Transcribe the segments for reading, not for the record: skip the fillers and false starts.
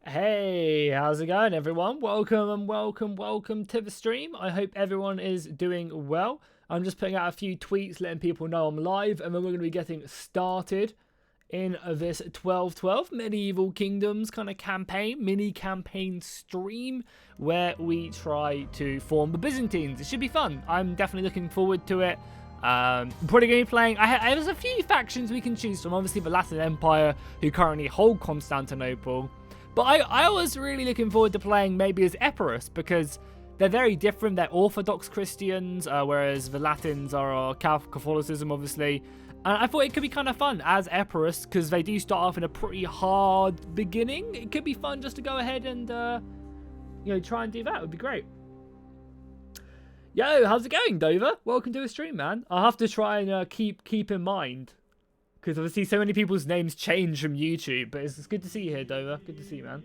Hey, how's it going, everyone? Welcome and welcome to the stream. I hope everyone is doing well. I'm just putting out a few tweets letting people know I'm live, and then we're going to be getting started in this 1212 Medieval Kingdoms kind of campaign, mini campaign stream where we try to form the Byzantines. It should be fun. I'm definitely looking forward to it. Probably going to be playing. There's a few factions we can choose from. Obviously, the Latin Empire, who currently hold Constantinople. But I was really looking forward to playing maybe as Epirus, because they're very different. They're Orthodox Christians, whereas the Latins are Catholicism, obviously. And I thought it could be kind of fun as Epirus, because they do start off in a pretty hard beginning. It could be fun just to go ahead and, try and do that. It would be great. Yo, how's it going, Dover? Welcome to the stream, man. I'll have to try and keep in mind, because obviously so many people's names change from YouTube. But it's good to see you here, Dover. Good to see you, man.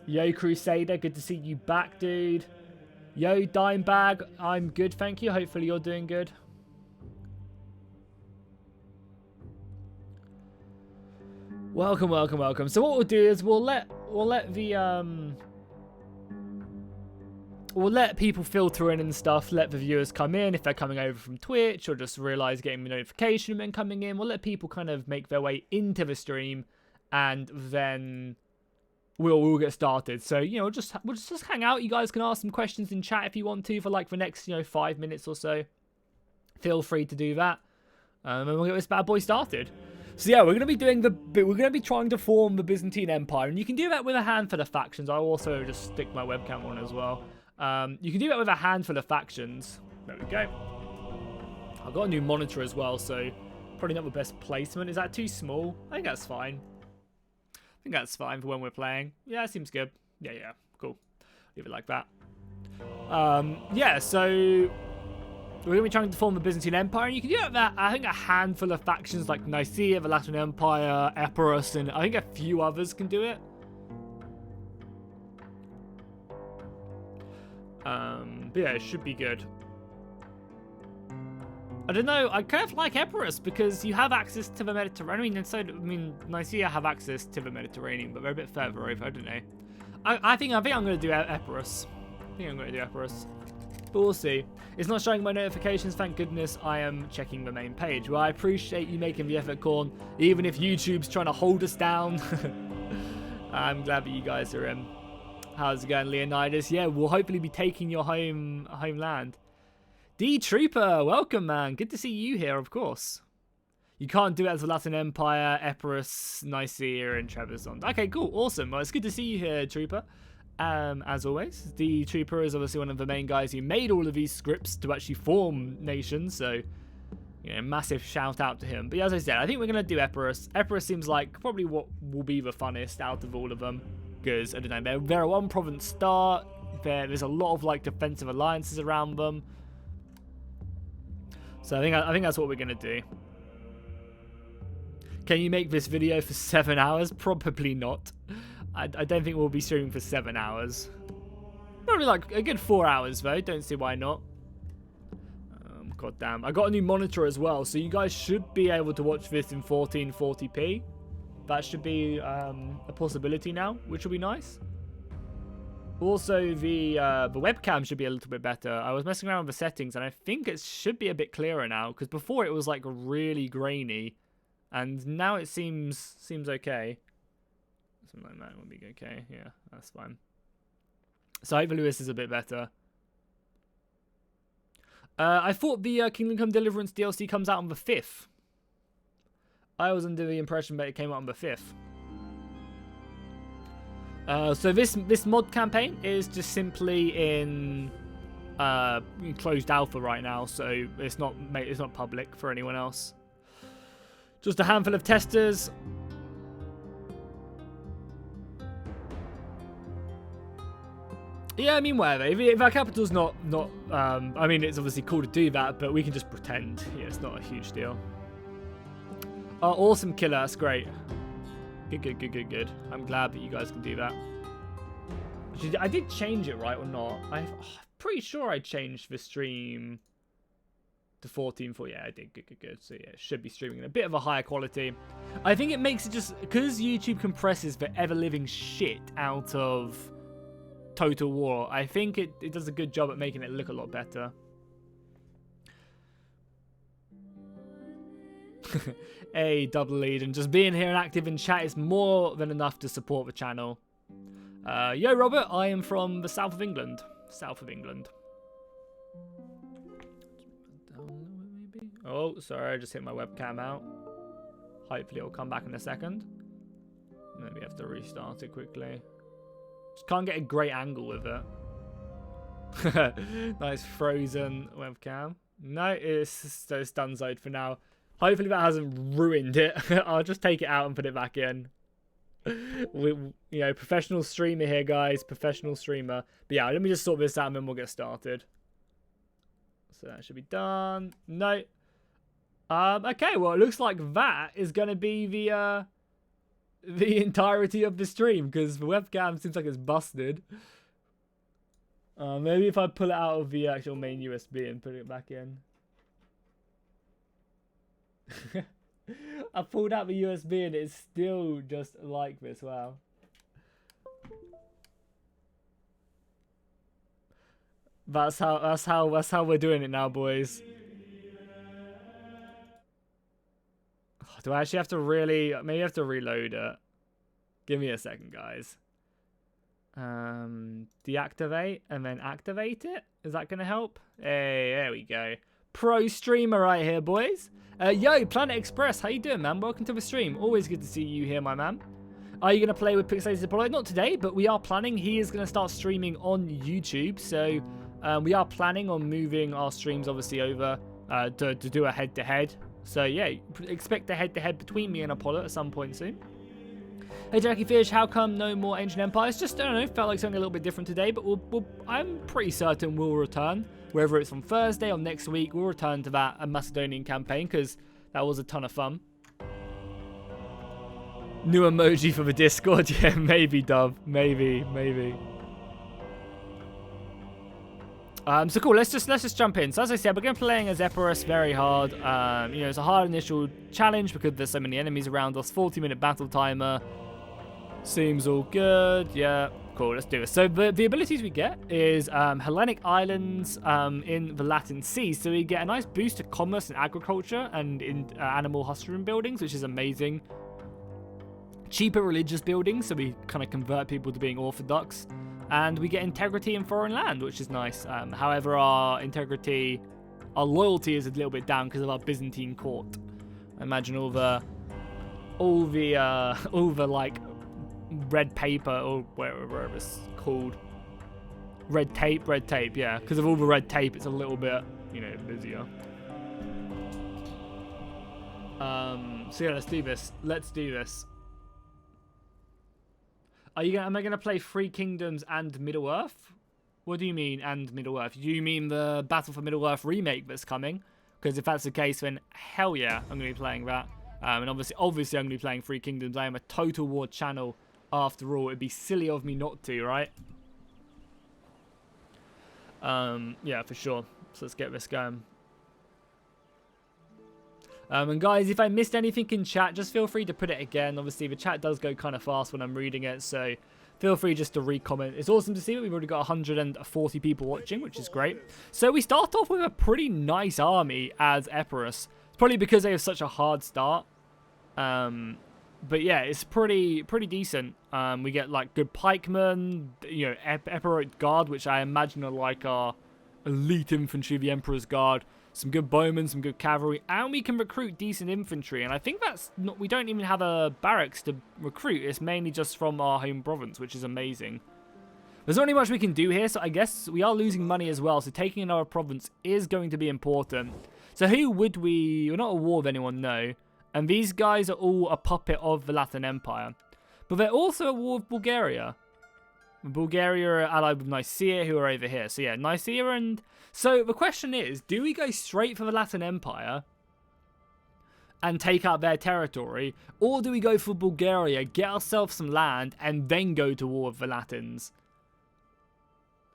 Yo, Crusader. Good to see you back, dude. Yo, Dimebag. I'm good, thank you. Hopefully you're doing good. Welcome. So what we'll do is we'll let people filter in and stuff, let the viewers come in if they're coming over from Twitch or just realize getting the notification and then coming in. We'll let people kind of make their way into the stream, and then we'll get started. So, we'll just hang out. You guys can ask some questions in chat if you want to for like the next, 5 minutes or so. Feel free to do that. And we'll get this bad boy started. So yeah, we're going to be trying to form the Byzantine Empire, and you can do that with a handful of factions. I'll also just stick my webcam on as well. You can do that with a handful of factions. There we go. I've got a new monitor as well, so probably not the best placement. Is that too small? I think that's fine. I think that's fine for when we're playing. Yeah, it seems good. Yeah, cool. Leave it like that. Yeah, so we're going to be trying to form the Byzantine Empire, and you can do that. I think a handful of factions like Nicaea, the Latin Empire, Epirus, and I think a few others can do it. But yeah, it should be good. I don't know, I kind of like Epirus because you have access to the Mediterranean, and so, Nicaea have access to the Mediterranean, but they're a bit further over, I don't know. I think I'm going to do Epirus. But we'll see. It's not showing my notifications, thank goodness. I am checking the main page. Well, I appreciate you making the effort, Corn, even if YouTube's trying to hold us down. I'm glad that you guys are in. How's it going, Leonidas? Yeah, we'll hopefully be taking your homeland. D Trooper, welcome, man. Good to see you here, of course. You can't do it as the Latin Empire, Epirus, Nicaea, and Trebizond. Okay, cool, awesome. Well, it's good to see you here, Trooper. As always, the Trooper is obviously one of the main guys who made all of these scripts to actually form nations. So, massive shout out to him. But yeah, as I said, I think we're going to do Epirus. Epirus seems like probably what will be the funnest out of all of them. Because, I don't know, they're a one province start. There's a lot of like defensive alliances around them. So I think that's what we're going to do. Can you make this video for 7 hours? Probably not. I don't think we'll be streaming for 7 hours. Probably like a good 4 hours though. Don't see why not. God damn. I got a new monitor as well, so you guys should be able to watch this in 1440p. That should be a possibility now, which will be nice. Also, the webcam should be a little bit better. I was messing around with the settings, and I think it should be a bit clearer now, because before it was like really grainy, and now it seems okay. Something like that would be okay. Yeah, that's fine. So hopefully this is a bit better. I thought the Kingdom Come Deliverance DLC comes out on the 5th. I was under the impression that it came out on the 5th. So this mod campaign is just simply in closed alpha right now, so it's not public for anyone else. Just a handful of testers. Yeah, I mean, whatever. If our capital's not, I mean, it's obviously cool to do that, but we can just pretend. Yeah, it's not a huge deal. Oh, awesome killer. That's great. Good. I'm glad that you guys can do that. I did change it, right, or not? I'm pretty sure I changed the stream to 1440. Yeah, I did. Good. So yeah, it should be streaming in a bit of a higher quality. I think it makes it just, because YouTube compresses the ever-living shit out of Total War, I think it does a good job at making it look a lot better. Hey, Double Lead, and just being here and active in chat is more than enough to support the channel. Yo, Robert, I am from the south of England. Oh, sorry, I just hit my webcam out. Hopefully it'll come back in a second. Maybe I have to restart it quickly. Just can't get a great angle with it. Nice frozen webcam. No, it's dunzoed for now. Hopefully that hasn't ruined it. I'll just take it out and put it back in. Professional streamer here, guys. Professional streamer. But yeah, let me just sort this out and then we'll get started. So that should be done. No. Okay, well, it looks like that is going to be the entirety of the stream, because the webcam seems like it's busted. Maybe if I pull it out of the actual main USB and put it back in. I pulled out the USB and it's still just like this. Wow. That's how we're doing it now, boys. Do I actually have to maybe I have to reload it? Give me a second, guys. Deactivate and then activate it. Is that going to help? Hey, there we go. Pro streamer right here, boys. Yo, Planet Express, how you doing, man? Welcome to the stream. Always good to see you here, my man. Are you going to play with Pixelated Apollo? Not today, but we are planning. He is going to start streaming on YouTube, so we are planning on moving our streams, obviously, over to do a head-to-head. So, yeah, expect a head-to-head between me and Apollo at some point soon. Hey, Jackie Fish, how come no more Ancient Empires? Just, I don't know, felt like something a little bit different today, but I'm pretty certain we'll return. Whether it's on Thursday or next week, we'll return to that Macedonian campaign, because that was a ton of fun. New emoji for the Discord? Yeah, maybe, Dove. Maybe. So cool, let's just jump in. So as I said, we're going to be playing as Epirus very hard. It's a hard initial challenge because there's so many enemies around us. 40-minute battle timer. Seems all good. Yeah, cool, let's do this. So the abilities we get is Hellenic Islands in the Latin Sea. So we get a nice boost to commerce and agriculture and in animal husbandry buildings, which is amazing. Cheaper religious buildings, so we kind of convert people to being orthodox. And we get integrity in foreign land, which is nice. However, our loyalty is a little bit down because of our Byzantine court. I imagine all the like red paper or whatever it's called. Red tape, yeah. Because of all the red tape, it's a little bit, busier. So yeah, let's do this. Let's do this. Am I gonna play Three Kingdoms and Middle Earth? What do you mean, and Middle Earth? Do you mean the Battle for Middle Earth remake that's coming? Because if that's the case, then hell yeah, I'm gonna be playing that. And obviously, I'm gonna be playing Three Kingdoms. I am a Total War channel, after all. It'd be silly of me not to, right? Yeah, for sure. So let's get this going. And guys, if I missed anything in chat, just feel free to put it again. Obviously, the chat does go kind of fast when I'm reading it, so feel free just to re-comment. It's awesome to see that we've already got 140 people watching, which is great. So we start off with a pretty nice army as Epirus. It's probably because they have such a hard start. But yeah, it's pretty decent. We get like good pikemen, you know, Epirate Guard, which I imagine are like our elite infantry, the Emperor's Guard. Some good bowmen, some good cavalry, and we can recruit decent infantry. And I think that's not, we don't even have a barracks to recruit. It's mainly just from our home province, which is amazing. There's not really much we can do here, so I guess we are losing money as well. So taking another province is going to be important. So who would we... We're not at war with anyone, no. And these guys are all a puppet of the Latin Empire. But they're also at war with Bulgaria. Bulgaria are allied with Nicaea, who are over here. So yeah, Nicaea and... So the question is, do we go straight for the Latin Empire and take out their territory? Or do we go for Bulgaria, get ourselves some land, and then go to war with the Latins?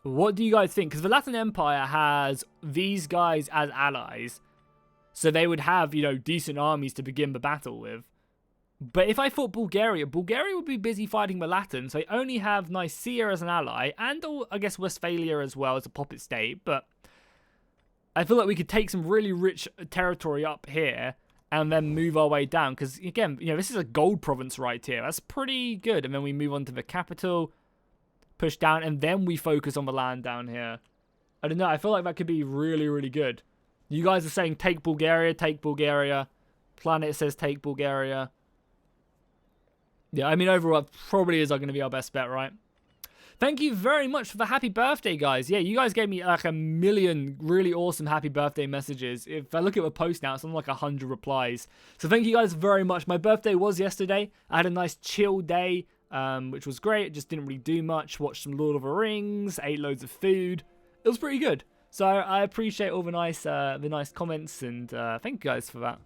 What do you guys think? Because the Latin Empire has these guys as allies. So they would have, you know, decent armies to begin the battle with. But if I thought Bulgaria would be busy fighting the Latins. So they only have Nicaea as an ally, and I guess Westphalia as well as a puppet state. But I feel like we could take some really rich territory up here and then move our way down. Because, again, you know, this is a gold province right here. That's pretty good. And then we move on to the capital, push down, and then we focus on the land down here. I don't know. I feel like that could be really, really good. You guys are saying take Bulgaria, take Bulgaria. Planet says take Bulgaria. Yeah, I mean, overall, probably is going to be our best bet, right? Thank you very much for the happy birthday, guys. Yeah, you guys gave me like a million really awesome happy birthday messages. If I look at the post now, it's on like 100 replies. So thank you guys very much. My birthday was yesterday. I had a nice chill day, which was great. Just didn't really do much. Watched some Lord of the Rings, ate loads of food. It was pretty good. So I appreciate all the nice comments, and thank you guys for that.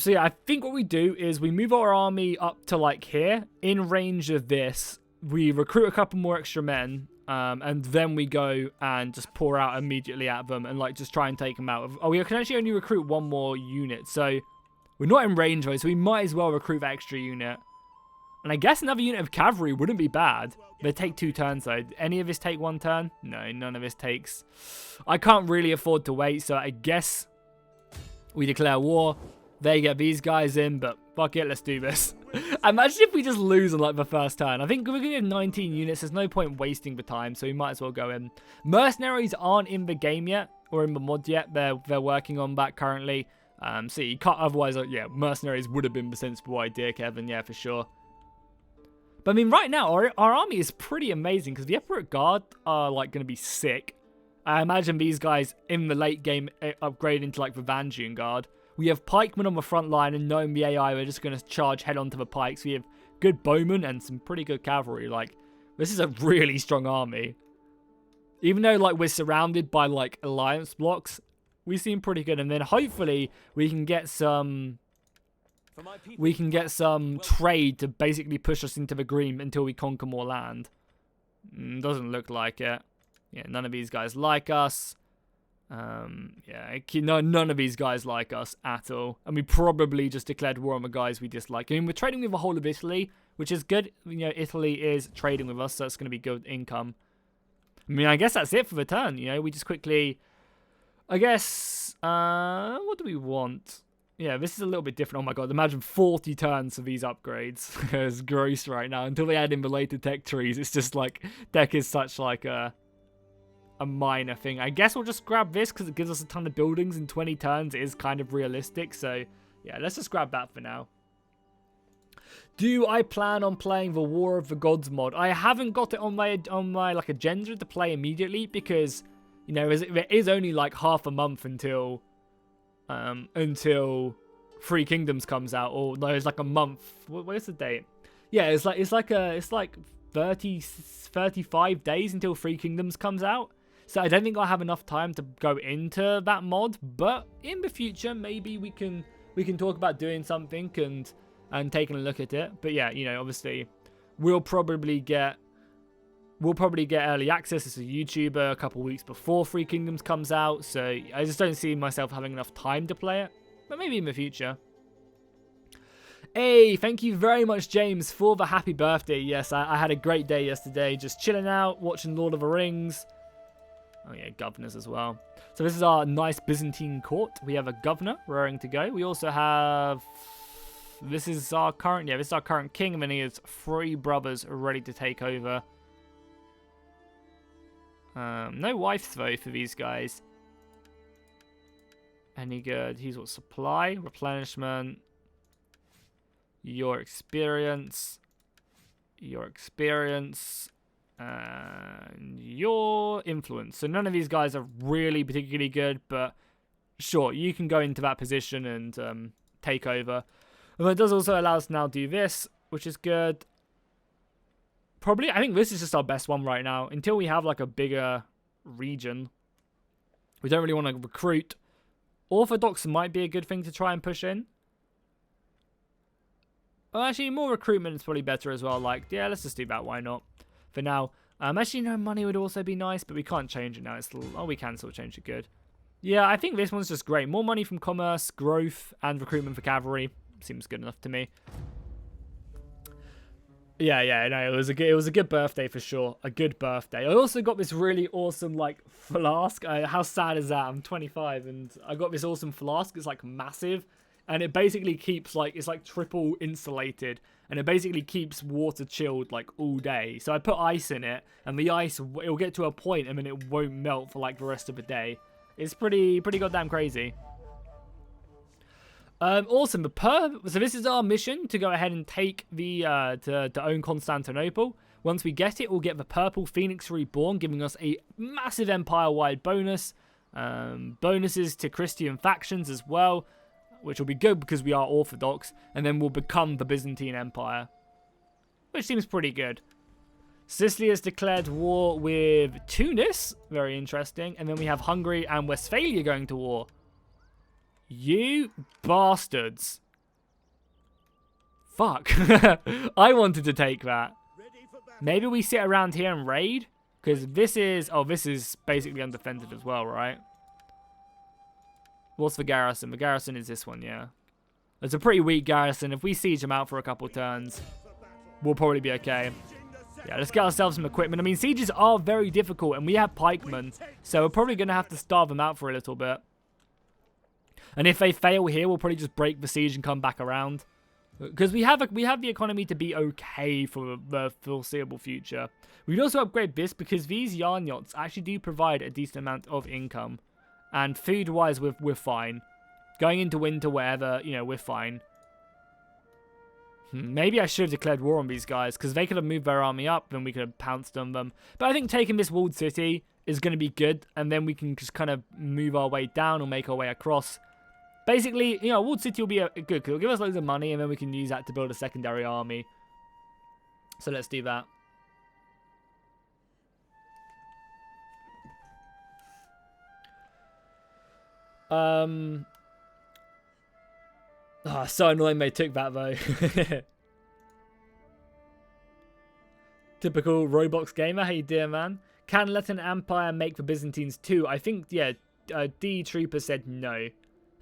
So yeah, I think what we do is we move our army up to like here, in range of this. We recruit a couple more extra men, and then we go and just pour out immediately at them and like just try and take them out. Oh, we can actually only recruit one more unit, so we're not in range though, so we might as well recruit that extra unit. And I guess another unit of cavalry wouldn't be bad. They take 2 turns though. Any of this take 1 turn? No, none of this takes. I can't really afford to wait, so I guess we declare war. They get these guys in, but fuck it, let's do this. Imagine if we just lose on like the first turn. I think we're going to have 19 units. There's no point wasting the time, so we might as well go in. Mercenaries aren't in the game yet, or in the mod yet. They're working on that currently. So you can't, otherwise, yeah, mercenaries would have been the sensible idea, Kevin. Yeah, for sure. But I mean, right now, our army is pretty amazing, because the Epirate Guard are like going to be sick. I imagine these guys in the late game upgrade into like the Vangean Guard. We have pikemen on the front line, and knowing the AI, we're just going to charge head on to the pikes. We have good bowmen and some pretty good cavalry. Like, this is a really strong army. Even though, like, we're surrounded by, like, alliance blocks, we seem pretty good. And then, hopefully, we can get some trade to basically push us into the green until we conquer more land. Doesn't look like it. Yeah, none of these guys like us. Yeah, none of these guys like us at all. And we probably just declared war on the guys we dislike. I mean, we're trading with the whole of Italy, which is good. You know, Italy is trading with us, so it's going to be good income. I mean, I guess that's it for the turn. You know, we just quickly... I guess... what do we want? Yeah, this is a little bit different. Oh my god, imagine 40 turns for these upgrades. It's gross right now. Until they add in related tech trees, it's just like... Tech is such like a minor thing. I guess we'll just grab this because it gives us a ton of buildings in 20 turns. It is kind of realistic, so yeah, let's just grab that for now. Do I plan on playing the War of the Gods mod? I haven't got it on my like agenda to play immediately because, you know, there is only like half a month until until Three Kingdoms comes out. Or no, it's like a month. Where's the date? Yeah, it's like 35 days until Three Kingdoms comes out. So I don't think I have enough time to go into that mod, but in the future maybe we can talk about doing something and taking a look at it. But yeah, you know, obviously we'll probably get early access as a YouTuber a couple weeks before Three Kingdoms comes out, so I just don't see myself having enough time to play it, but maybe in the future. Hey, thank you very much, James, for the happy birthday. Yes, I had a great day yesterday, just chilling out, watching Lord of the Rings. Oh yeah, governors as well. So this is our nice Byzantine court. We have a governor raring to go. We also have... This is our current king, and then he has 3 brothers ready to take over. No wives though for these guys. Any good? He's what? Supply, replenishment, your experience, and your influence. So none of these guys are really particularly good, but sure, you can go into that position and take over. And it does also allow us to now do this, which is good. Probably, I think this is just our best one right now. Until we have like a bigger region, we don't really want to recruit. Orthodox might be a good thing to try and push in. Well, actually, more recruitment is probably better as well. Like, yeah, let's just do that. Why not? For now. Actually, no, money would also be nice, but we can't change it now. It's still, oh, we can still change it. Good. Yeah, I think this one's just great. More money from commerce, growth, and recruitment for cavalry. Seems good enough to me. Yeah, no, it was a good birthday for sure. A good birthday. I also got this really awesome, like, flask. How sad is that? I'm 25, and I got this awesome flask. It's, like, massive, and it basically keeps, like, it's, like, triple insulated, and it basically keeps water chilled, like, all day. So I put ice in it, and the ice, it'll get to a point, and then it won't melt for, like, the rest of the day. It's pretty goddamn crazy. Awesome. So this is our mission to go ahead and take the to own Constantinople. Once we get it, we'll get the Purple Phoenix Reborn, giving us a massive empire-wide bonus. Bonuses to Christian factions as well, which will be good because we are Orthodox, and then we'll become the Byzantine Empire, which seems pretty good. Sicily has declared war with Tunis, very interesting, and then we have Hungary and Westphalia going to war. You bastards. Fuck. I wanted to take that. Maybe we sit around here and raid? Because this is... Oh, this is basically undefended as well, right? What's the garrison? The garrison is this one, yeah. It's a pretty weak garrison. If we siege them out for a couple turns, we'll probably be okay. Yeah, let's get ourselves some equipment. I mean, sieges are very difficult, and we have pikemen. So we're probably going to have to starve them out for a little bit. And if they fail here, we'll probably just break the siege and come back around. Because we have the economy to be okay for the foreseeable future. We can also upgrade this because these yarn yachts actually do provide a decent amount of income. And food-wise, we're fine. Going into winter, wherever, you know, we're fine. Maybe I should have declared war on these guys, because they could have moved their army up, then we could have pounced on them. But I think taking this walled city is going to be good, and then we can just kind of move our way down or make our way across. Basically, you know, walled city will be good, because it'll give us loads of money, and then we can use that to build a secondary army. So let's do that. Oh, so annoying they took that though. Typical Roblox gamer. How you doing, man? Can let an empire make the Byzantines too? I think, yeah, D Trooper said no.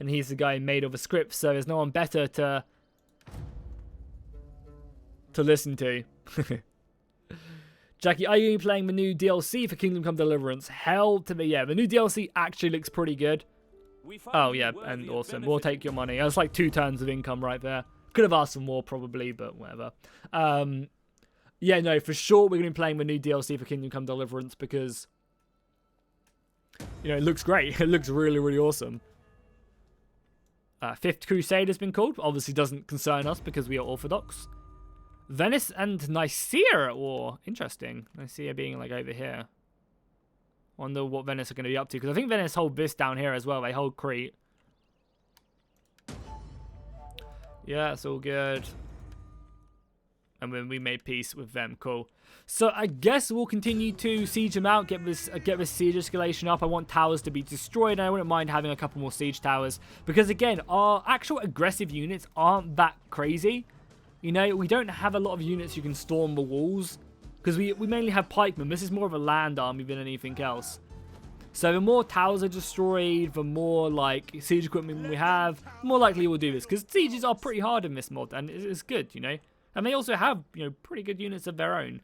And he's the guy who made all the scripts, so there's no one better to listen to. Jackie, are you playing the new DLC for Kingdom Come Deliverance? Hell to the yeah. The new DLC actually looks pretty good. Oh, yeah, and awesome. We'll take your money. That's like 2 turns of income right there. Could have asked for more, probably, but whatever. Yeah, no, for sure we're going to be playing the new DLC for Kingdom Come Deliverance because, you know, it looks great. It looks really, really awesome. Fifth Crusade has been called. Obviously doesn't concern us because we are Orthodox. Venice and Nicaea are at war. Interesting. Nicaea being, like, over here. Wonder what Venice are going to be up to. Because I think Venice hold this down here as well. They hold Crete. Yeah, it's all good. And when we made peace with them, cool. So I guess we'll continue to siege them out, get this siege escalation up. I want towers to be destroyed, and I wouldn't mind having a couple more siege towers. Because again, our actual aggressive units aren't that crazy. You know, we don't have a lot of units who can storm the walls. Because we mainly have pikemen. This is more of a land army than anything else. So the more towers are destroyed, the more like siege equipment we have, the more likely we'll do this. Because sieges are pretty hard in this mod, and it's good, you know. And they also have, you know, pretty good units of their own.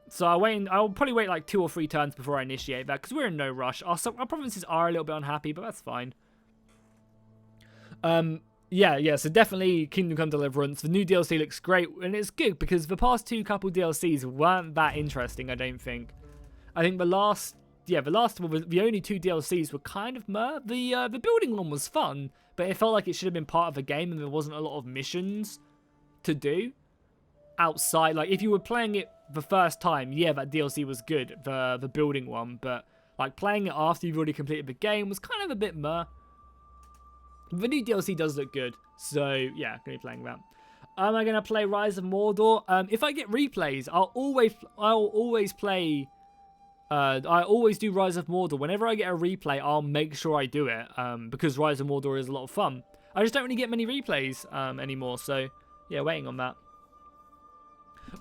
So I'll probably wait like 2 or 3 turns before I initiate that, because we're in no rush. Our provinces are a little bit unhappy, but that's fine. Yeah, so definitely Kingdom Come Deliverance. The new DLC looks great, and it's good, because the past 2 couple DLCs weren't that interesting, I don't think. I think the only 2 DLCs were kind of meh. The building one was fun, but it felt like it should have been part of the game, and there wasn't a lot of missions to do outside. Like if you were playing it the first time, yeah, that DLC was good, the building one, but like playing it after you've already completed the game was kind of a bit meh. The new DLC does look good, so yeah, gonna be playing that. Am I gonna play Rise of Mordor? If I get replays, I'll always play. I always do Rise of Mordor. Whenever I get a replay, I'll make sure I do it, because Rise of Mordor is a lot of fun. I just don't really get many replays anymore, so yeah, waiting on that.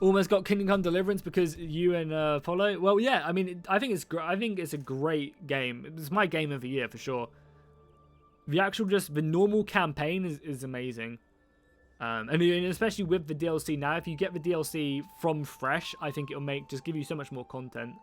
Almost got Kingdom Come Deliverance because you and Apollo. Well, yeah, I mean, I think it's a great game. It's my game of the year for sure. The normal campaign is amazing. And especially with the DLC now, if you get the DLC from fresh, I think it'll just give you so much more content.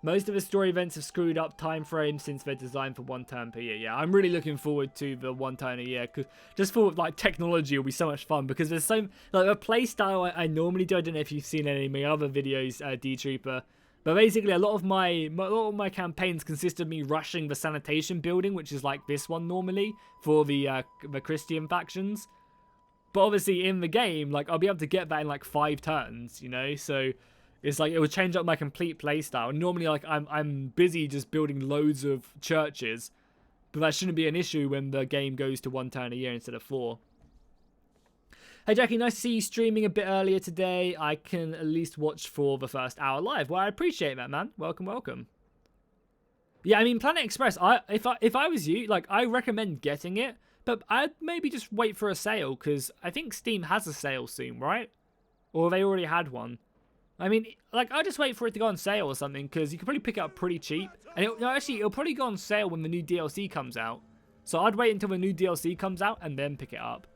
Most of the story events have screwed up time frames since they're designed for 1 turn per year. Yeah, I'm really looking forward to the 1 turn a year, because just for like technology will be so much fun, because there's so like a play style I normally do. I don't know if you've seen any of my other videos, D-Trooper, but basically a lot of my campaigns consist of me rushing the sanitation building, which is like this one normally for the Christian factions. But obviously in the game, like I'll be able to get that in like 5 turns, you know, so it's like it would change up my complete playstyle. Normally, like I'm busy just building loads of churches, but that shouldn't be an issue when the game goes to 1 turn a year instead of 4. Hey Jackie, nice to see you streaming a bit earlier today. I can at least watch for the first hour live. Well, I appreciate that, man. Welcome, welcome. Yeah, I mean Planet Express. If I was you, like I recommend getting it, but I'd maybe just wait for a sale, because I think Steam has a sale soon, right? Or they already had one. I mean, like, I'll just wait for it to go on sale or something, because you can probably pick it up pretty cheap. And it'll probably go on sale when the new DLC comes out. So I'd wait until the new DLC comes out and then pick it up.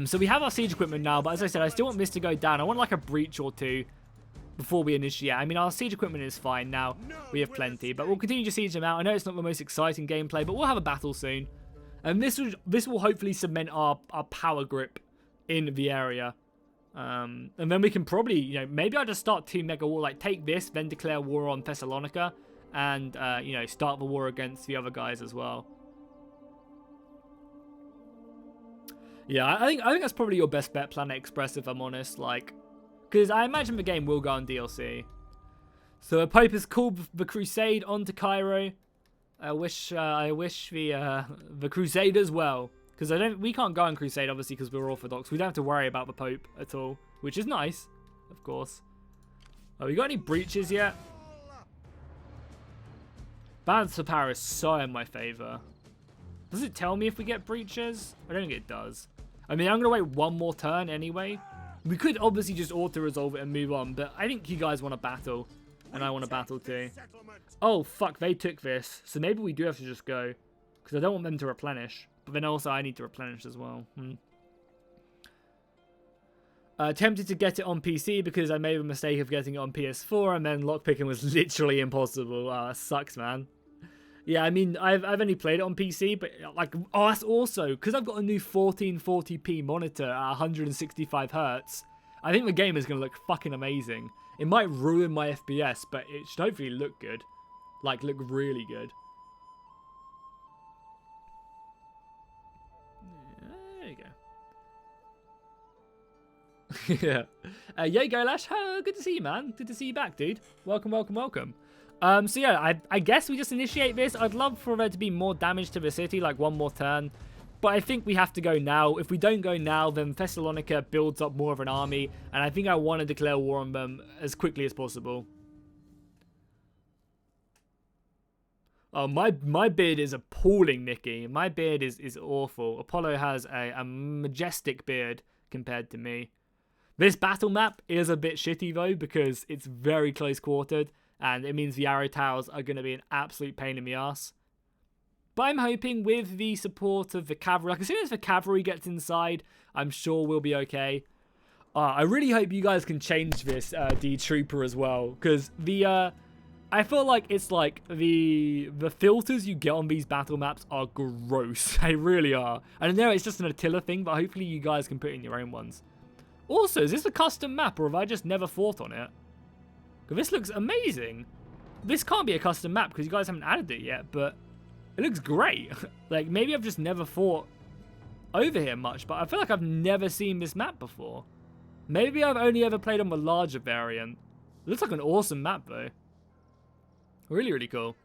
So we have our siege equipment now, but as I said, I still want this to go down. I want like a breach or 2 before we initiate. I mean, our siege equipment is fine now. We have plenty, but we'll continue to siege them out. I know it's not the most exciting gameplay, but we'll have a battle soon. And this will hopefully cement our power grip in the area. And then we can probably, you know, maybe I'll just start 2 mega war, like take this, then declare war on Thessalonica, and, you know, start the war against the other guys as well. Yeah, I think that's probably your best bet, Planet Express, if I'm honest, like, because I imagine the game will go on DLC. So a Pope has called the Crusade onto Cairo. I wish the Crusaders well. Because we can't go on Crusade, obviously, because we're Orthodox. We don't have to worry about the Pope at all, which is nice, of course. Oh, we got any breaches yet? Balance for power is so in my favor. Does it tell me if we get breaches? I don't think it does. I mean, I'm going to wait 1 more turn anyway. We could obviously just auto-resolve it and move on, but I think you guys want to battle, and I want to battle too. Oh, fuck, they took this. So maybe we do have to just go, because I don't want them to replenish. But then also I need to replenish as well. Tempted to get it on PC because I made a mistake of getting it on PS4, and then lockpicking was literally impossible. Oh, that sucks, man. Yeah, I mean, I've only played it on PC, but like, oh, that's also because I've got a new 1440p monitor at 165 Hz. I think the game is going to look fucking amazing. It might ruin my FPS, but it should hopefully look good. Like, look really good. There you go. Yeah. Yo, Golash. Good to see you, man. Good to see you back, dude. Welcome, welcome, welcome. So yeah, I guess we just initiate this. I'd love for there to be more damage to the city, like one more turn. But I think we have to go now. If we don't go now, then Thessalonica builds up more of an army. And I think I want to declare war on them as quickly as possible. Oh, my beard is appalling, Mickey. My beard is awful. Apollo has a majestic beard compared to me. This battle map is a bit shitty, though, because it's very close quartered. And it means the arrow towers are going to be an absolute pain in the ass. But I'm hoping with the support of the cavalry, like as soon as the cavalry gets inside, I'm sure we'll be okay. I really hope you guys can change this D Trooper as well, because I feel like it's like the filters you get on these battle maps are gross. They really are. I know it's just an Attila thing, but hopefully you guys can put in your own ones. Also, is this a custom map, or have I just never fought on it? Because this looks amazing. This can't be a custom map because you guys haven't added it yet, but it looks great. Like, maybe I've just never fought over here much, but I feel like I've never seen this map before. Maybe I've only ever played on the larger variant. It looks like an awesome map, though. Really, really cool.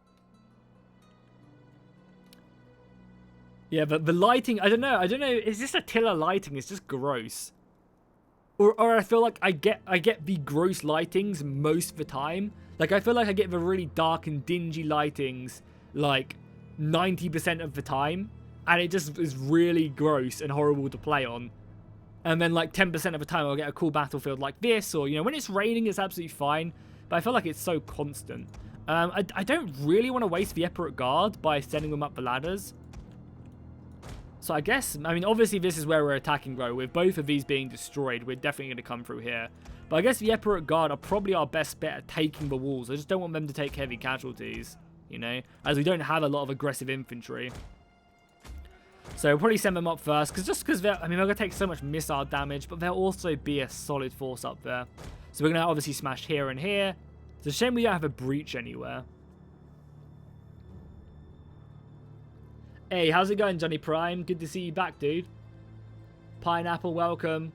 Yeah, but the lighting, I don't know. Is this Attila lighting? It's just gross. Or I feel like I get the gross lightings most of the time. Like, I feel like I get the really dark and dingy lightings, like, 90% of the time, and it just is really gross and horrible to play on. And then like 10% of the time I'll get a cool battlefield like this, or, you know, when it's raining it's absolutely fine, but I feel like it's so constant. I don't really want to waste the Emperor Guard by sending them up the ladders. So I guess, I mean, obviously this is where we're attacking, bro. With both of these being destroyed, we're definitely going to come through here. But I guess the Emperor Guard are probably our best bet at taking the walls. I just don't want them to take heavy casualties, you know, as we don't have a lot of aggressive infantry. So we'll probably send them up first, because they're, I mean, they're going to take so much missile damage, but they'll also be a solid force up there. So we're going to obviously smash here and here. It's a shame we don't have a breach anywhere. Hey, how's it going, Johnny Prime? Good to see you back, dude. Pineapple, welcome.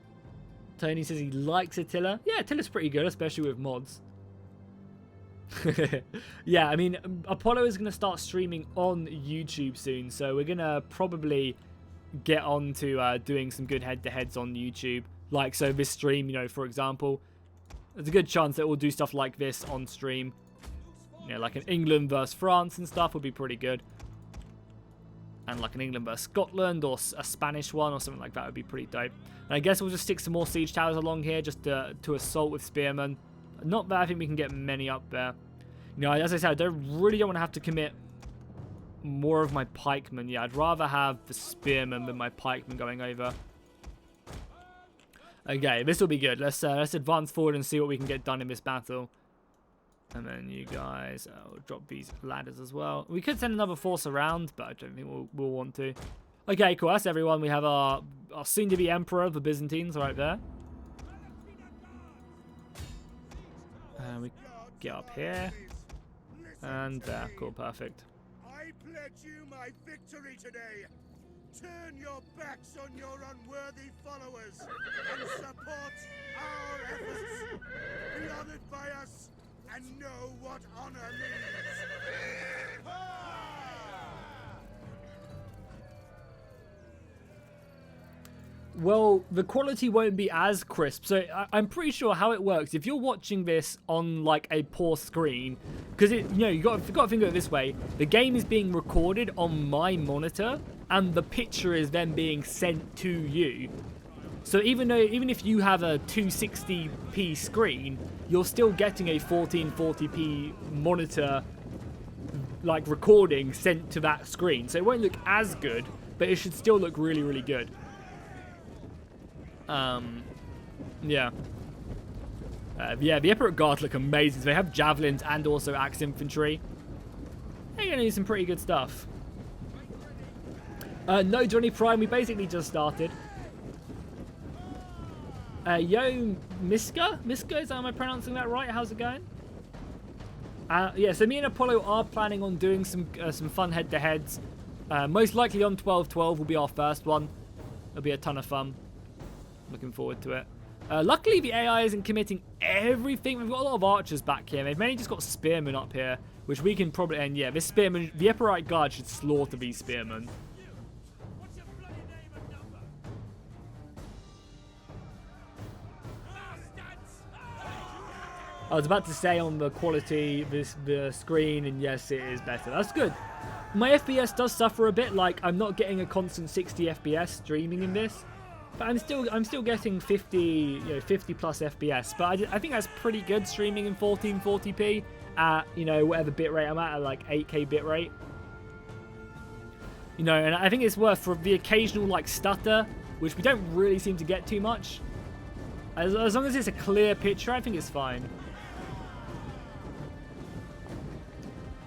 Tony says he likes Attila. Yeah, Attila's pretty good, especially with mods. Yeah, I mean, Apollo is going to start streaming on YouTube soon, so we're going to probably get on to doing some good head-to-heads on YouTube. Like, so this stream, you know, for example, there's a good chance that we'll do stuff like this on stream. You know, like an England versus France and stuff would be pretty good. And like an England versus Scotland or a Spanish one or something like that would be pretty dope. And I guess we'll just stick some more siege towers along here just to assault with spearmen. Not that I think we can get many up there. You know, as I said, I really don't want to have to commit more of my pikemen. Yeah, I'd rather have the spearmen than my pikemen going over. Okay, this will be good. Let's advance forward and see what we can get done in this battle. And then you guys will drop these ladders as well. We could send another force around, but I don't think we'll want to. Okay, cool. That's everyone. We have our soon-to-be Emperor, the Byzantines, right there. And we get up here. And there. Cool, perfect. I pledge you my victory today. Turn your backs on your unworthy followers and support our efforts. Be honored by us and know what honor means. Well, the quality won't be as crisp, so I'm pretty sure how it works. If you're watching this on like a poor screen, because you know you got to think of it this way: the game is being recorded on my monitor, and the picture is then being sent to you. So even if you have a 260p screen, you're still getting a 1440p monitor like recording sent to that screen. So it won't look as good, but it should still look really, really good. Yeah. Yeah, the Emperor Guard look amazing. So they have javelins and also axe infantry. They're going to do some pretty good stuff. No, Johnny Prime, we basically just started. Yo, Miska? Miska, am I pronouncing that right? How's it going? Yeah, so me and Apollo are planning on doing some fun head-to-heads. Most likely on 12-12 will be our first one. It'll be a ton of fun. Looking forward to it. Luckily, the AI isn't committing everything. We've got a lot of archers back here. They've mainly just got spearmen up here, which we can probably... And yeah, this spearman... The Epirite Guard should slaughter these spearmen. I was about to say on the quality, the screen, and yes, it is better. That's good. My FPS does suffer a bit. Like, I'm not getting a constant 60 FPS streaming in this. But I'm still getting 50 plus FPS. But I think that's pretty good streaming in 1440p at, whatever bitrate I'm at like 8K bitrate. And I think it's worth for the occasional, like, stutter, which we don't really seem to get too much. As long as it's a clear picture, I think it's fine.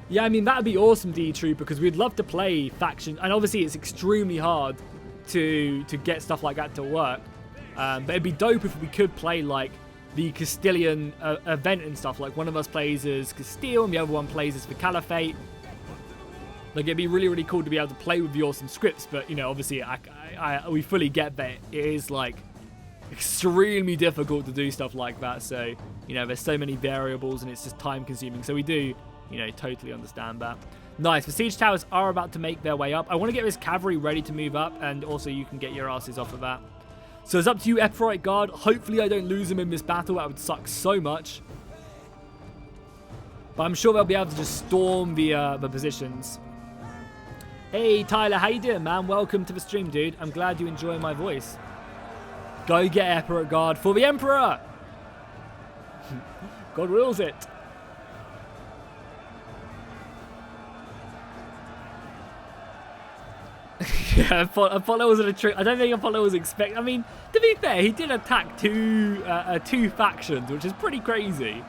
Yeah, I mean, that would be awesome, D-Trooper, because we'd love to play faction. And obviously, it's extremely hard to get stuff like that to work. But it'd be dope if we could play, like, the Castilian event and stuff. Like, one of us plays as Castile and the other one plays as the Caliphate. Like, it'd be really, really cool to be able to play with the awesome scripts. But, obviously, we fully get that it is, like, extremely difficult to do stuff like that. So, there's so many variables and it's just time-consuming. So we do... totally understand that. Nice. The siege towers are about to make their way up. I want to get this cavalry ready to move up, and also you can get your asses off of that. So it's up to you, Epirite Guard. Hopefully I don't lose them in this battle. That would suck so much. But I'm sure they'll be able to just storm the positions. Hey, Tyler. How you doing, man? Welcome to the stream, dude. I'm glad you enjoy my voice. Go get Epirite Guard for the Emperor. God wills it. Yeah, Apollo was a trick. I don't think Apollo was expecting. I mean, to be fair, he did attack two factions, which is pretty crazy.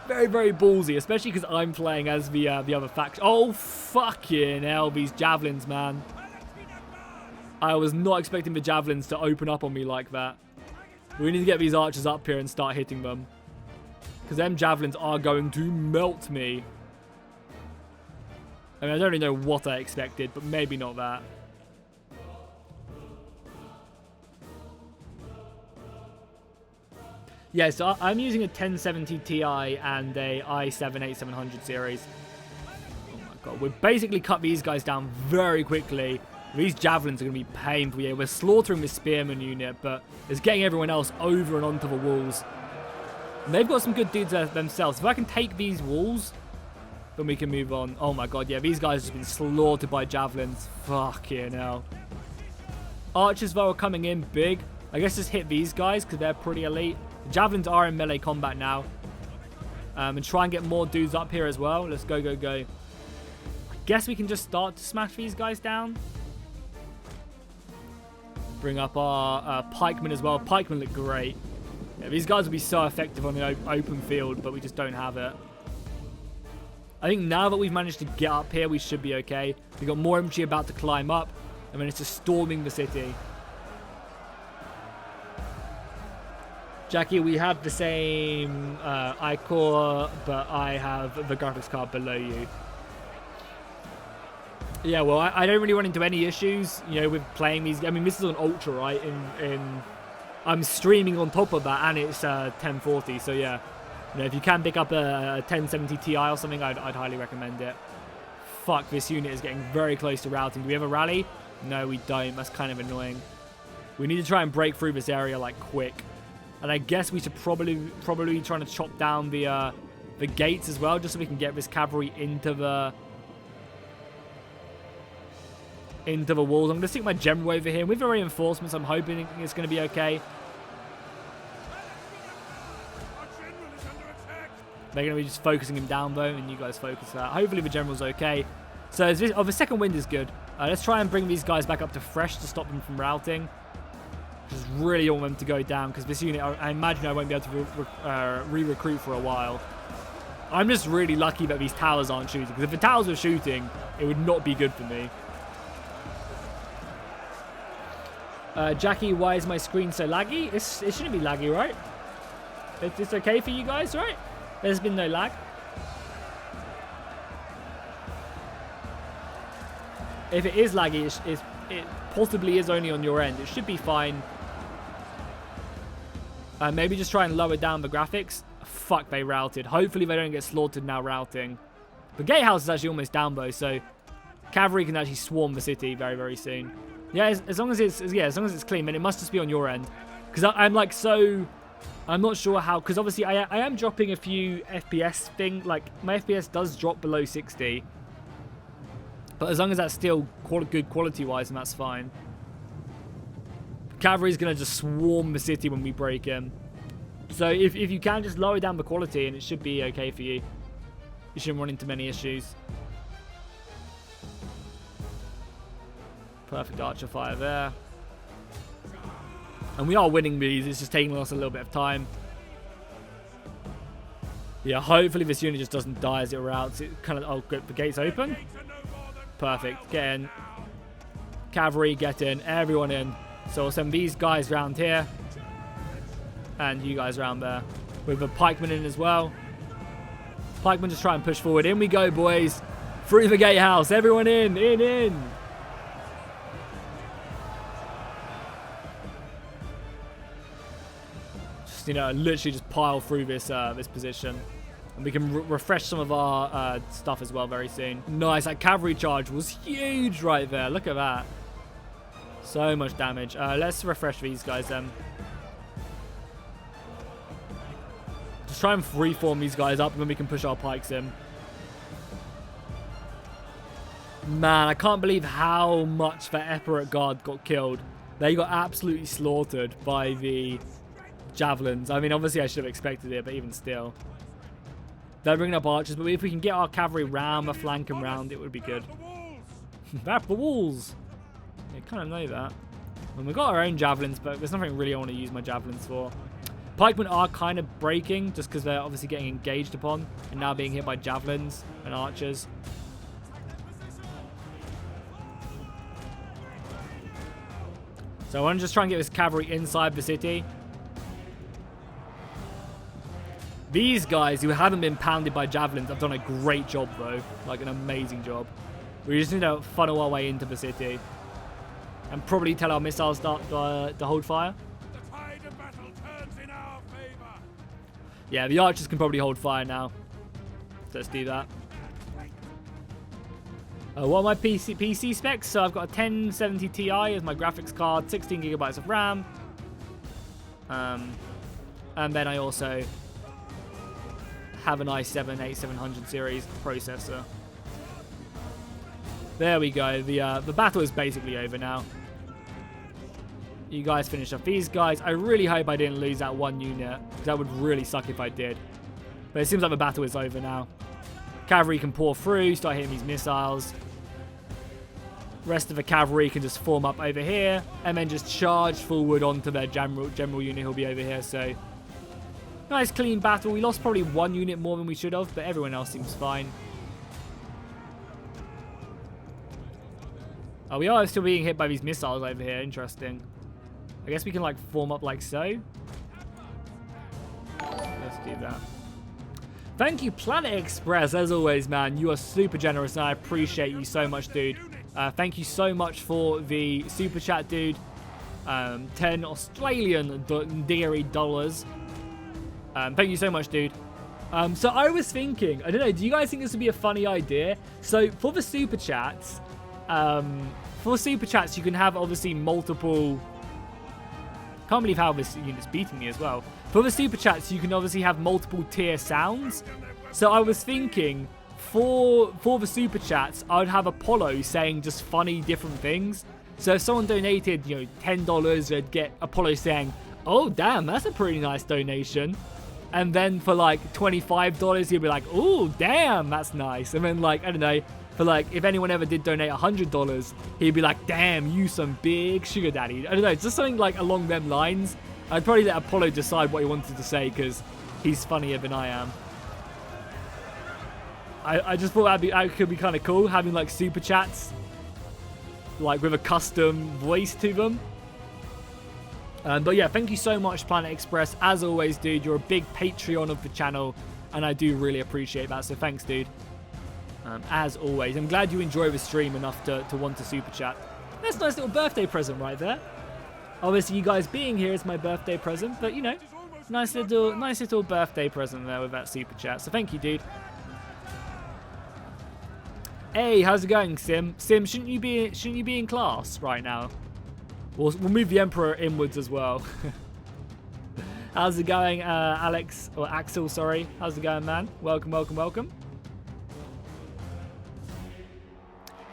Very, very ballsy, especially because I'm playing as the other faction. Oh, fucking hell, these javelins, man. I was not expecting the javelins to open up on me like that. We need to get these archers up here and start hitting them. Because them javelins are going to melt me. I mean, I don't really know what I expected, but maybe not that. Yeah, so I'm using a 1070 Ti and a i7-8700 series. Oh my god, we've basically cut these guys down very quickly. These javelins are going to be painful. Yeah, we're slaughtering the spearman unit, but it's getting everyone else over and onto the walls. And they've got some good dudes themselves. If I can take these walls... then we can move on. Oh my god, yeah, these guys have been slaughtered by javelins. Fucking hell. Archers, though, are coming in big. I guess just hit these guys because they're pretty elite. The javelins are in melee combat now. And try and get more dudes up here as well. Let's go, go, go. I guess we can just start to smash these guys down. Bring up our pikemen as well. Pikemen look great. Yeah, these guys will be so effective on the open field, but we just don't have it. I think now that we've managed to get up here, we should be okay. We've got more infantry about to climb up, and then it's just storming the city. Jackie, we have the same iCore, but I have the graphics card below you. Yeah, well, I don't really run into any issues, with playing these. I mean, this is on Ultra, right? I'm streaming on top of that, and it's 1040, so yeah. If you can pick up a 1070 Ti or something, I'd highly recommend it. Fuck, this unit is getting very close to routing. Do we have a rally? No, we don't. That's kind of annoying. We need to try and break through this area, like, quick. And I guess we should probably be trying to chop down the gates as well, just so we can get this cavalry into the walls. I'm going to stick my general over here. With the reinforcements, I'm hoping it's going to be okay. They're going to be just focusing him down, though, and you guys focus that. Hopefully the general's okay. So the second wind is good. Let's try and bring these guys back up to fresh to stop them from routing. Just really want them to go down, because this unit, I imagine I won't be able to re-recruit for a while. I'm just really lucky that these towers aren't shooting, because if the towers were shooting, it would not be good for me. Jackie, why is my screen so laggy? It shouldn't be laggy, right? It's okay for you guys, right? There's been no lag. If it is laggy, it possibly is only on your end. It should be fine. Maybe just try and lower down the graphics. Fuck, they routed. Hopefully they don't get slaughtered now routing. The gatehouse is actually almost down though, so cavalry can actually swarm the city very, very soon. Yeah, as long as it's clean, and it must just be on your end. Because I'm like I'm not sure how, because obviously I am dropping a few FPS thing, like my FPS does drop below 60. But as long as that's still good quality-wise, and that's fine. Cavalry's going to just swarm the city when we break in. So if you can just lower down the quality, and it should be okay for you. You shouldn't run into many issues. Perfect archer fire there. And we are winning these. It's just taking us a little bit of time. Yeah, hopefully this unit just doesn't die as it routes. It kind of... Oh, good. The gate's open. Perfect. Get in. Cavalry, get in. Everyone in. So we'll send these guys round here. And you guys around there. With the pikemen in as well. Pikemen just try and push forward. In we go, boys. Through the gatehouse. Everyone in. In. Just, you know, literally just pile through this this position. And we can refresh some of our stuff as well very soon. Nice. That cavalry charge was huge right there. Look at that. So much damage. Let's refresh these guys then. Just try and reform these guys up and then we can push our pikes in. Man, I can't believe how much the Epirate Guard got killed. They got absolutely slaughtered by the javelins. I mean, obviously I should have expected it, but even still. They're bringing up archers, but if we can get our cavalry round the flank and round, it would be good. Back the walls! I kind of know that. And we've got our own javelins, but there's nothing really I want to use my javelins for. Pikemen are kind of breaking, just because they're obviously getting engaged upon, and now being hit by javelins and archers. So I want to just try and get this cavalry inside the city. These guys who haven't been pounded by javelins have done a great job though. Like an amazing job. We just need to funnel our way into the city. And probably tell our missiles to hold fire. The tide of battle turns in our favor. Yeah, the archers can probably hold fire now. So let's do that. What are my PC specs? So I've got a 1070 Ti as my graphics card, 16 gigabytes of RAM. And then I also have an i7-8700 series processor. There we go. The battle is basically over now. You guys finish off these guys. I really hope I didn't lose that one unit, because that would really suck if I did. But it seems like the battle is over now. Cavalry can pour through, start hitting these missiles. Rest of the cavalry can just form up over here, and then just charge forward onto their general unit who'll be over here. So nice clean battle. We lost probably one unit more than we should have, but everyone else seems fine. Oh, we are still being hit by these missiles over here. Interesting. I guess we can like form up like so. Let's do that. Thank you, Planet Express, as always, man. You are super generous, and I appreciate you so much, dude. Thank you so much for the super chat, dude. 10 Australian dollars. Thank you so much, dude. So I was thinking, I don't know, do you guys think this would be a funny idea? So for the super chats, you can have obviously multiple... Can't believe how this unit's beating me as well. For the super chats, you can obviously have multiple tier sounds. So I was thinking, for the super chats, I would have Apollo saying just funny different things. So if someone donated, you know, $10, they'd get Apollo saying, "Oh damn, that's a pretty nice donation." And then for like $25, he'd be like, "Oh damn, that's nice." And then like, I don't know, for like, if anyone ever did donate $100, he'd be like, "Damn, you some big sugar daddy." I don't know, just something like along them lines. I'd probably let Apollo decide what he wanted to say, because he's funnier than I am. I just thought that could be kind of cool, having like super chats, like with a custom voice to them. But yeah, thank you so much, Planet Express. As always, dude, you're a big Patreon of the channel, and I do really appreciate that. So thanks, dude. As always, I'm glad you enjoy the stream enough to want to super chat. That's a nice little birthday present right there. Obviously, you guys being here is my birthday present, but you know, Nice little birthday present there with that super chat. So thank you, dude. Hey, how's it going, Sim? Sim, shouldn't you be in class right now? We'll move the Emperor inwards as well. How's it going, Alex or Axel? Sorry. How's it going, man? Welcome, welcome, welcome.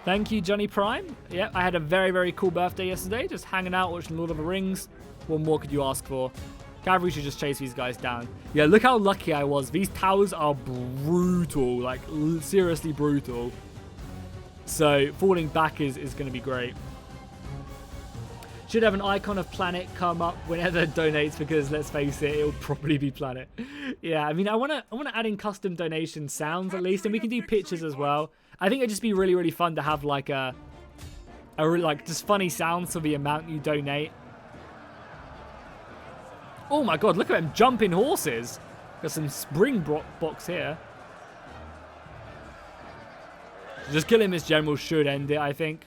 Thank you, Johnny Prime. Yep, I had a very, very cool birthday yesterday. Just hanging out, watching Lord of the Rings. What more could you ask for? Cavalry should just chase these guys down. Yeah, look how lucky I was. These towers are brutal. Like, seriously brutal. So, falling back is going to be great. Should have an icon of planet come up whenever it donates, because let's face it, it'll probably be planet. Yeah, I mean, I want to add in custom donation sounds at least, and we can do pictures as well. I think it'd just be really, really fun to have like like just funny sounds for the amount you donate. Oh my god, look at them jumping horses. Got some springboks here. Just killing this general should end it, I think.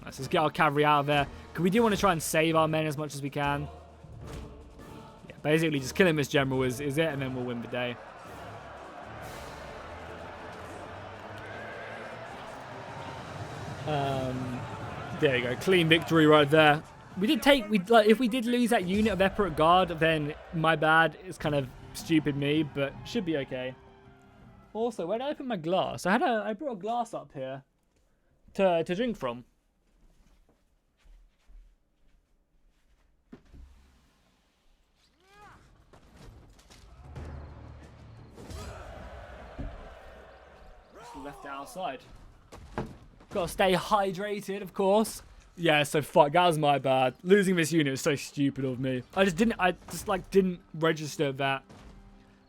Let's just get our cavalry out of there. Because we do want to try and save our men as much as we can. Yeah, basically just killing this general is it, and then we'll win the day. There you go, clean victory right there. We did take, if we did lose that unit of Epirote Guard, then my bad. It's kind of stupid me, but should be okay. Also, where did I put my glass? I brought a glass up here to drink from. Just left it outside. Gotta stay hydrated, of course. Yeah, so fuck, that was my bad. Losing this unit was so stupid of me. I just didn't register that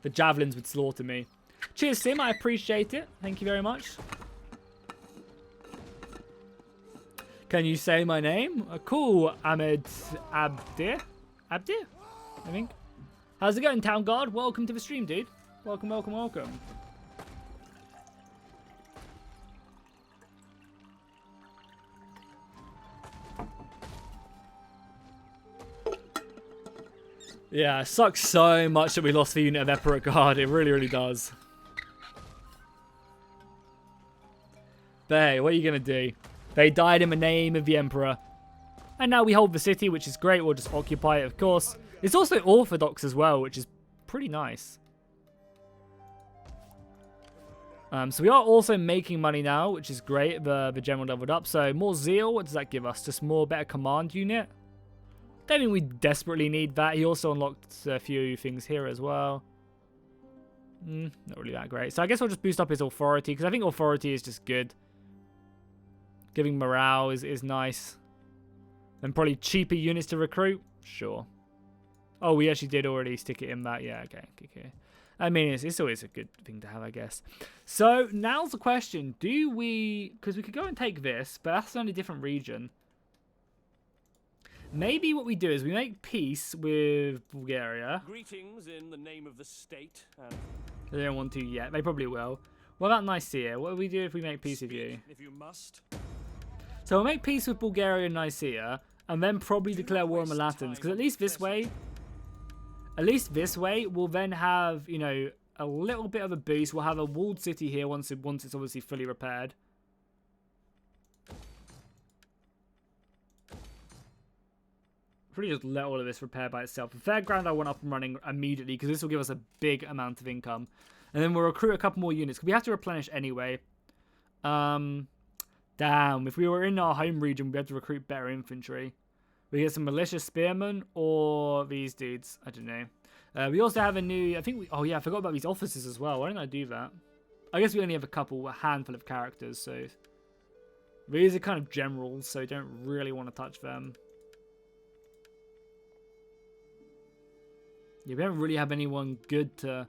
the javelins would slaughter me. Cheers, Sim, I appreciate it. Thank you very much. Can you say my name? Cool, Ahmed Abdir, I think. How's it going, Town Guard? Welcome to the stream, dude. Welcome, welcome, welcome. Yeah, it sucks so much that we lost the unit of Epirote Guard. It really, really does. But hey, what are you going to do? They died in the name of the Emperor. And now we hold the city, which is great. We'll just occupy it, of course. It's also Orthodox as well, which is pretty nice. So we are also making money now, which is great. The general leveled up. So more zeal, what does that give us? Just more better command unit. Don't think we desperately need that. He also unlocked a few things here as well. Not really that great. So I guess we'll just boost up his authority, because I think authority is just good. Giving morale is nice. And probably cheaper units to recruit. Sure. Oh, we actually did already stick it in that. Yeah, okay. I mean, it's always a good thing to have, I guess. So now's the question. Do we... Because we could go and take this, but that's only a different region. Maybe what we do is we make peace with Bulgaria. Greetings in the name of the state. They don't want to yet. They probably will. What about Nicaea? What do we do if we make peace with you? If you must. So we'll make peace with Bulgaria and Nicaea, and then probably declare war on the Latins. Because at least this way, we'll then have, you know, a little bit of a boost. We'll have a walled city here once it's obviously fully repaired. Pretty just let all of this repair by itself. The fairground I want up and running immediately, because this will give us a big amount of income. And then we'll recruit a couple more units, because we have to replenish anyway. Damn, if we were in our home region, we'd have to recruit better infantry. We get some militia spearmen or these dudes. I don't know. We also have a new, oh yeah, I forgot about these officers as well. Why didn't I do that? I guess we only have a handful of characters, so these are kind of generals, so don't really want to touch them. Yeah, we don't really have anyone good to,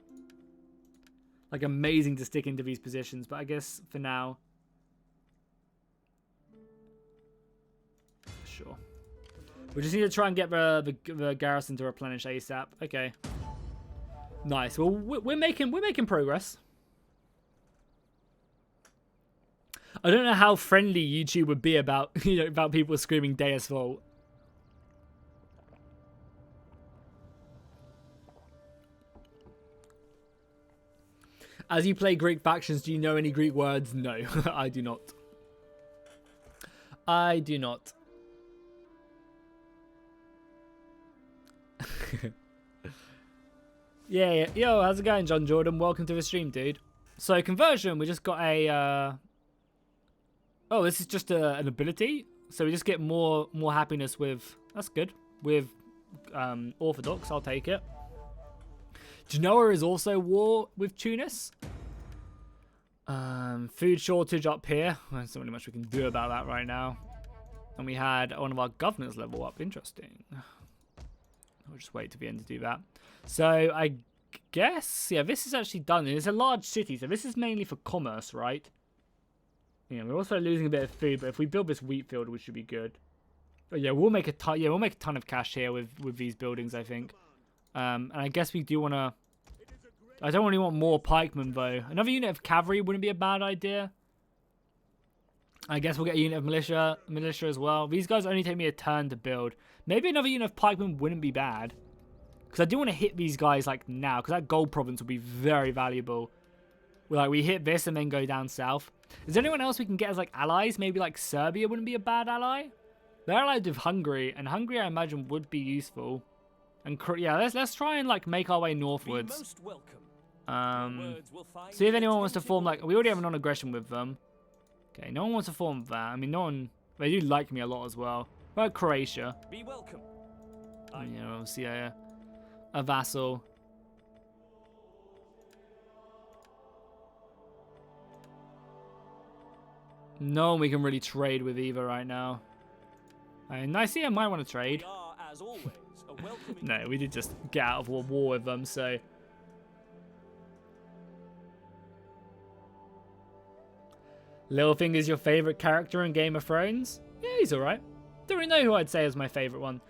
like, amazing to stick into these positions, but I guess for now, sure. We just need to try and get the garrison to replenish ASAP. Okay. Nice. Well, we're making progress. I don't know how friendly YouTube would be about about people screaming Deus Vult. As you play Greek factions, do you know any Greek words? No, I do not. I do not. Yeah. Yo, how's it going, John Jordan? Welcome to the stream, dude. So, conversion, we just got a... Oh, this is just an ability. So, we just get more happiness with... That's good. With Orthodox, I'll take it. Genoa is also war with Tunis. Food shortage up here. There's not really much we can do about that right now. And we had one of our governors level up. Interesting. I'll just wait to the end to do that. So I guess, yeah, this is actually done. It's a large city, so this is mainly for commerce, right? Yeah, we're also losing a bit of food, but if we build this wheat field, we should be good. But yeah, we'll make a ton. Yeah, we'll make a ton of cash here with these buildings, I think. And I guess we do want to. I don't really want more pikemen though. Another unit of cavalry wouldn't be a bad idea. I guess we'll get a unit of militia as well. These guys only take me a turn to build. Maybe another unit of pikemen wouldn't be bad. Because I do want to hit these guys like now. Because that gold province will be very valuable. Like we hit this and then go down south. Is there anyone else we can get as like allies? Maybe like Serbia wouldn't be a bad ally. They're allied with Hungary. And Hungary I imagine would be useful. And yeah, let's try and like make our way northwards. Most welcome. See if anyone wants to form like... We already have a non-aggression with them. Okay, no one wants to form that. I mean, no one... They do like me a lot as well. What about Croatia? Be welcome. Yeah, we'll see a vassal. No one we can really trade with either right now. Nicaea might want to trade. We are, as always, a welcoming... No, we did just get out of war with them, so... Littlefinger's your favourite character in Game of Thrones? Yeah, he's alright. Don't really know who I'd say is my favourite one.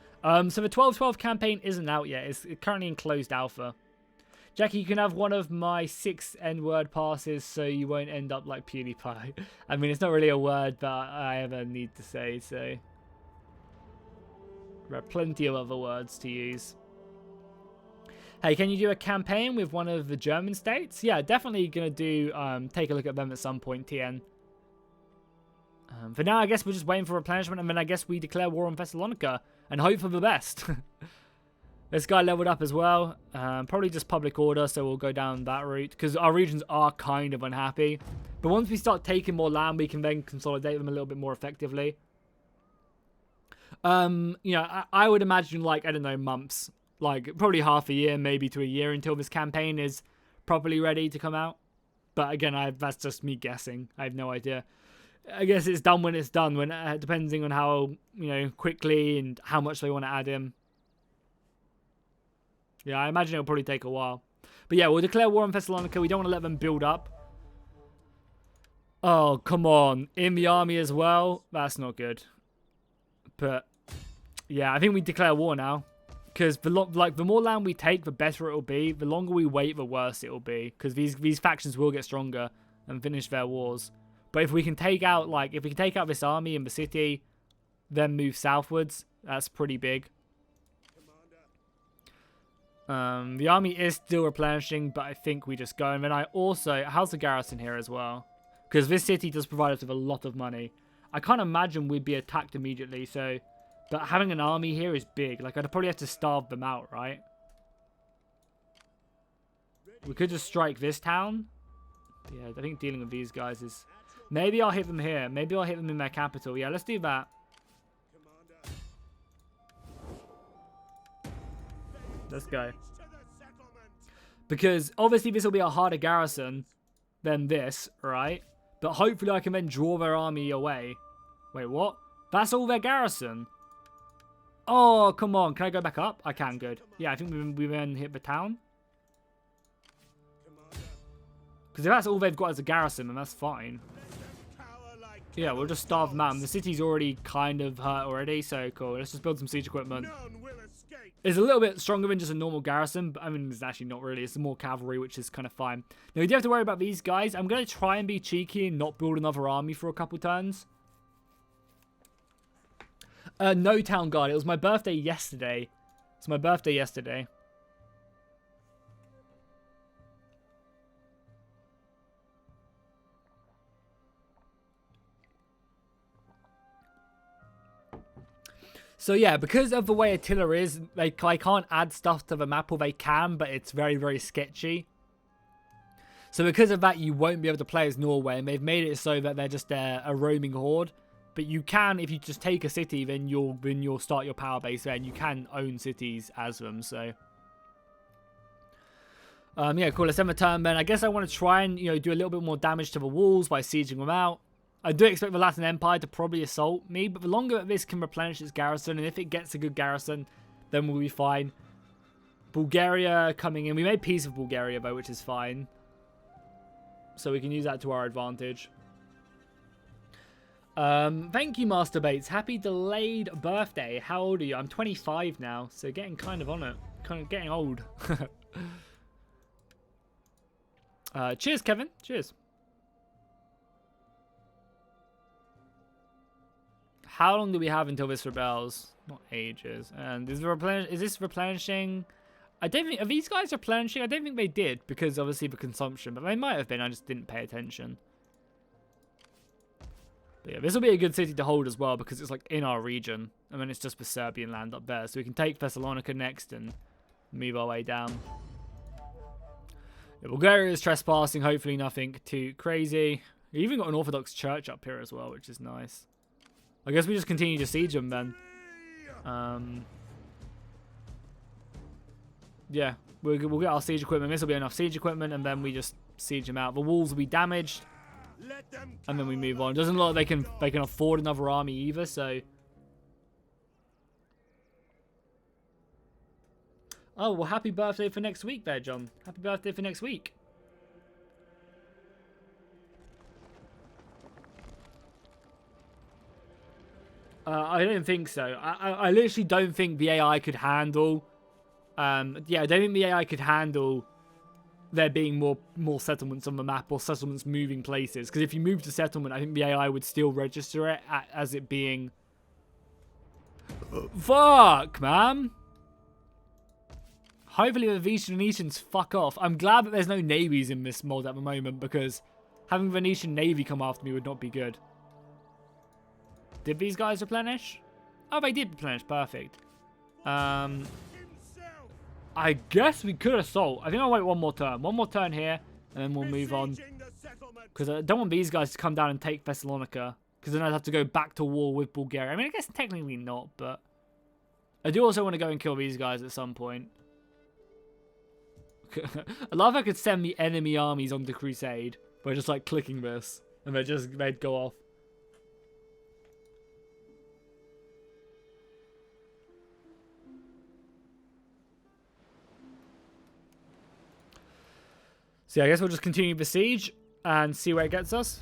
So the 12-12 campaign isn't out yet. It's currently in closed alpha. Jackie, you can have one of my 6 N-word passes so you won't end up like PewDiePie. I mean, it's not really a word that I ever need to say, so... There are plenty of other words to use. Hey, can you do a campaign with one of the German states? Yeah, definitely going to do... take a look at them at some point, TN. For now, I guess we're just waiting for replenishment, and then I guess we declare war on Thessalonica and hope for the best. This guy leveled up as well. Probably just public order, so we'll go down that route, because our regions are kind of unhappy. But once we start taking more land, we can then consolidate them a little bit more effectively. You know, I would imagine, like, I don't know, months. Like, probably half a year, maybe to a year, until this campaign is properly ready to come out. But again, that's just me guessing. I have no idea. I guess it's done when it's done, when depending on how, you know, quickly and how much they want to add in. Yeah, I imagine it'll probably take a while. But yeah, we'll declare war on Thessalonica. We don't want to let them build up. Oh, come on. In the army as well? That's not good. But, yeah, I think we declare war now. Because the more land we take, the better it'll be. The longer we wait, the worse it'll be. Because these factions will get stronger and finish their wars. But if we can take out, like, if we can take out this army in the city, then move southwards, that's pretty big. The army is still replenishing, but I think we just go. And then I also... How's the garrison here as well? Because this city does provide us with a lot of money. I can't imagine we'd be attacked immediately, so... But having an army here is big. Like, I'd probably have to starve them out, right? We could just strike this town. Yeah, I think dealing with these guys is... Maybe I'll hit them here. Maybe I'll hit them in their capital. Yeah, let's do that. Let's go. Because obviously this will be a harder garrison than this, right? But hopefully I can then draw their army away. Wait, what? That's all their garrison? Oh, come on. Can I go back up? I can, good. Yeah, I think we then hit the town. Because if that's all they've got as a garrison, then that's fine. Yeah, we'll just starve them out. The city's already kind of hurt already, so cool. Let's just build some siege equipment. It's a little bit stronger than just a normal garrison, but I mean, it's actually not really. It's more cavalry, which is kind of fine. Now, you do have to worry about these guys. I'm going to try and be cheeky and not build another army for a couple turns. No town guard. It was my birthday yesterday. It's my birthday yesterday. So yeah, because of the way Attila is, I can't add stuff to the map, or they can, but it's very, very sketchy. So because of that, you won't be able to play as Norway, and they've made it so that they're just a roaming horde. But you can, if you just take a city, then you'll start your power base there, and you can own cities as them. So yeah, cool. Let's end the turn then. I guess I want to try and do a little bit more damage to the walls by sieging them out. I do expect the Latin Empire to probably assault me, but the longer that this can replenish its garrison, and if it gets a good garrison, then we'll be fine. Bulgaria coming in. We made peace with Bulgaria though, which is fine. So we can use that to our advantage. Thank you, Master Bates. Happy delayed birthday. How old are you? I'm 25 now, so getting kind of on it. Kind of getting old. Cheers, Kevin. Cheers. How long do we have until this rebels? Not ages. And is this replenishing? I don't think... Are these guys replenishing? I don't think they did, because obviously the consumption. But they might have been. I just didn't pay attention. But yeah, this will be a good city to hold as well, because it's like in our region. And then it's just the Serbian land up there. So we can take Thessalonica next and move our way down. Yeah, Bulgaria is trespassing. Hopefully nothing too crazy. We even got an Orthodox church up here as well, which is nice. I guess we just continue to siege them then. Yeah, we'll get our siege equipment. This will be enough siege equipment, and then we just siege them out. The walls will be damaged, and then we move on. It doesn't look like they can afford another army either, so... Oh, well, happy birthday for next week there, John. Happy birthday for next week. I don't think so. I literally don't think the AI could handle... yeah, I don't think the AI could handle there being more settlements on the map, or settlements moving places. Because if you move to settlement, I think the AI would still register it as it being... Fuck, man! Hopefully the Venetians fuck off. I'm glad that there's no navies in this mod at the moment, because having the Venetian navy come after me would not be good. Did these guys replenish? Oh, they did replenish. Perfect. I guess we could assault. I think I'll wait one more turn. One more turn here, and then we'll move on. Because I don't want these guys to come down and take Thessalonica, because then I'd have to go back to war with Bulgaria. I mean, I guess technically not, but... I do also want to go and kill these guys at some point. I love if I could send the enemy armies on the crusade by just, like, clicking this, and they'd go off. So yeah, I guess we'll just continue the siege and see where it gets us.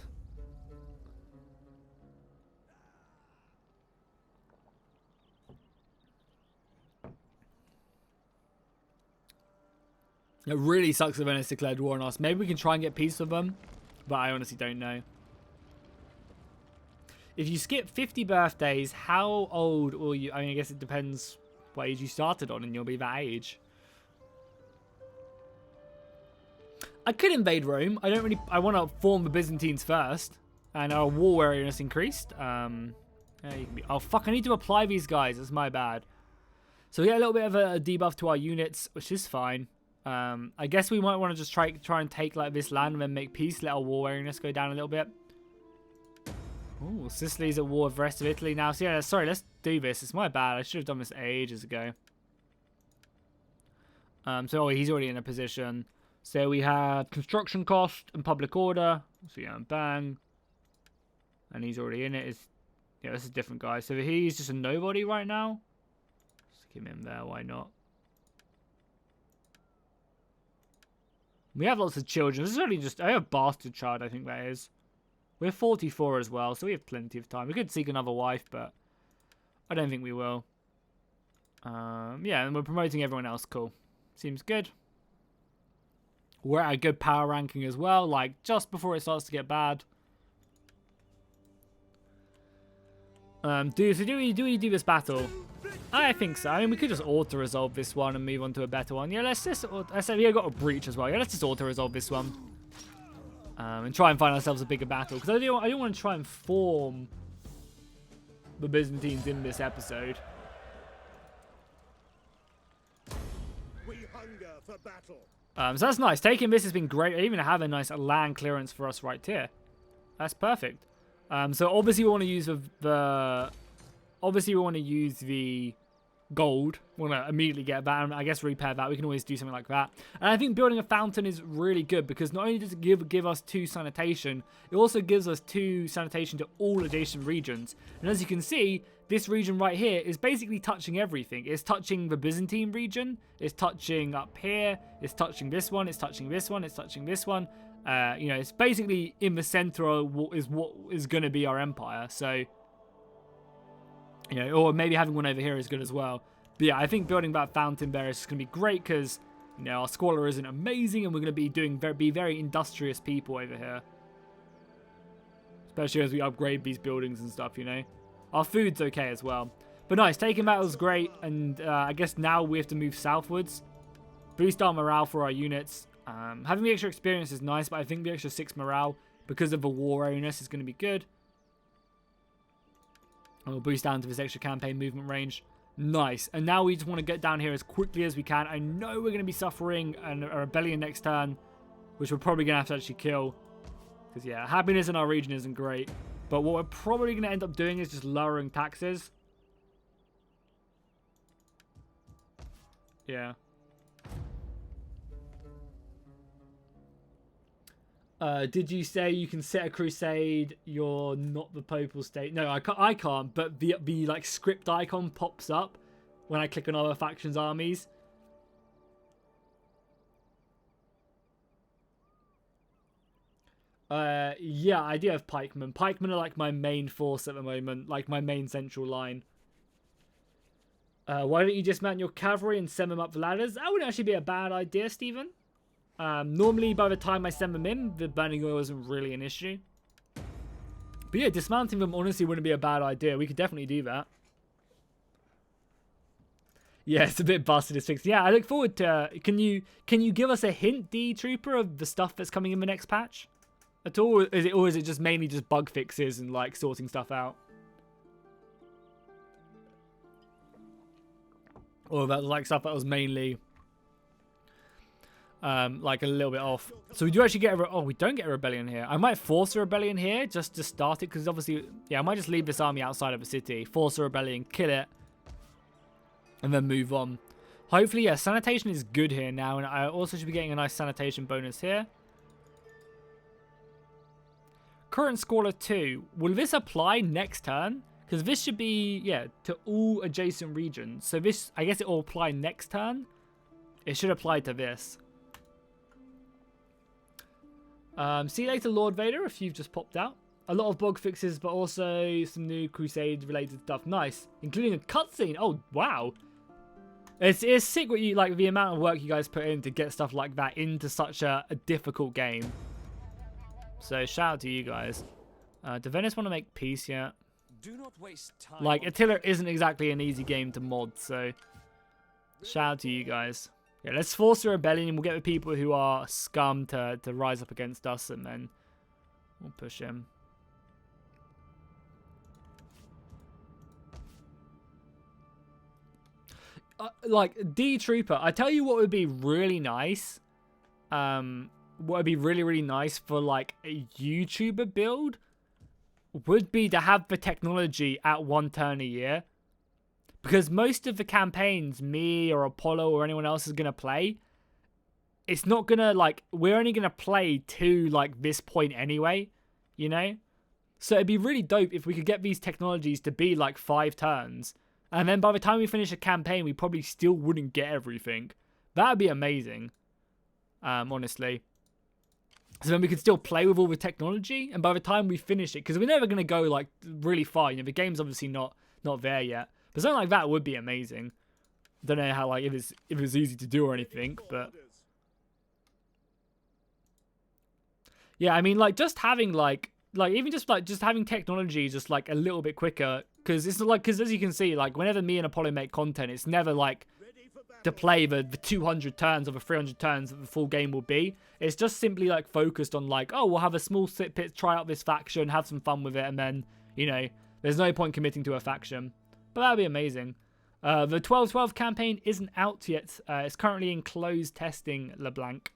It really sucks that Venice declared war on us. Maybe we can try and get peace with them, but I honestly don't know. If you skip 50 birthdays, how old will you... I mean, I guess it depends what age you started on, and you'll be that age. I could invade Rome. I want to form the Byzantines first, and our war weariness increased. Oh fuck! I need to apply these guys. That's my bad. So we get a little bit of a debuff to our units, which is fine. I guess we might want to just try and take like this land and then make peace. Let our war weariness go down a little bit. Oh, Sicily's at war with the rest of Italy now. So yeah, sorry. Let's do this. It's my bad. I should have done this ages ago. So he's already in a position. So we have construction cost and public order. So yeah, bang. And he's already in it. Yeah, this is a different guy. So he's just a nobody right now. Stick him in there. Why not? We have lots of children. This is only just... I have a bastard child, I think that is. We're 44 as well, so we have plenty of time. We could seek another wife, but I don't think we will. Yeah, and we're promoting everyone else. Cool. Seems good. We're at a good power ranking as well, like just before it starts to get bad. Do we do this battle? I think so. I mean, we could just auto-resolve this one and move on to a better one. Yeah, let's just... I said we got a breach as well. Yeah, let's just auto-resolve this one. And try and find ourselves a bigger battle. Because I don't want to try and form the Byzantines in this episode. for battle. So that's nice. Taking this has been great. I even have a nice land clearance for us right here. That's perfect. So obviously we want to use the gold. We want to immediately get that, and I guess repair that. We can always do something like that. And I think building a fountain is really good because not only does it give us 2 sanitation, it also gives us 2 sanitation to all adjacent regions. And as you can see, this region right here is basically touching everything. It's touching the Byzantine region, it's touching up here, it's touching this one, it's touching this one, it's touching this one. You know, it's basically in the center of what is going to be our empire. So, you know, or maybe having one over here is good as well. But yeah, I think building that fountain there is going to be great because, you know, our squalor isn't amazing and we're going to be very industrious people over here. Especially as we upgrade these buildings and stuff, you know. Our food's okay as well. But nice, taking that was great. And I guess now we have to move southwards. Boost our morale for our units. Having the extra experience is nice, but I think the extra 6 morale because of the war awareness is going to be good. And we'll boost down to this extra campaign movement range. Nice. And now we just want to get down here as quickly as we can. I know we're going to be suffering a rebellion next turn, which we're probably going to have to actually kill. Because, yeah, happiness in our region isn't great. But what we're probably going to end up doing is just lowering taxes. Yeah. Did you say you can set a crusade? You're not the Popal State. No, I can't. But the like script icon pops up when I click on other factions' armies. Yeah, I do have pikemen. Pikemen are like my main force at the moment, like my main central line. Why don't you dismount your cavalry and send them up the ladders? That wouldn't actually be a bad idea, Stephen. Normally, by the time I send them in, the burning oil isn't really an issue. But yeah, dismounting them honestly wouldn't be a bad idea. We could definitely do that. Yeah, it's a bit busted as fixed. Yeah, I look forward to... Can you give us a hint, D Trooper, of the stuff that's coming in the next patch? At all? Or is it just mainly just bug fixes and like sorting stuff out? Or that like stuff that was mainly... like a little bit off. So we do actually get a... Oh, we don't get a rebellion here. I might force a rebellion here just to start it. Because obviously... Yeah, I might just leave this army outside of the city. Force a rebellion, kill it. And then move on. Hopefully, yeah, sanitation is good here now. And I also should be getting a nice sanitation bonus here. Current squalor 2. Will this apply next turn? Because this should be, yeah, to all adjacent regions. So this, I guess it will apply next turn. It should apply to this. See you later, Lord Vader, if you've just popped out. A lot of bug fixes, but also some new Crusade-related stuff. Nice. Including a cutscene. Oh, wow. It's sick what you, like, the amount of work you guys put in to get stuff like that into such a difficult game. So, shout out to you guys. Do Venice want to make peace yet? Do not waste time. Like, Attila isn't exactly an easy game to mod, so... Shout out to you guys. Yeah, let's force a rebellion and we'll get the people who are scum to rise up against us and then we'll push him. Like, D Trooper, I tell you what would be really nice. What would be really, really nice for, like, a YouTuber build would be to have the technology at 1 turn a year. Because most of the campaigns, me or Apollo or anyone else is going to play, it's not going to, like, we're only going to play to, like, this point anyway, you know? So it'd be really dope if we could get these technologies to be, like, 5 turns. And then by the time we finish a campaign, we probably still wouldn't get everything. That would be amazing, honestly. So then we could still play with all the technology, and by the time we finish it, because we're never going to go, like, really far. You know, the game's obviously not there yet. But something like that would be amazing. Don't know how, like, if it's easy to do or anything, but... Yeah, I mean, like, just having, like even just having technology just, like, a little bit quicker. Because it's like, because as you can see, like, whenever me and Apollo make content, it's never, like, to play the 200 turns or the 300 turns that the full game will be. It's just simply, like, focused on, like, oh, we'll have a small sit pit, try out this faction, have some fun with it, and then, you know, there's no point committing to a faction. But that would be amazing. The 12-12 campaign isn't out yet. It's currently in closed testing, LeBlanc.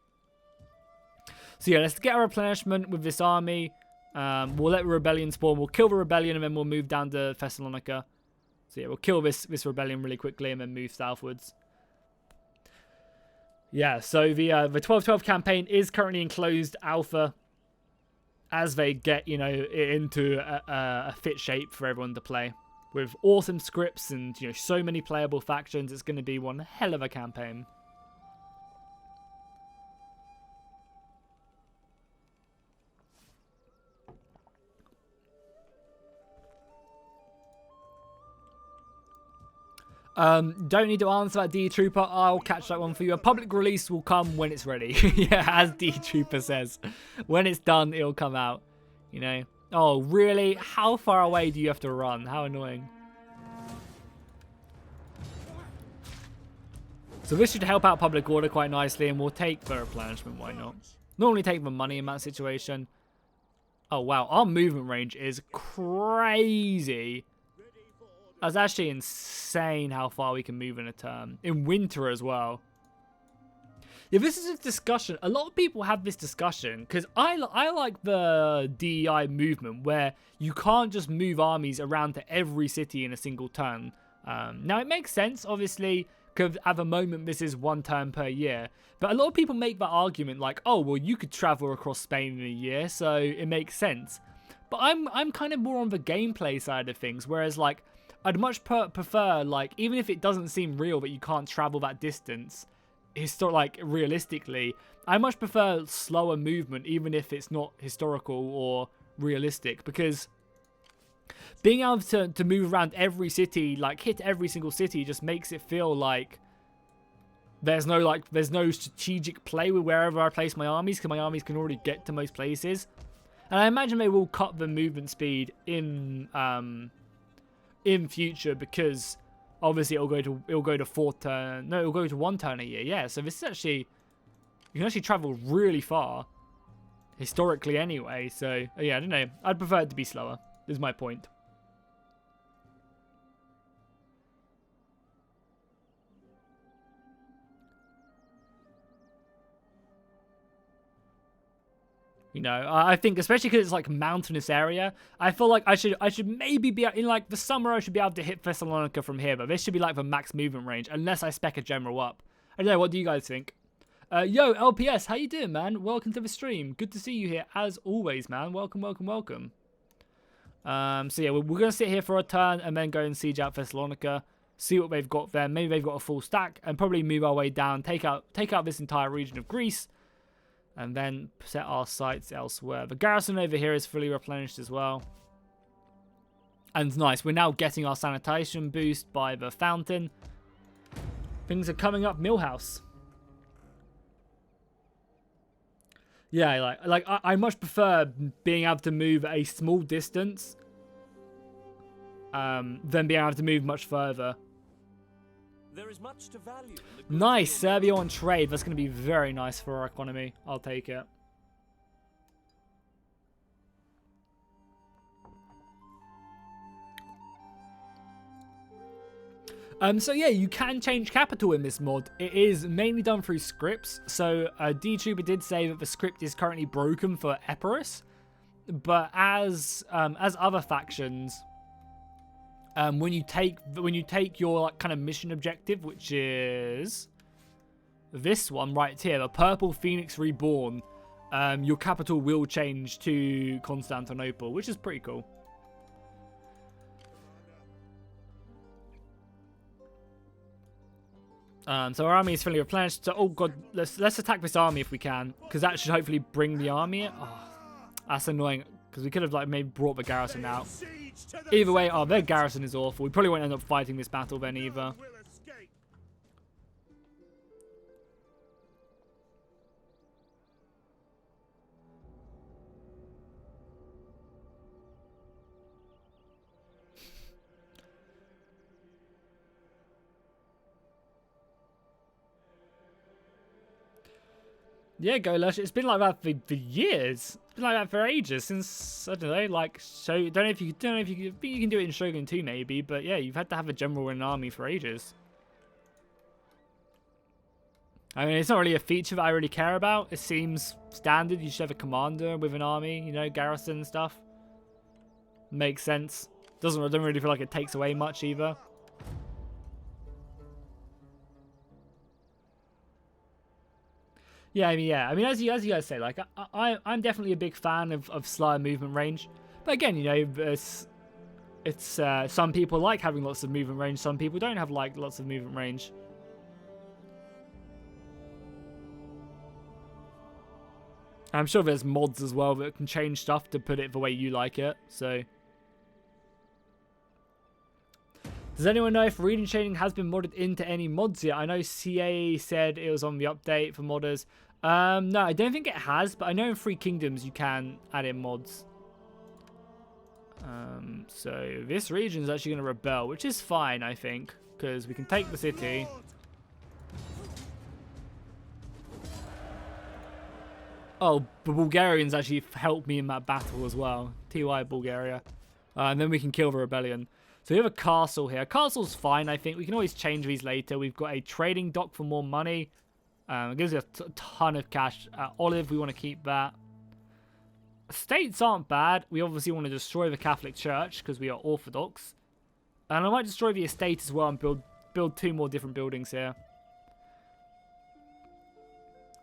So yeah, let's get our replenishment with this army. We'll let the rebellion spawn. We'll kill the rebellion and then we'll move down to Thessalonica. So yeah, we'll kill this rebellion really quickly and then move southwards. Yeah, so the 12-12 campaign is currently in closed alpha as they get, you know, into a fit shape for everyone to play. With awesome scripts and, you know, so many playable factions, it's going to be one hell of a campaign. Don't need to answer that, D Trooper. I'll catch that one for you. A public release will come when it's ready. Yeah, as D Trooper says. When it's done, it'll come out. You know. Oh, really? How far away do you have to run? How annoying. So this should help out public order quite nicely, and we'll take the replenishment. Why not? Normally take the money in that situation. Oh, wow. Our movement range is crazy. That's actually insane how far we can move in a turn. In winter as well. Yeah, this is a discussion. A lot of people have this discussion because I like the DEI movement where you can't just move armies around to every city in a single turn. Now, it makes sense, obviously, because at the moment this is 1 turn per year. But a lot of people make that argument like, oh, well, you could travel across Spain in a year, so it makes sense. But I'm kind of more on the gameplay side of things, whereas, like, I'd much prefer, like, even if it doesn't seem real that you can't travel that distance, like, realistically, I much prefer slower movement, even if it's not historical or realistic, because being able to move around every city, like, hit every single city, just makes it feel like there's no strategic play with wherever I place my armies, because my armies can already get to most places. And I imagine they will cut the movement speed in future, because obviously it'll go to 4 turn. No, it'll go to 1 turn a year. Yeah, so this is actually, you can actually travel really far historically anyway. So yeah, I don't know. I'd prefer it to be slower. Is my point. You know, I think especially because it's like a mountainous area, I feel like I should maybe be in, like, the summer. I should be able to hit Thessalonica from here, but this should be like the max movement range unless I spec a general up. I don't know. What do you guys think? Yo, LPS, how you doing, man? Welcome to the stream. Good to see you here as always, man. Welcome, welcome, welcome. So yeah, we're gonna sit here for a turn and then go and siege out Thessalonica, see what they've got there. Maybe they've got a full stack, and probably move our way down, take out this entire region of Greece. And then set our sights elsewhere. The garrison over here is fully replenished as well. And nice, we're now getting our sanitation boost by the fountain. Things are coming up Millhouse. Yeah, like I much prefer being able to move a small distance than being able to move much further. There is much to value. Nice, Serbia on trade. That's going to be very nice for our economy. I'll take it. So yeah, you can change capital in this mod. It is mainly done through scripts. So D-Trooper did say that the script is currently broken for Epirus, but as other factions, when you take your, like, kind of mission objective, which is this one right here, the Purple Phoenix Reborn, your capital will change to Constantinople, which is pretty cool. So our army is fully replenished. So, oh god, let's attack this army if we can, because that should hopefully bring the army. Oh, that's annoying, because we could have, like, maybe brought the garrison out. Either way, oh, their garrison is awful. We probably won't end up fighting this battle then either. Yeah, go Lush. It's been like that for years. It's been like that for ages since I don't know. Like, so don't know if you can do it in Shogun 2 maybe, but yeah, you've had to have a general in an army for ages. I mean, it's not really a feature that I really care about. It seems standard. You should have a commander with an army, you know, garrison and stuff. Makes sense. Don't really feel like it takes away much either. Yeah, I mean, as you guys say, like, I'm definitely a big fan of slower movement range. But again, you know, it's some people like having lots of movement range. Some people don't have like lots of movement range. I'm sure there's mods as well that can change stuff to put it the way you like it. So, does anyone know if region shading has been modded into any mods yet? I know CA said it was on the update for modders. No, I don't think it has, but I know in Three Kingdoms you can add in mods. So this region is actually going to rebel, which is fine, I think, because we can take the city. Oh, the Bulgarians actually helped me in that battle as well. TY Bulgaria. And then we can kill the rebellion. So we have a castle here. Castle's fine, I think. We can always change these later. We've got a trading dock for more money. It gives us a ton of cash. Olive, we want to keep that. Estates aren't bad. We obviously want to destroy the Catholic Church because we are Orthodox. And I might destroy the estate as well and build 2 more different buildings here.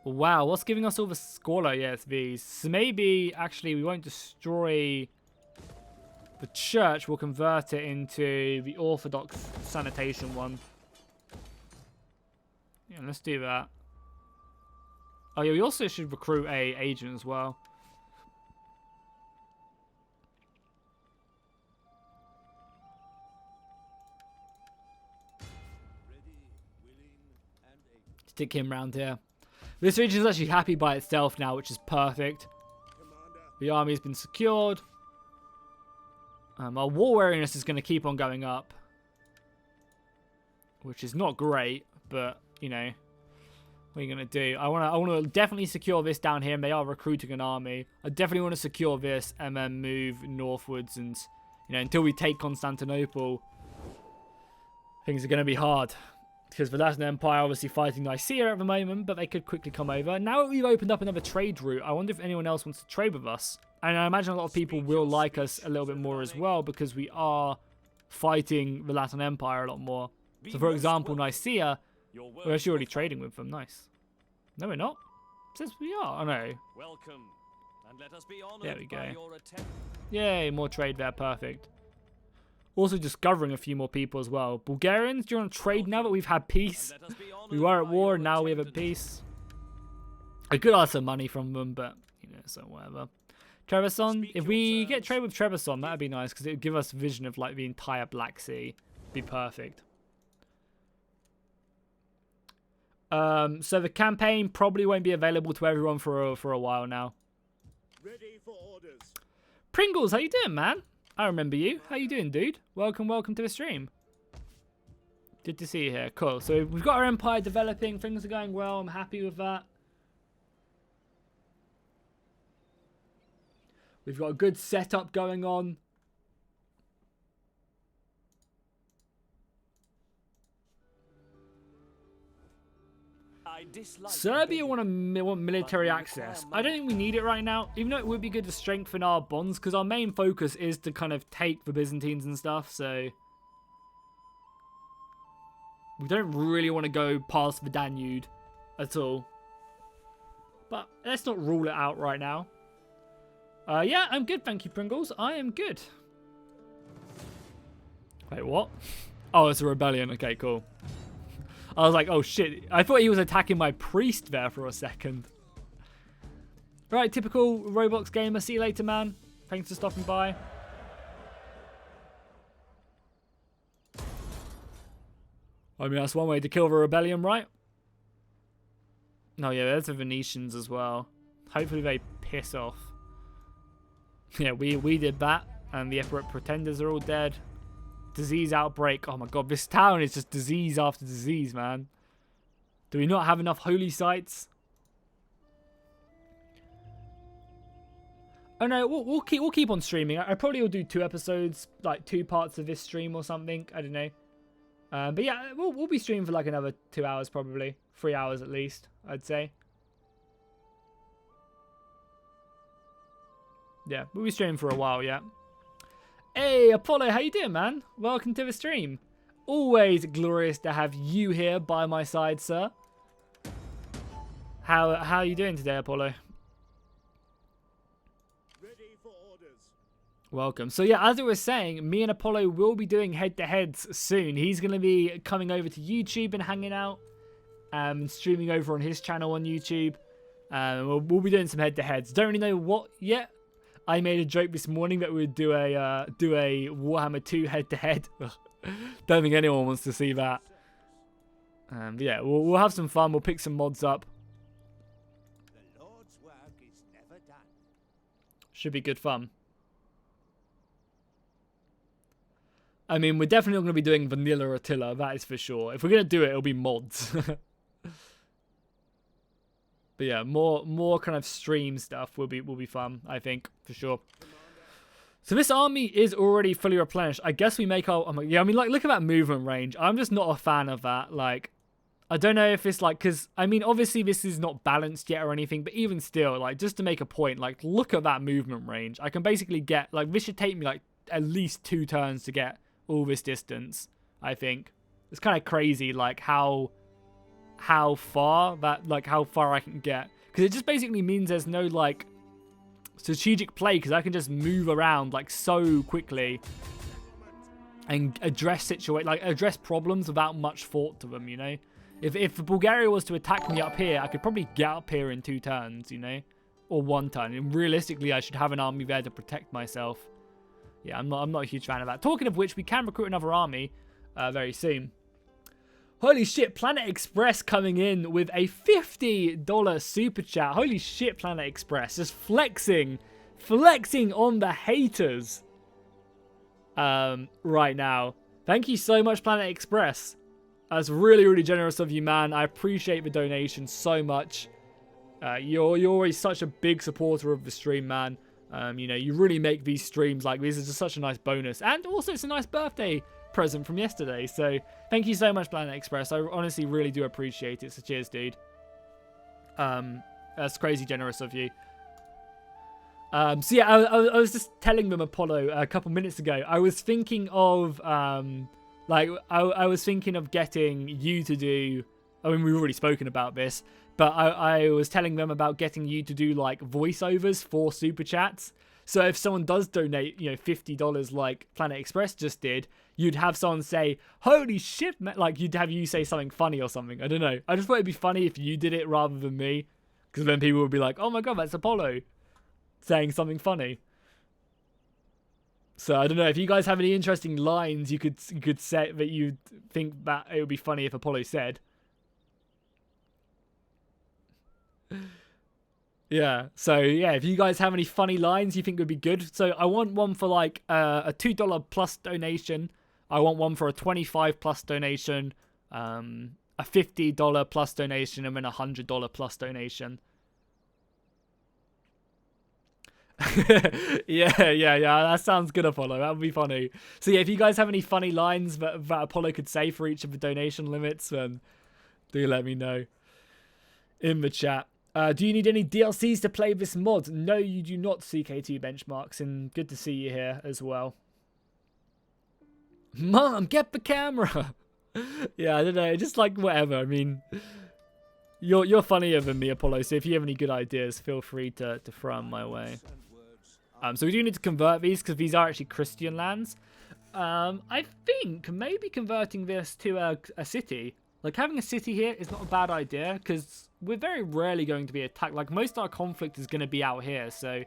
Wow, what's giving us all the squalor? Yeah, it's these. So maybe, actually, we won't destroy the church. We'll convert it into the Orthodox sanitation one. Yeah, let's do that. Oh, yeah, we also should recruit a agent as well. Stick him round here. This region is actually happy by itself now, which is perfect. The army has been secured. Our war weariness is going to keep on going up, which is not great, but you know, what are you going to do? I want to definitely secure this down here, and they are recruiting an army. I definitely want to secure this and then move northwards, and you know, until we take Constantinople, things are going to be hard. Because the Latin Empire obviously fighting Nicaea at the moment, but they could quickly come over. Now that we've opened up another trade route, I wonder if anyone else wants to trade with us. And I imagine a lot of people will like us a little bit more as well, because we are fighting the Latin Empire a lot more. So for example, Nicaea, we're actually already trading with them. Nice. No, we're not. It says we are. Oh no. Welcome, and let us be honored there we by go. your attempt. Yay, more trade there. Perfect. Also discovering a few more people as well. Bulgarians, do you want to trade now that we've had peace? We were at war and now we have a peace. I could ask some money from them, but, you know, so whatever. Trebizond, if we get trade with Trebizond, that would be nice because it would give us a vision of like the entire Black Sea. Be perfect. So the campaign probably won't be available to everyone for a while now. Ready for orders. Pringles, how you doing, man? I remember you. How you doing, dude? Welcome to the stream. Good to see you here. Cool. So we've got our empire developing. Things are going well. I'm happy with that. We've got a good setup going on. Serbia want military access. I don't think we need it right now, even though it would be good to strengthen our bonds, because our main focus is to kind of take the Byzantines and stuff, so we don't really want to go past the Danube at all. But let's not rule it out right now. Yeah, I'm good, thank you, Pringles. I am good. Wait, what? Oh, it's a rebellion. Okay, cool. I was like, oh shit. I thought he was attacking my priest there for a second. Right, typical Roblox gamer. See you later, man. Thanks for stopping by. I mean, that's one way to kill the rebellion, right? Oh yeah, there's the Venetians as well. Hopefully they piss off. Yeah, we did that. And the Emperor Pretenders are all dead. Disease outbreak. Oh my god, this town is just disease after disease, man. Do we not have enough holy sites? Oh no, we'll keep on streaming. I probably will do 2 episodes, like 2 parts of this stream or something. I don't know. But yeah, we'll be streaming for like another 2 hours probably, 3 hours at least, I'd say. Yeah, we'll be streaming for a while. Yeah. Hey Apollo, how you doing, man? Welcome to the stream. Always glorious to have you here by my side, sir. How are you doing today, Apollo? Ready for orders. Welcome. So yeah, as I was saying, me and Apollo will be doing head-to-heads soon. He's going to be coming over to YouTube and hanging out, streaming over on his channel on YouTube. We'll be doing some head-to-heads. Don't really know what yet. I made a joke this morning that we would do a Warhammer 2 head-to-head. Don't think anyone wants to see that. But yeah, we'll have some fun. We'll pick some mods up. The Lord's work is never done. Should be good fun. I mean, we're definitely not going to be doing vanilla Attila, that is for sure. If we're going to do it, it'll be mods. But yeah, more kind of stream stuff will be fun, I think, for sure. So this army is already fully replenished. I guess we make our... yeah, I mean, like, look at that movement range. I'm just not a fan of that. Like, I don't know if it's like... Because, I mean, obviously this is not balanced yet or anything. But even still, like, just to make a point, like, look at that movement range. I can basically get... Like, this should take me, like, at least 2 turns to get all this distance, I think. It's kind of crazy, like, how far I can get. Because it just basically means there's no, like... strategic play, because I can just move around like so quickly and address problems without much thought to them, you know. If Bulgaria was to attack me up here, I could probably get up here in 2 turns, you know, or 1 turn. And realistically, I should have an army there to protect myself. Yeah, I'm not a huge fan of that. Talking of which, we can recruit another army very soon. Holy shit, Planet Express coming in with a $50 super chat. Holy shit, Planet Express. Just flexing on the haters right now. Thank you so much, Planet Express. That's really, really generous of you, man. I appreciate the donation so much. You're always such a big supporter of the stream, man. You know, you really make these streams like this is just such a nice bonus. And also, it's a nice birthday present from yesterday, so thank you so much, Planet Express. I honestly really do appreciate it, so cheers, dude. That's crazy generous of you. So yeah, I was just telling them, Apollo, a couple minutes ago, I was thinking of I was thinking of getting you to do, I mean, we've already spoken about this, but I was telling them about getting you to do like voiceovers for super chats. So if someone does donate, you know, $50 like Planet Express just did, you'd have someone say, holy shit, man. Like, you'd have you say something funny or something. I don't know. I just thought it'd be funny if you did it rather than me. Because then people would be like, oh my god, that's Apollo saying something funny. So I don't know. If you guys have any interesting lines you could say that you think that it would be funny if Apollo said. Yeah, so yeah, if you guys have any funny lines you think would be good. So I want one for like a $2 plus donation. I want one for a 25 plus donation, a $50 plus donation, and then a $100 plus donation. yeah, that sounds good, Apollo. That would be funny. So yeah, if you guys have any funny lines that Apollo could say for each of the donation limits, then do let me know in the chat. Do you need any DLCs to play this mod? No, you do not, CK2 Benchmarks, and good to see you here as well. Mom, get the camera! Yeah, I don't know, just like whatever. I mean, you're funnier than me, Apollo, so if you have any good ideas, feel free to throw them my way. So we do need to convert these, because these are actually Christian lands. I think maybe converting this to a city. Like, having a city here is not a bad idea, because we're very rarely going to be attacked. Like, most of our conflict is going to be out here, so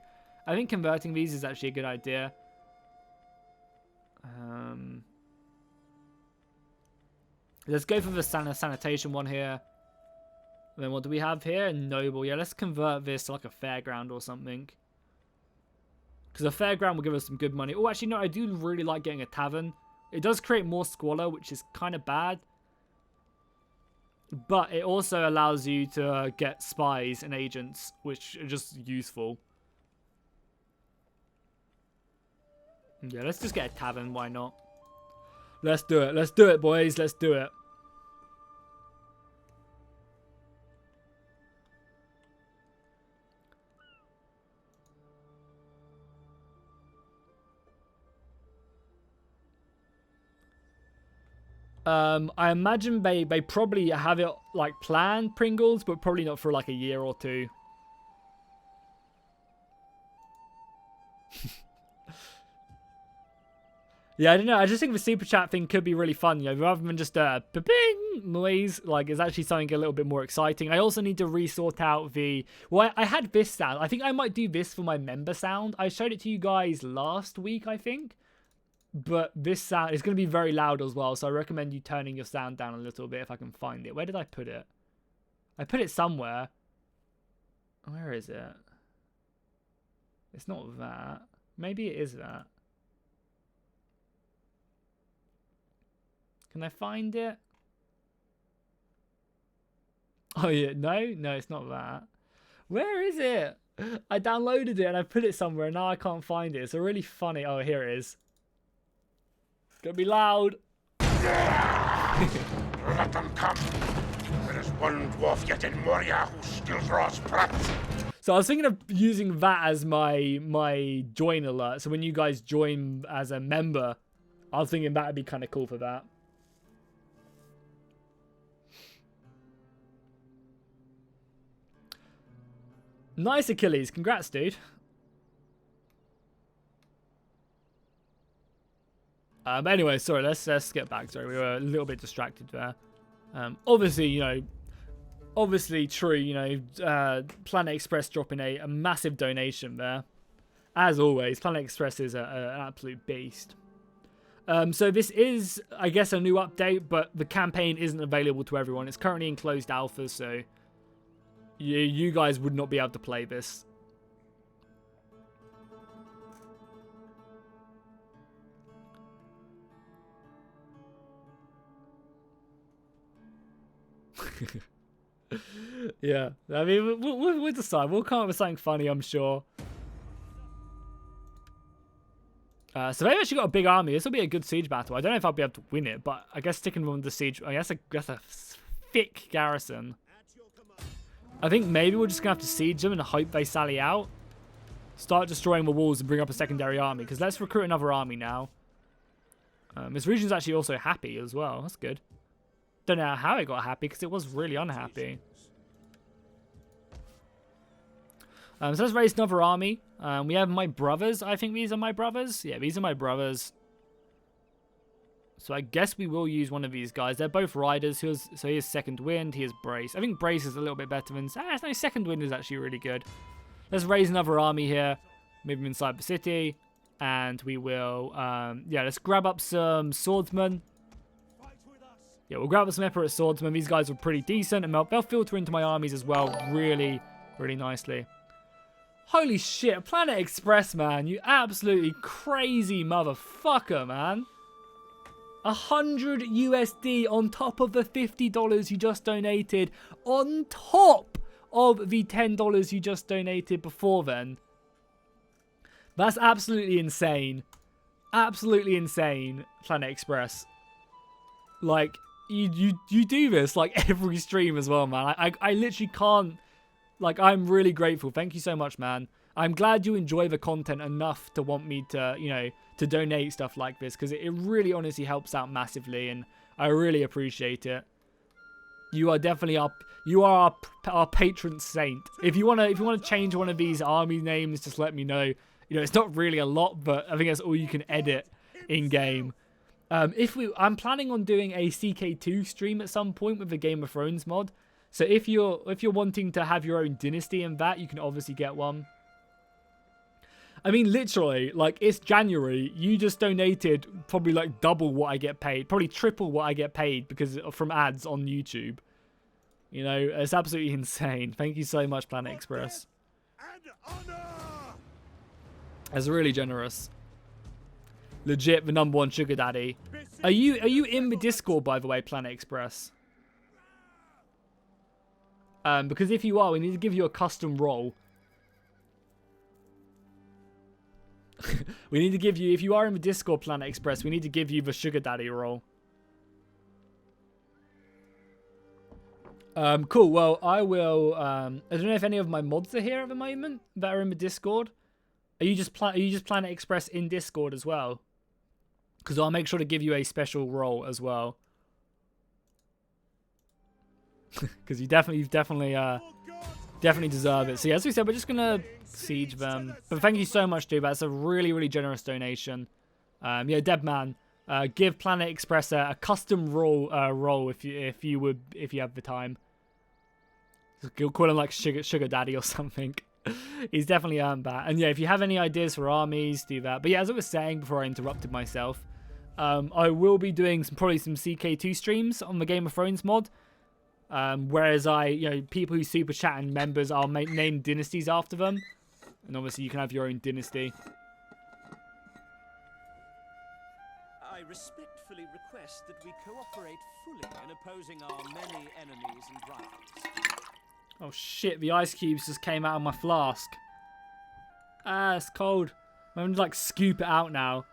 I think converting these is actually a good idea. Let's go for the sanitation one here. And then what do we have here? Noble. Yeah, let's convert this to like a fairground or something. Because a fairground will give us some good money. Oh, actually, no, I do really like getting a tavern. It does create more squalor, which is kind of bad. But it also allows you to get spies and agents, which are just useful. Yeah, let's just get a tavern. Why not? Let's do it. Let's do it, boys. Let's do it. I imagine they probably have it like planned, Pringles, but probably not for like a year or two. Yeah, I don't know. I just think the super chat thing could be really fun, you know, rather than just a ping noise. Like, it's actually something a little bit more exciting. I also need to resort out the. Well, I had this sound. I think I might do this for my member sound. I showed it to you guys last week, I think. But this sound is going to be very loud as well, so I recommend you turning your sound down a little bit if I can find it. Where did I put it? I put it somewhere. Where is it? It's not that. Maybe it is that. Can I find it? Oh yeah, no, it's not that. Where is it? I downloaded it and I put it somewhere and now I can't find it. It's a really funny. Oh, here it is. Gonna be loud. Let them come. There is one dwarf yet in Moria who still draws breath. So I was thinking of using that as my join alert. So when you guys join as a member, I was thinking that would be kind of cool for that. Nice, Achilles. Congrats, dude. But anyway, sorry, let's get back. Sorry, we were a little bit distracted there. Obviously, you know, true, you know, Planet Express dropping a massive donation there. As always, Planet Express is an absolute beast. So this is, I guess, a new update, but the campaign isn't available to everyone. It's currently in closed alpha, so you guys would not be able to play this. Yeah, I mean, we'll decide. We'll come up with something funny, I'm sure. So they've actually got a big army. This will be a good siege battle. I don't know if I'll be able to win it, but I guess sticking with the siege, I guess that's a thick garrison. I think maybe we're just going to have to siege them and hope they sally out. Start destroying the walls and bring up a secondary army, because let's recruit another army now. This region's actually also happy as well. That's good. Don't know how it got happy, because it was really unhappy. So let's raise another army. We have my brothers. I think these are my brothers. Yeah, these are my brothers. So I guess we will use one of these guys. They're both riders. So he has Second Wind. He has Brace. I think Brace is a little bit better than... no, Second Wind is actually really good. Let's raise another army here. Move them inside the city. And we will... yeah, let's grab up some swordsmen. Yeah, we'll grab up some Emperor swordsmen. These guys are pretty decent. And they'll filter into my armies as well really, really nicely. Holy shit, Planet Express, man. You absolutely crazy motherfucker, man. 100 USD on top of the $50 you just donated. On top of the $10 you just donated before then. That's absolutely insane. Absolutely insane, Planet Express. Like, you do this, like, every stream as well, man. I literally can't... Like, I'm really grateful. Thank you so much, man. I'm glad you enjoy the content enough to want me to, you know, to donate stuff like this, because it really honestly helps out massively, and I really appreciate it. You are definitely our patron saint. If you wanna change one of these army names, just let me know. You know, it's not really a lot, but I think that's all you can edit in game. I'm planning on doing a CK2 stream at some point with the Game of Thrones mod. So if you're wanting to have your own dynasty and that, you can obviously get one. I mean, literally, like, it's January. You just donated probably like double what I get paid, probably triple what I get paid because from ads on YouTube. You know, it's absolutely insane. Thank you so much, Planet Express. That's really generous. Legit, the #1 sugar daddy. Are you in the Discord, by the way, Planet Express? Because if you are, we need to give you a custom role. We need to give you, if you are in the Discord, Planet Express, we need to give you the sugar daddy role. Cool. Well, I will. I don't know if any of my mods are here at the moment that are in the Discord. Are you just Planet Express in Discord as well? Because I'll make sure to give you a special role as well. Because you definitely deserve it. So yeah, as we said, we're just gonna siege them. But thank you so much, dude. That's a really, really generous donation. Yeah, Debman, give Planet Express a custom role if you have the time. You'll call him like Sugar Daddy or something. He's definitely earned that. And yeah, if you have any ideas for armies, do that. But yeah, as I was saying before I interrupted myself, I will be doing probably some CK2 streams on the Game of Thrones mod. Whereas people who super chat and members, I'll name dynasties after them. And obviously you can have your own dynasty. I respectfully request that we cooperate fully in opposing our many enemies and rivals. Oh shit, the ice cubes just came out of my flask. Ah, it's cold. I'm gonna like scoop it out now.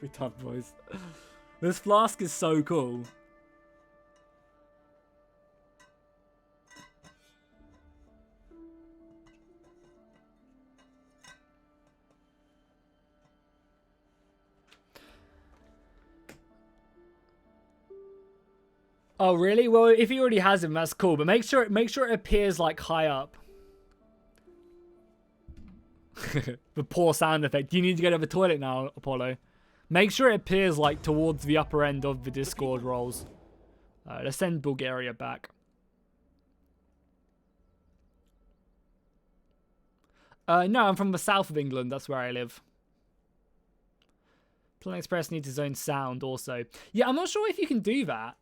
We're done, boys. This flask is so cool. Oh really? Well, if he already has him, that's cool. But make sure it appears like high up. The poor sound effect. You need to go to the toilet now, Apollo. Make sure it appears like towards the upper end of the Discord roles. Let's send Bulgaria back. No, I'm from the south of England. That's where I live. Planet Express needs its own sound also. Yeah, I'm not sure if you can do that.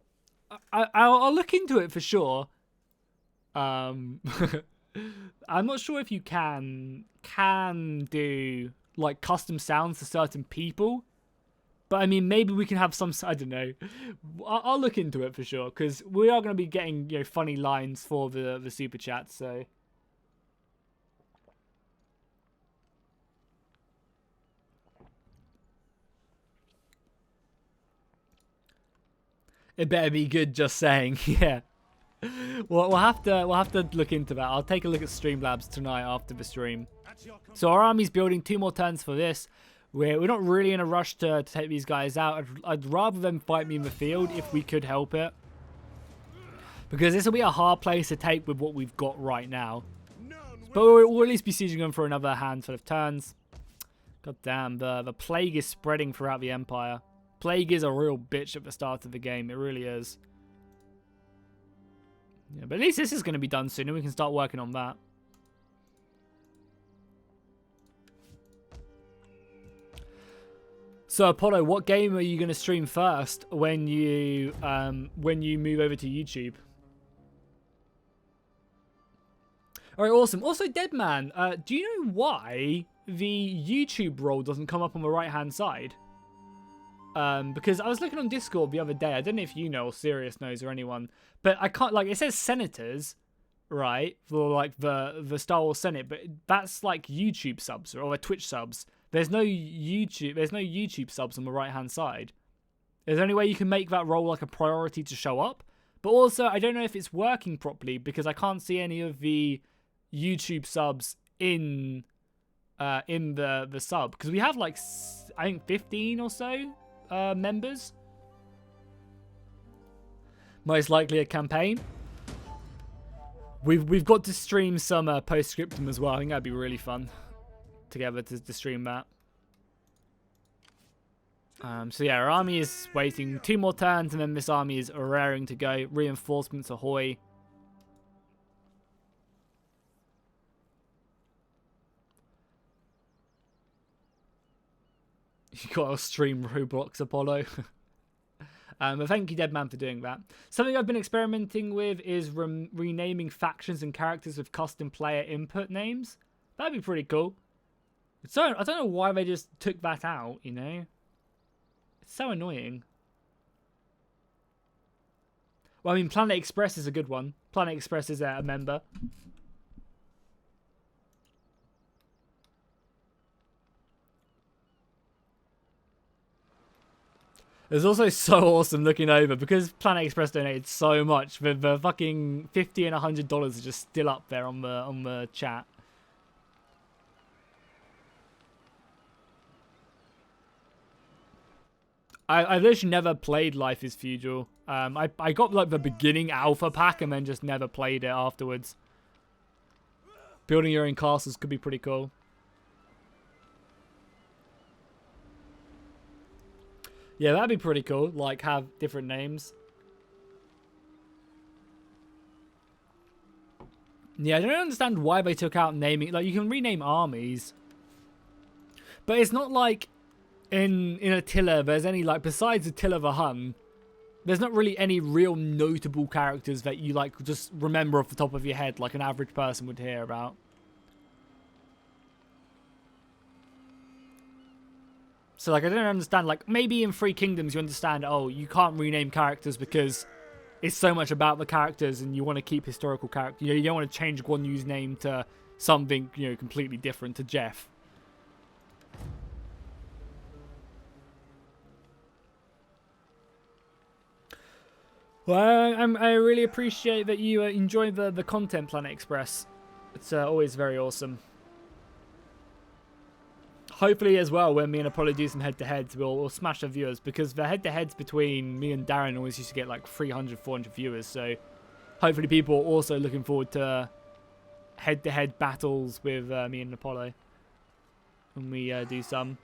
I'll look into it for sure. I'm not sure if you can do like custom sounds for certain people. But I mean, maybe we can have some. I don't know. I'll look into it for sure because we are going to be getting funny lines for the super chats. So it better be good. Just saying, yeah. We'll have to look into that. I'll take a look at Streamlabs tonight after the stream. So our army's building 2 more turns for this. We're not really in a rush to take these guys out. I'd rather them fight me in the field if we could help it. Because this will be a hard place to take with what we've got right now. But we'll at least be sieging them for another handful of turns. God damn, the plague is spreading throughout the Empire. Plague is a real bitch at the start of the game. It really is. Yeah, but at least this is going to be done soon and we can start working on that. So Apollo, what game are you going to stream first when you move over to YouTube? All right, awesome. Also, Deadman, do you know why the YouTube role doesn't come up on the right-hand side? Because I was looking on Discord the other day. I don't know if you know or Sirius knows or anyone, but I can't it says senators, right? For like the Star Wars Senate, but that's like YouTube subs or Twitch subs. There's no YouTube subs on the right-hand side. Is there any way you can make that role like a priority to show up? But also, I don't know if it's working properly because I can't see any of the YouTube subs in the sub because we have like I think 15 or so members. Most likely a campaign. We've got to stream some postscriptum as well. I think that'd be really fun together to stream that. So yeah, our army is waiting 2 more turns and then this army is raring to go. Reinforcements ahoy. You gotta stream Roblox, Apollo. But thank you, Deadman, for doing that. Something I've been experimenting with is renaming factions and characters with custom player input names. That'd be pretty cool. So I don't know why they just took that out, you know? It's so annoying. Well, I mean, Planet Express is a good one. Planet Express is a member. It's also so awesome looking over because Planet Express donated so much. The fucking $50 and $100 are just still up there on the chat. I've literally never played Life is Feudal. I got like the beginning alpha pack and then just never played it afterwards. Building your own castles could be pretty cool. Yeah, that'd be pretty cool. Like, have different names. Yeah, I don't understand why they took out naming. Like, you can rename armies. But it's not like in Attila, there's any, like, besides Attila the Hun, there's not really any real notable characters that you, like, just remember off the top of your head, like an average person would hear about. So, like, I don't understand, like, maybe in Three Kingdoms you understand, oh, you can't rename characters because it's so much about the characters and you want to keep historical characters. You know, you don't want to change Guan Yu's name to something, you know, completely different to Jeff. Well, I really appreciate that you enjoy the content, Planet Express. It's always very awesome. Hopefully as well, when me and Apollo do some head-to-heads, we'll smash the viewers, because the head-to-heads between me and Darren always used to get like 300, 400 viewers, so hopefully people are also looking forward to head-to-head battles with me and Apollo when we do some.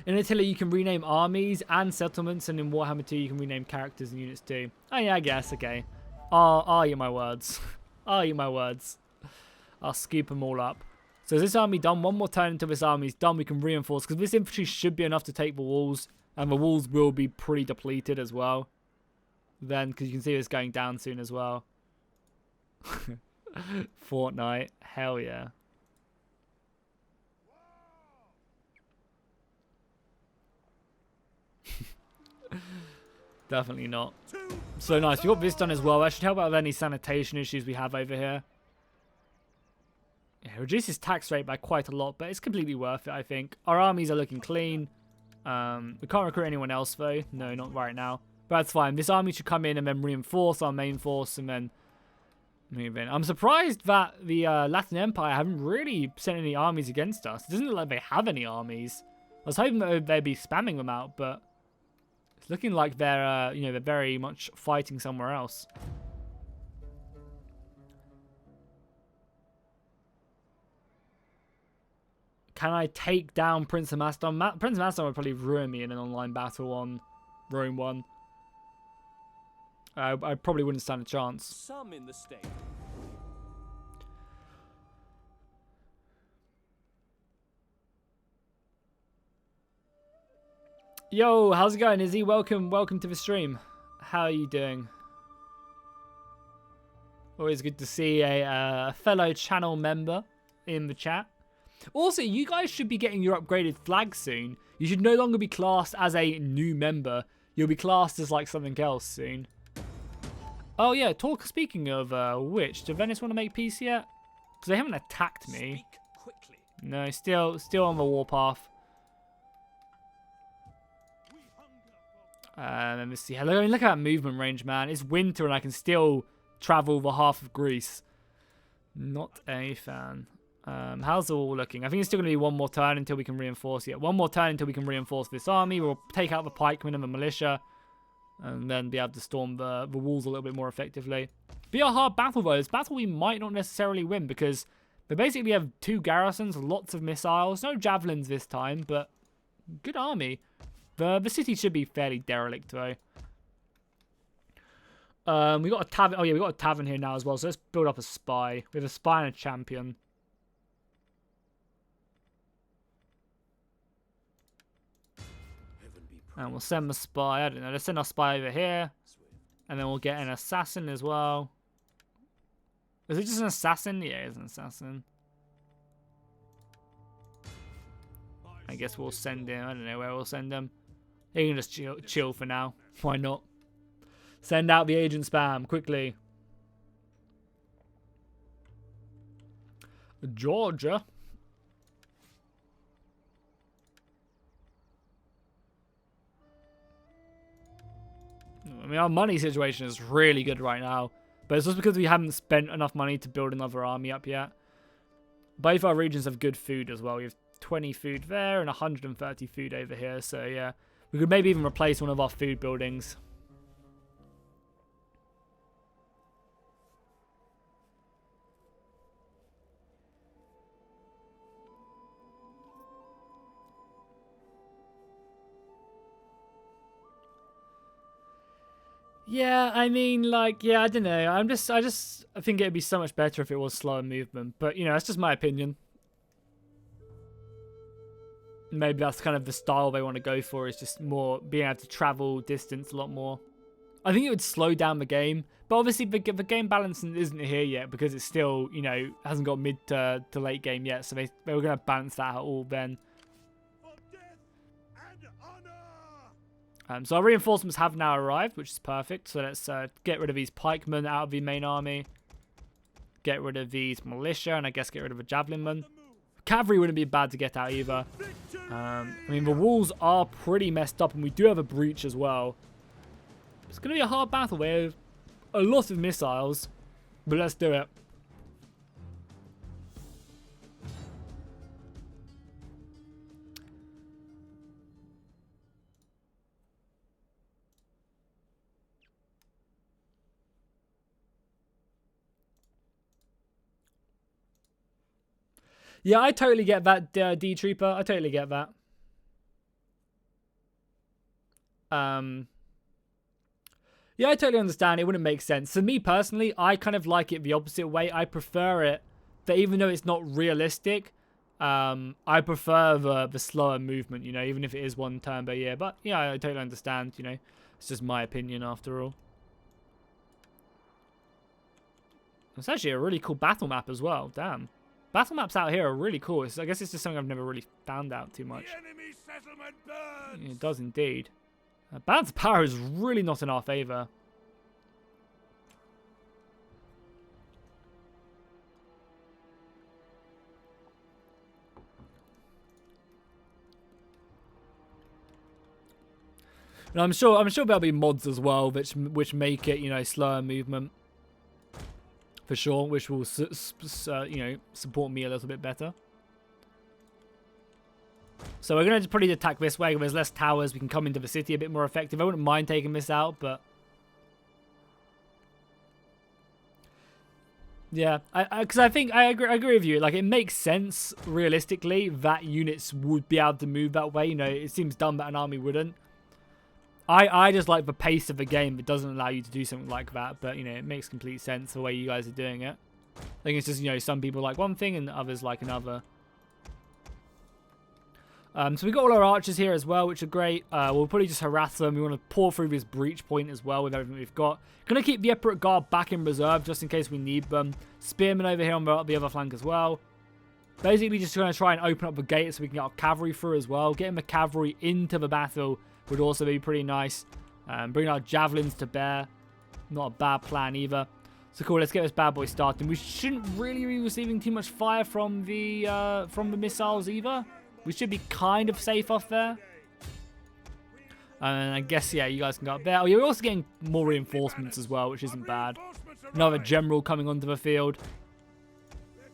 In Attila, you can rename armies and settlements, and in Warhammer 2, you can rename characters and units too. Oh yeah, I guess, okay. Are you my words? Are you my words? I'll scoop them all up. So is this army done? One more turn until this army is done. We can reinforce, because this infantry should be enough to take the walls, and the walls will be pretty depleted as well. Then, because you can see it's going down soon as well. Fortnite, hell yeah. Definitely not. So nice. We got this done as well. That should help out with any sanitation issues we have over here. Yeah, it reduces tax rate by quite a lot, but it's completely worth it, I think. Our armies are looking clean. We can't recruit anyone else, though. No, not right now. But that's fine. This army should come in and then reinforce our main force and then move in. I'm surprised that the Latin Empire haven't really sent any armies against us. It doesn't look like they have any armies. I was hoping that they'd be spamming them out, but it's looking like they're, you know, they're very much fighting somewhere else. Can I take down Prince of Macedon? Prince of Macedon would probably ruin me in an online battle on Rome 1. I probably wouldn't stand a chance. Some in the state. Yo, how's it going, Izzy? Welcome to the stream. How are you doing? Always good to see a fellow channel member in the chat. Also, you guys should be getting your upgraded flag soon. You should no longer be classed as a new member. You'll be classed as like something else soon. Oh yeah, speaking of which, do Venice want to make peace yet? Because they haven't attacked me. Speak quickly. No, still on the warpath. Let me see. Look at that movement range, man. It's winter and I can still travel the half of Greece. Not a fan. How's it all looking? I think it's still going to be one more turn until we can reinforce it. One more turn until we can reinforce this army. We'll take out the pikemen and the militia. And then be able to storm the walls a little bit more effectively. Be a hard battle though. This battle we might not necessarily win because they basically have 2 garrisons, lots of missiles. No javelins this time, but good army. The city should be fairly derelict though. We got a tavern. Oh yeah, we got a tavern here now as well. So let's build up a spy. We have a spy and a champion. And we'll send the spy. I don't know. Let's send our spy over here. And then we'll get an assassin as well. Is it just an assassin? Yeah, it's an assassin. I guess we'll send him. I don't know where we'll send him. He can just chill for now. Why not? Send out the agent spam quickly. Georgia. mean, our money situation is really good right now. But it's just because we haven't spent enough money to build another army up yet. Both our regions have good food as well. We have 20 food there and 130 food over here. So, yeah. We could maybe even replace one of our food buildings. Yeah, I mean, like, yeah, I don't know. I think it'd be so much better if it was slower movement. But, you know, that's just my opinion. Maybe that's kind of the style they want to go for, is just more being able to travel distance a lot more. I think it would slow down the game. But obviously, the game balancing isn't here yet because it's still, you know, hasn't got mid to late game yet. So they were going to balance that out all then. So our reinforcements have now arrived, which is perfect. So let's get rid of these pikemen out of the main army. Get rid of these militia, and I guess get rid of the javelinmen. Cavalry wouldn't be bad to get out either. I mean, the walls are pretty messed up, and we do have a breach as well. It's going to be a hard battle with a lot of missiles, but let's do it. Yeah, I totally get that, D-Trooper. I totally get that. Yeah, I totally understand. It wouldn't make sense. For me, personally, I kind of like it the opposite way. I prefer it that even though it's not realistic, I prefer the slower movement, you know, even if it is one turn per year. But, yeah, I totally understand, you know. It's just my opinion after all. It's actually a really cool battle map as well. Damn. Battle maps out here are really cool. I guess it's just something I've never really found out too much. The enemy settlement burns. It does indeed. Balance of power is really not in our favour. And I'm sure there'll be mods as well which make it, you know, slower movement. For sure, which will, you know, support me a little bit better. So we're going to probably attack this way. There's less towers. We can come into the city a bit more effective. I wouldn't mind taking this out, but... Yeah, because I think I agree with you. Like, it makes sense, realistically, that units would be able to move that way. You know, it seems dumb that an army wouldn't. I just like the pace of the game that doesn't allow you to do something like that. But, you know, it makes complete sense the way you guys are doing it. I think it's just, you know, some people like one thing and others like another. So we got all our archers here as well, which are great. We'll probably just harass them. We want to pour through this breach point as well with everything we've got. Going to keep the Emperor Guard back in reserve just in case we need them. Spearmen over here on the other flank as well. Basically just going to try and open up the gate so we can get our cavalry through as well. Getting the cavalry into the battle would also be pretty nice. Bring our javelins to bear. Not a bad plan either. So cool, let's get this bad boy started. We shouldn't really be receiving too much fire from the missiles either. We should be kind of safe off there. And I guess, yeah, you guys can go up there. Oh, you're also getting more reinforcements as well, which isn't bad. Another general coming onto the field.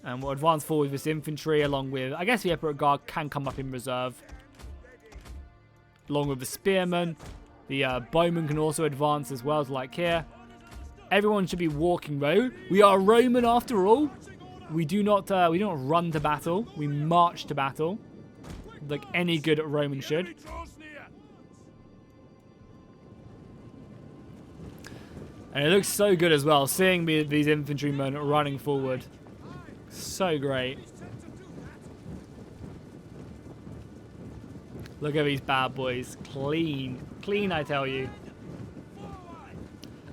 And we'll advance forward with this infantry along with... I guess the Emperor Guard can come up in reserve. Along with the spearmen. The bowmen can also advance as well, like here. Everyone should be walking though. We are Roman after all. We do not run to battle. We march to battle. Like any good Roman should. And it looks so good as well, seeing these infantrymen running forward. So great. Look at these bad boys. Clean. Clean, I tell you.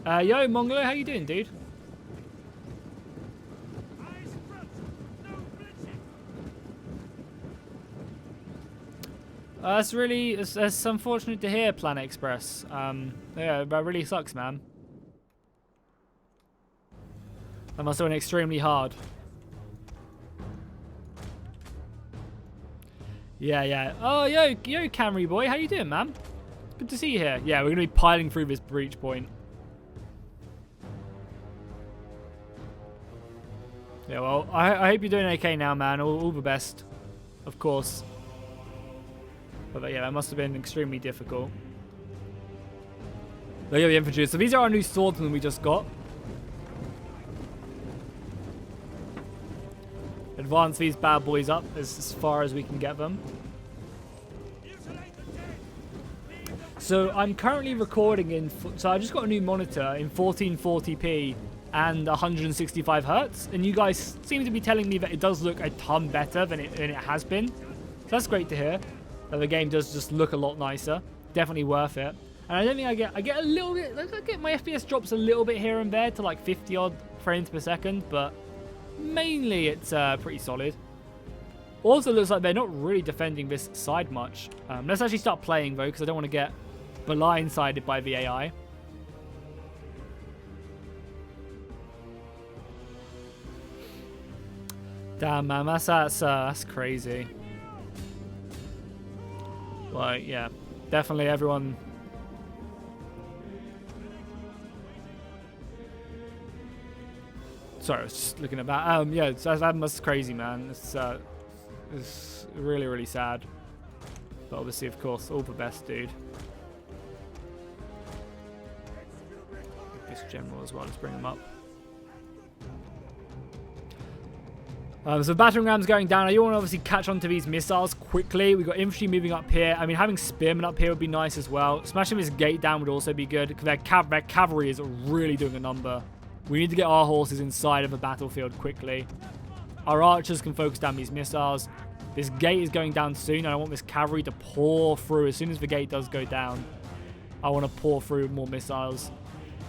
Yo, Mongolo, how you doing, dude? That's unfortunate to hear, Planet Express. Yeah, that really sucks, man. That must have been extremely hard. Yeah. Oh, yo, Camry boy, how you doing, man? Good Good to see you here. Yeah, we're going to be piling through this breach point. Yeah, well, I hope you're doing okay now, man. All the best, of course. But yeah, that must have been extremely difficult. There you go, the infantry. So these are our new swordsmen we just got. Advance these bad boys up as far as we can get them. So I'm currently recording in... So I just got a new monitor in 1440p and 165 hertz, and you guys seem to be telling me that it does look a ton better than it has been. So that's great to hear. That the game does just look a lot nicer. Definitely worth it. And I don't think I get a little bit... I get my FPS drops a little bit here and there to like 50 odd frames per second, but mainly it's pretty solid. Also looks like they're not really defending this side much. Let's actually start playing though, because I don't want to get blindsided by the AI. Damn, man, that's crazy. Like, yeah, definitely everyone. Sorry, I was just looking at that. Yeah, that's crazy, man. It's really, really sad. But obviously, of course, all the best, dude. This general as well. Let's bring him up. So battering rams going down. I want to obviously catch onto these missiles quickly. We've got infantry moving up here. I mean, having spearmen up here would be nice as well. Smashing this gate down would also be good, because their cavalry is really doing a number. We need to get our horses inside of the battlefield quickly. Our archers can focus down these missiles. This gate is going down soon, and I want this cavalry to pour through. As soon as the gate does go down, I want to pour through more missiles.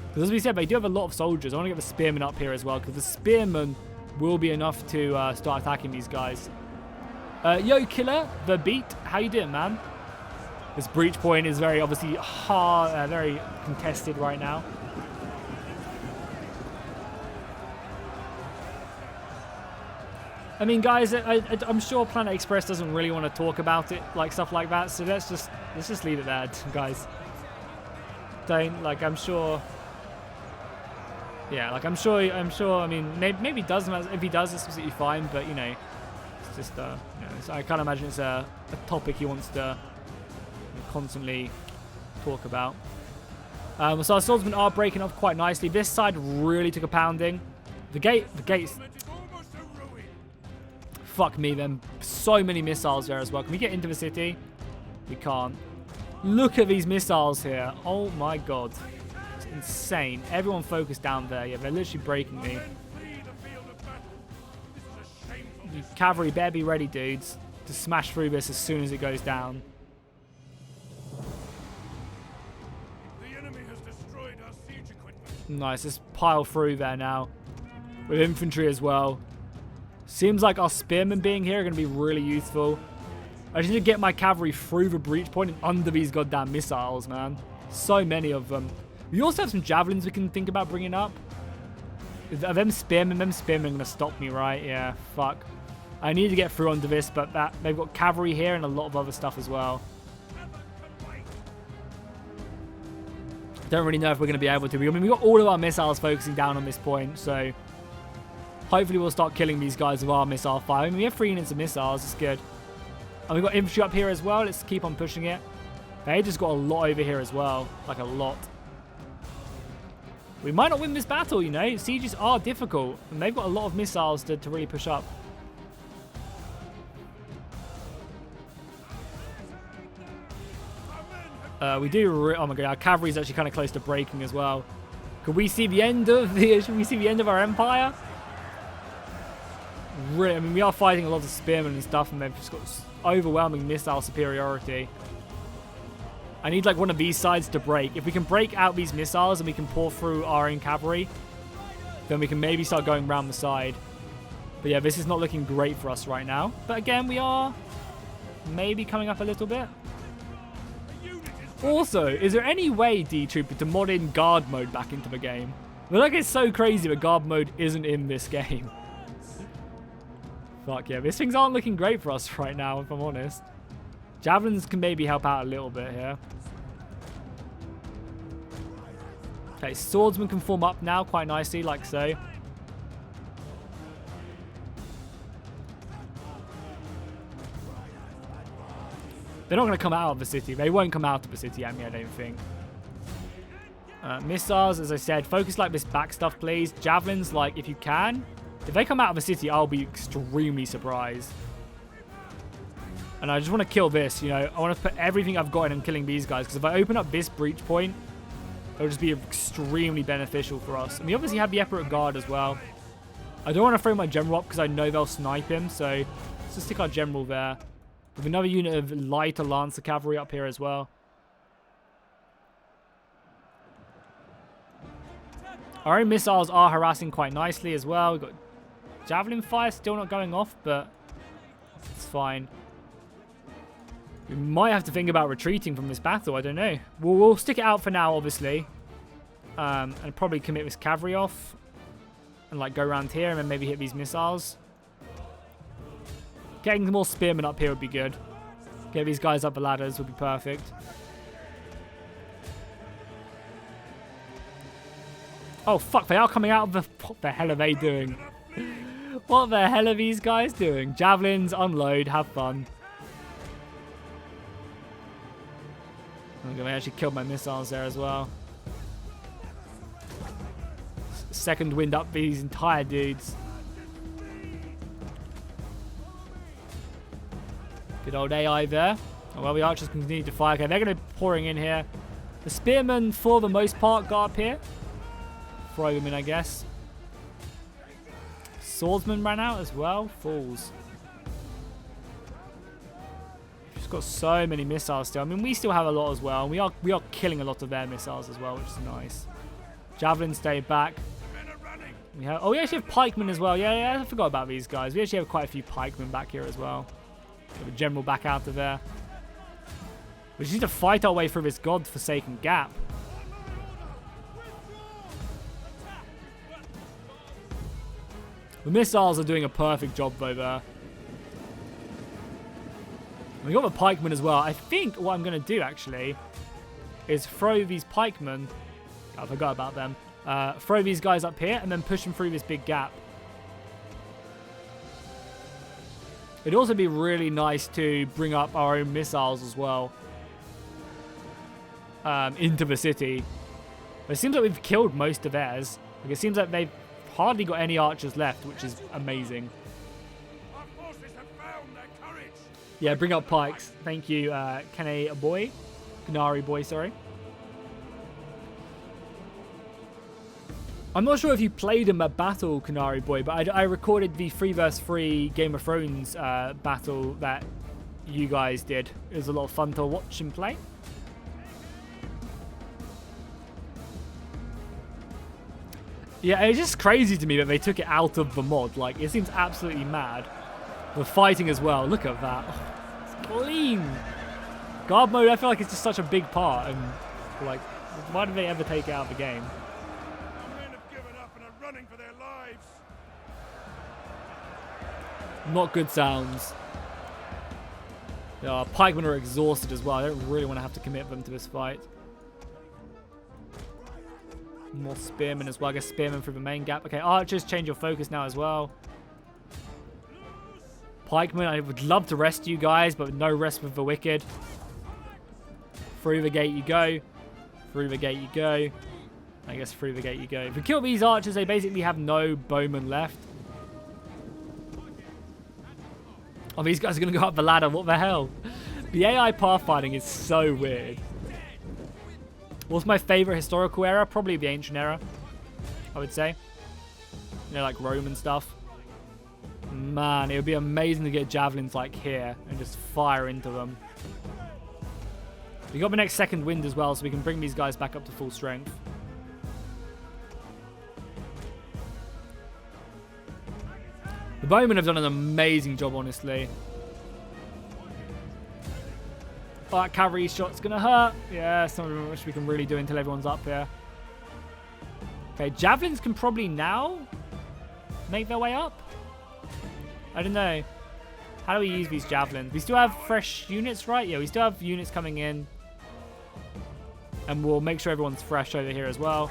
Because as we said, they do have a lot of soldiers. I want to get the spearmen up here as well, because the spearmen will be enough to start attacking these guys. Yo, Killer, the beat. How you doing, man? This breach point is very obviously hard, very contested right now. I mean, guys, I'm sure Planet Express doesn't really want to talk about it, like stuff like that. So let's just leave it there, guys. Don't, like, I'm sure. Yeah, like I'm sure. I mean, maybe he does. If he does, it's absolutely fine. But you know, it's just you know, I can't imagine it's a topic he wants to constantly talk about. So our swordsmen are breaking off quite nicely. This side really took a pounding. The gates. Fuck me, then. So many missiles there as well. Can we get into the city? We can't. Look at these missiles here. Oh my god. It's insane. Everyone focused down there. Yeah, they're literally breaking me. You cavalry, better be ready, dudes, to smash through this as soon as it goes down. The enemy has destroyed our siege equipment. Nice. Let's pile through there now. With infantry as well. Seems like our spearmen being here are going to be really useful. I just need to get my cavalry through the breach point and under these goddamn missiles, man. So many of them. We also have some javelins we can think about bringing up. Are them spearmen? Them spearmen are going to stop me, right? Yeah, fuck. I need to get through under this, but they've got cavalry here and a lot of other stuff as well. Don't really know if we're going to be able to. I mean, we've got all of our missiles focusing down on this point, so hopefully we'll start killing these guys with our missile fire. I mean, we have 3 units of missiles. It's good. And we've got infantry up here as well. Let's keep on pushing it. They just got a lot over here as well. Like a lot. We might not win this battle, you know. Sieges are difficult. And they've got a lot of missiles to really push up. We do... Oh my god, our cavalry is actually kind of close to breaking as well. Could we see the end of the... Should we see the end of our empire? Really, I mean, we are fighting a lot of spearmen and stuff, and they've just got overwhelming missile superiority. I need like one of these sides to break. If we can break out these missiles and we can pour through our own cavalry, then we can maybe start going around the side. But yeah, this is not looking great for us right now. But again, we are maybe coming up a little bit. Also, is there any way, D-Trooper, to mod in guard mode back into the game? I feel like it's so crazy that guard mode isn't in this game. Fuck yeah, these things aren't looking great for us right now, if I'm honest. Javelins can maybe help out a little bit here. Okay, swordsman can form up now quite nicely, like so. They're not going to come out of the city. They won't come out of the city at me, I don't think. Missiles, as I said, focus like this back stuff, please. Javelins, like, if you can. If they come out of the city, I'll be extremely surprised. And I just want to kill this, you know. I want to put everything I've got in killing these guys. Because if I open up this breach point, it'll just be extremely beneficial for us. And we obviously have the Emperor Guard as well. I don't want to throw my general up because I know they'll snipe him. So let's just stick our general there. With another unit of lighter Lancer cavalry up here as well. Our own missiles are harassing quite nicely as well. We've got javelin fire still not going off, but it's fine. We might have to think about retreating from this battle. I don't know. We'll stick it out for now, obviously. And probably commit this cavalry off. And like go around here and then maybe hit these missiles. Getting more spearmen up here would be good. Get these guys up the ladders would be perfect. Oh, fuck. They are coming out of the... What the hell are they doing? What the hell are these guys doing? Javelins, unload, have fun. I'm going to actually kill my missiles there as well. Second wind up these entire dudes. Good old AI there. Oh, well, the archers continue to fire. Okay, they're going to be pouring in here. The spearmen, for the most part, got up here. Throw them in, I guess. Swordsman ran out as well. Fools. Just got so many missiles still. I mean, we still have a lot as well. We are killing a lot of their missiles as well, which is nice. Javelin stayed back. We actually have pikemen as well. Yeah, I forgot about these guys. We actually have quite a few pikemen back here as well. Got the general back out of there. We just need to fight our way through this godforsaken gap. The missiles are doing a perfect job though there. We got the pikemen as well. I think what I'm going to do actually is throw these pikemen. I forgot about them. Throw these guys up here and then push them through this big gap. It'd also be really nice to bring up our own missiles as well into the city. But it seems like we've killed most of theirs. Like, it seems like they've hardly got any archers left, which is amazing. Our forces have found their courage. Yeah, bring up pikes. Thank you, Canary boy, sorry. I'm not sure if you played him at Battle, Canary Boy, but I recorded the 3 vs 3 Game of Thrones battle that you guys did. It was a lot of fun to watch and play. Yeah, it's just crazy to me that they took it out of the mod. Like, it seems absolutely mad. The fighting as well. Look at that. Oh, it's clean. Guard mode, I feel like it's just such a big part. And, like, why did they ever take it out of the game? Running for their lives. Not good sounds. Yeah, pikemen are exhausted as well. I don't really want to have to commit them to this fight. More spearmen as well. I guess spearmen through the main gap. Okay, archers, change your focus now as well. Pikemen, I would love to rest you guys, but no rest with the wicked. Through the gate you go. Through the gate you go. I guess through the gate you go. If we kill these archers, they basically have no bowmen left. Oh, these guys are going to go up the ladder. What the hell? The AI pathfinding is so weird. What's my favorite historical era? Probably the ancient era, I would say. You know, like Roman stuff. Man, it would be amazing to get javelins like here and just fire into them. We got the next second wind as well, so we can bring these guys back up to full strength. The bowmen have done an amazing job, honestly. Oh, that cavalry shot's going to hurt. Yeah, something which we can really do until everyone's up here. Okay, javelins can probably now make their way up. I don't know. How do we use these javelins? We still have fresh units, right? Yeah, we still have units coming in. And we'll make sure everyone's fresh over here as well.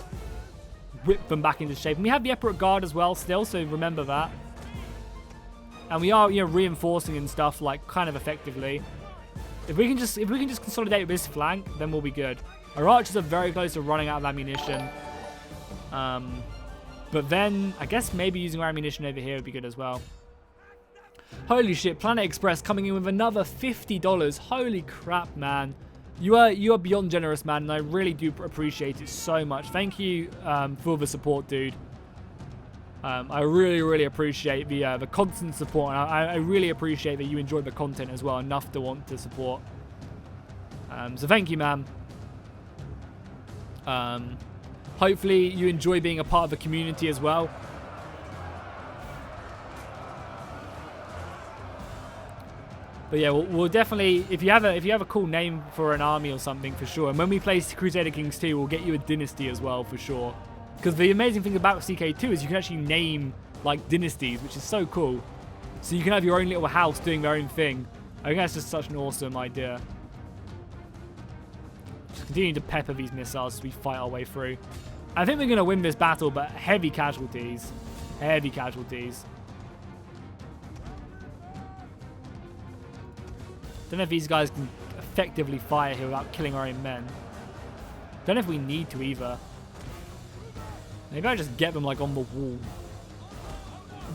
Whip them back into shape. And we have the Emperor Guard as well still, so remember that. And we are, reinforcing and stuff, like, kind of effectively. If we can just consolidate with this flank, then we'll be good. Our archers are very close to running out of ammunition. But then, I guess maybe using our ammunition over here would be good as well. Holy shit, Planet Express coming in with another $50. Holy crap, man. You are beyond generous, man, and I really do appreciate it so much. Thank you for the support, dude. I really appreciate the constant support, and I really appreciate that you enjoy the content as well enough to want to support. So thank you, man. Hopefully you enjoy being a part of the community as well. But yeah, we'll definitely, if you have a cool name for an army or something, for sure. And when we play Crusader Kings 2, we'll get you a dynasty as well, for sure. Because the amazing thing about CK2 is you can actually name, like, dynasties, which is so cool. So you can have your own little house doing their own thing. I think that's just such an awesome idea. Just continue to pepper these missiles as we fight our way through. I think we're going to win this battle, but heavy casualties. Heavy casualties. Don't know if these guys can effectively fire here without killing our own men. Don't know if we need to either. Maybe I just get them, like, on the wall.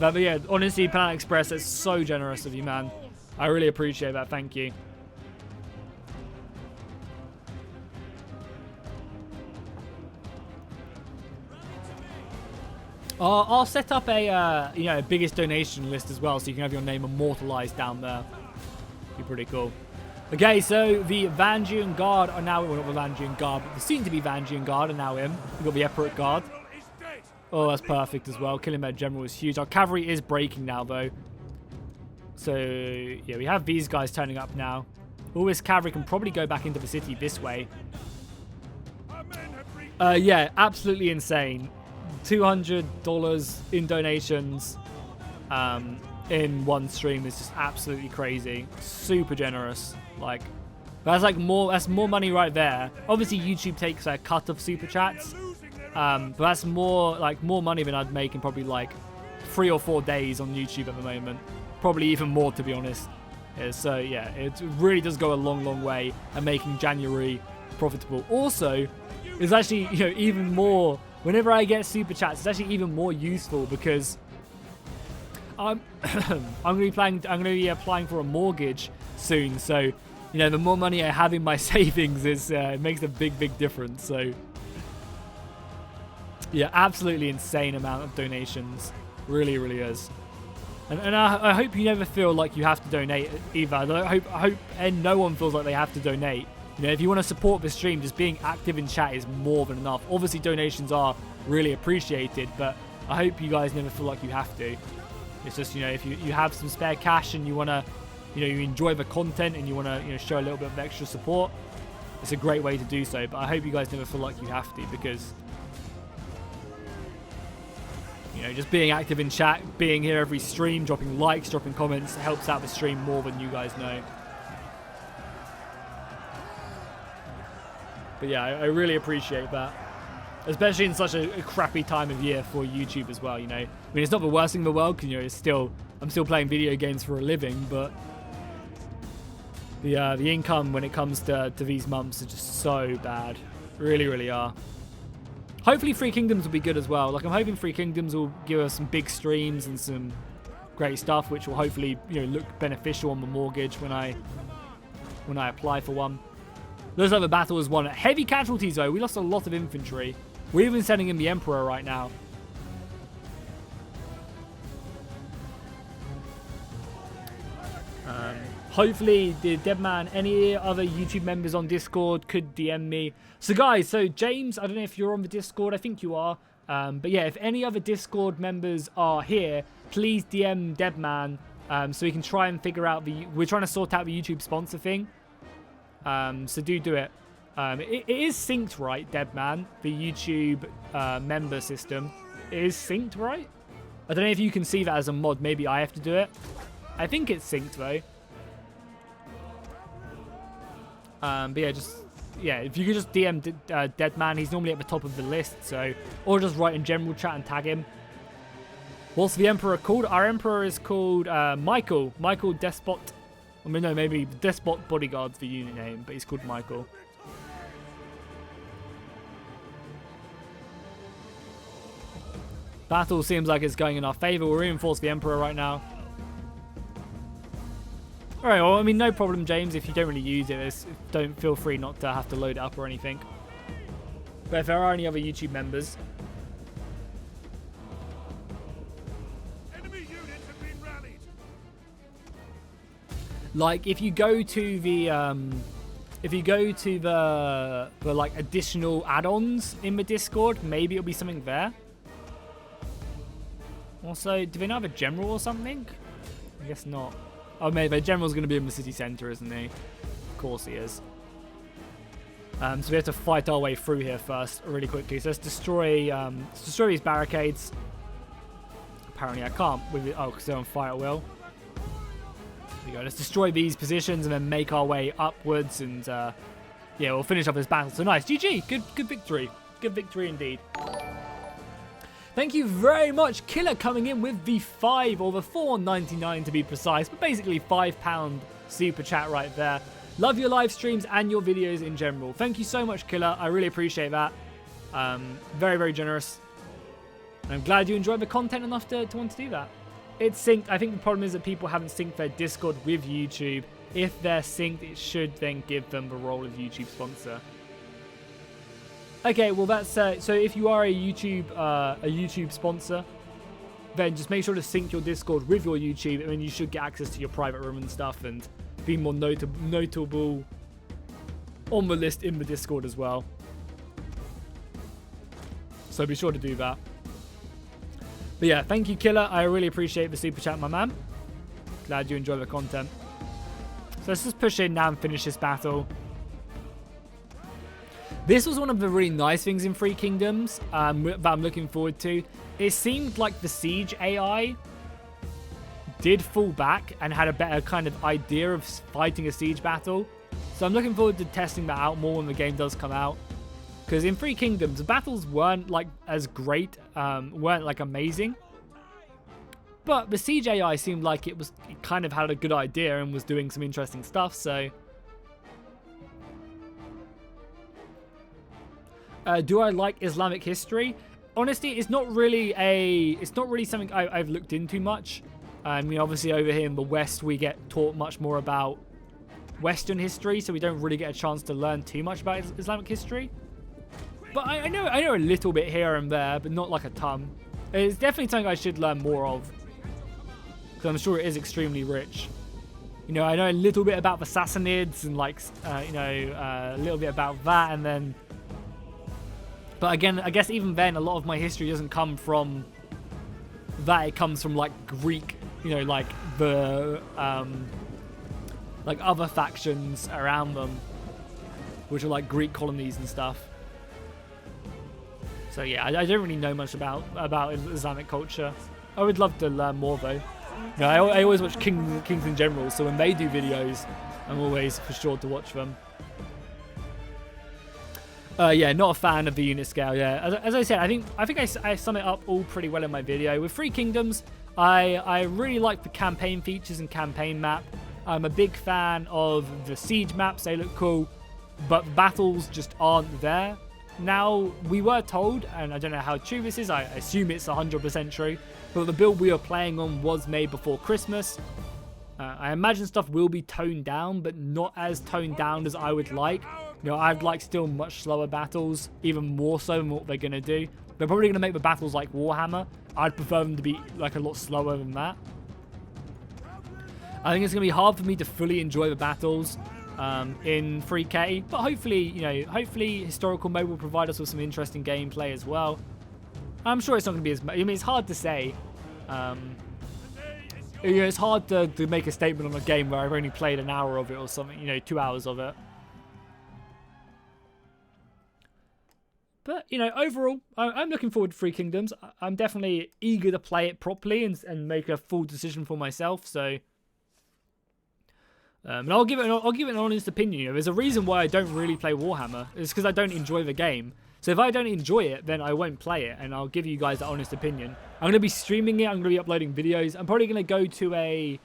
But yeah, honestly, Planet Express, that's so generous of you, man. I really appreciate that. Thank you. I'll set up a biggest donation list as well, so you can have your name immortalized down there. Be pretty cool. Okay, so the Vangian Guard are now, well, not the Vangian Guard, but the soon-to-be Vangian Guard are now in. We've got the Emperor Guard. Oh, that's perfect as well. Killing their general is huge. Our cavalry is breaking now, though. So, yeah, we have these guys turning up now. All this cavalry can probably go back into the city this way. Yeah, absolutely insane. $200 in donations in one stream is just absolutely crazy. Super generous. Like, that's more money right there. Obviously, YouTube takes a cut of super chats. But that's more money than I'd make in probably like 3 or 4 days on YouTube at the moment. Probably even more, to be honest. So yeah, it really does go a long way at making January profitable. Also, it's actually, even more, whenever I get super chats, it's actually even more useful because I'm going to be applying for a mortgage soon. So, the more money I have in my savings it makes a big difference. So yeah, absolutely insane amount of donations. Really is. And I hope you never feel like you have to donate either. I hope and no one feels like they have to donate. If you want to support the stream, just being active in chat is more than enough. Obviously, donations are really appreciated, but I hope you guys never feel like you have to. It's just, if you have some spare cash and you want to, you enjoy the content and you want to, show a little bit of extra support, it's a great way to do so. But I hope you guys never feel like you have to, because just being active in chat, being here every stream, dropping likes, dropping comments, helps out the stream more than you guys know. But yeah, I really appreciate that. Especially in such a crappy time of year for YouTube as well, I mean, it's not the worst thing in the world, because, I'm still playing video games for a living, but the income when it comes to these months is just so bad. Really are. Hopefully Three Kingdoms will be good as well. Like, I'm hoping Three Kingdoms will give us some big streams and some great stuff, which will hopefully, look beneficial on the mortgage when I apply for one. Looks like the battle was won. Heavy casualties, though. We lost a lot of infantry. We're even sending in the Emperor right now. Hopefully, the Deadman, any other YouTube members on Discord could DM me. So, guys, James, I don't know if you're on the Discord. I think you are. But yeah, if any other Discord members are here, please DM Deadman so we can try and figure out we're trying to sort out the YouTube sponsor thing. So do it. It is synced, right, Deadman? The YouTube member system. It is synced, right? I don't know if you can see that as a mod. Maybe I have to do it. I think it's synced, though. But yeah, just yeah, if you could just DM Deadman, he's normally at the top of the list. So, or just write in general chat and tag him. What's the Emperor called? Our Emperor is called Michael. Michael Despot. I mean, no, maybe Despot Bodyguard's the unit name, but he's called Michael. Battle seems like it's going in our favor. We'll reinforce the Emperor right now. Alright, well, I mean, no problem, James. If you don't really use it, don't feel free not to have to load it up or anything. But if there are any other YouTube members... Enemy units have been rallied. Like, if you go to the like additional add-ons in the Discord, maybe it'll be something there. Also, do they not have a general or something? I guess not. Oh, maybe the general's going to be in the city centre, isn't he? Of course he is. So we have to fight our way through here first, really quickly. So let's destroy these barricades. Apparently I can't. Oh, because they're on fire at will. There we go. Let's destroy these positions and then make our way upwards. And yeah, we'll finish off this battle. So nice. GG. Good victory. Good victory indeed. Thank you very much, Killer, coming in with the 5 or the 4.99 to be precise, but basically £5 super chat right there. Love your live streams and your videos in general. Thank you so much, Killer. I really appreciate that. Very, very generous. And I'm glad you enjoyed the content enough to want to do that. It's synced. I think the problem is that people haven't synced their Discord with YouTube. If they're synced, it should then give them the role of YouTube sponsor. Okay, well that's so if you are a YouTube sponsor, then just make sure to sync your Discord with your YouTube, and then you should get access to your private room and stuff, and be more notable on the list in the Discord as well. So be sure to do that. But yeah, thank you, Killer. I really appreciate the super chat, my man. Glad you enjoy the content. So let's just push in now and finish this battle. This was one of the really nice things in Three Kingdoms that I'm looking forward to. It seemed like the Siege AI did fall back and had a better kind of idea of fighting a siege battle. So I'm looking forward to testing that out more when the game does come out. Because in Three Kingdoms, the battles weren't like as great, weren't like amazing. But the Siege AI seemed like it kind of had a good idea and was doing some interesting stuff, so... do I like Islamic history? Honestly, it's not really something I've looked into much. I mean, obviously over here in the West, we get taught much more about Western history, so we don't really get a chance to learn too much about Islamic history. But I know a little bit here and there, but not like a ton. It's definitely something I should learn more of, because I'm sure it is extremely rich. You know, I know a little bit about the Sassanids and like, a little bit about that, and then. But again, I guess even then, a lot of my history doesn't come from that. It comes from like Greek, like the like other factions around them, which are like Greek colonies and stuff. So yeah, I don't really know much about Islamic culture. I would love to learn more though. I always watch Kings and Generals, so when they do videos, I'm always for sure to watch them. Yeah, not a fan of the unit scale. Yeah, as I said, I think I sum it up all pretty well in my video. With Three Kingdoms, I really like the campaign features and campaign map. I'm a big fan of the siege maps. They look cool, but the battles just aren't there. Now, we were told, and I don't know how true this is, I assume it's 100% true, but the build we were playing on was made before Christmas. I imagine stuff will be toned down, but not as toned down as I would like. I'd like still much slower battles, even more so than what they're going to do. They're probably going to make the battles like Warhammer. I'd prefer them to be like a lot slower than that. I think it's going to be hard for me to fully enjoy the battles in 3K, but hopefully historical mode will provide us with some interesting gameplay as well. I'm sure it's not going to be as... I mean, it's hard to say. It's hard to make a statement on a game where I've only played an hour of it or something, 2 hours of it. But, overall, I'm looking forward to Three Kingdoms. I'm definitely eager to play it properly and make a full decision for myself. So, And I'll give it an honest opinion. You know, there's a reason why I don't really play Warhammer. It's because I don't enjoy the game. So if I don't enjoy it, then I won't play it, and I'll give you guys that honest opinion. I'm going to be streaming it. I'm going to be uploading videos. I'm probably going to go to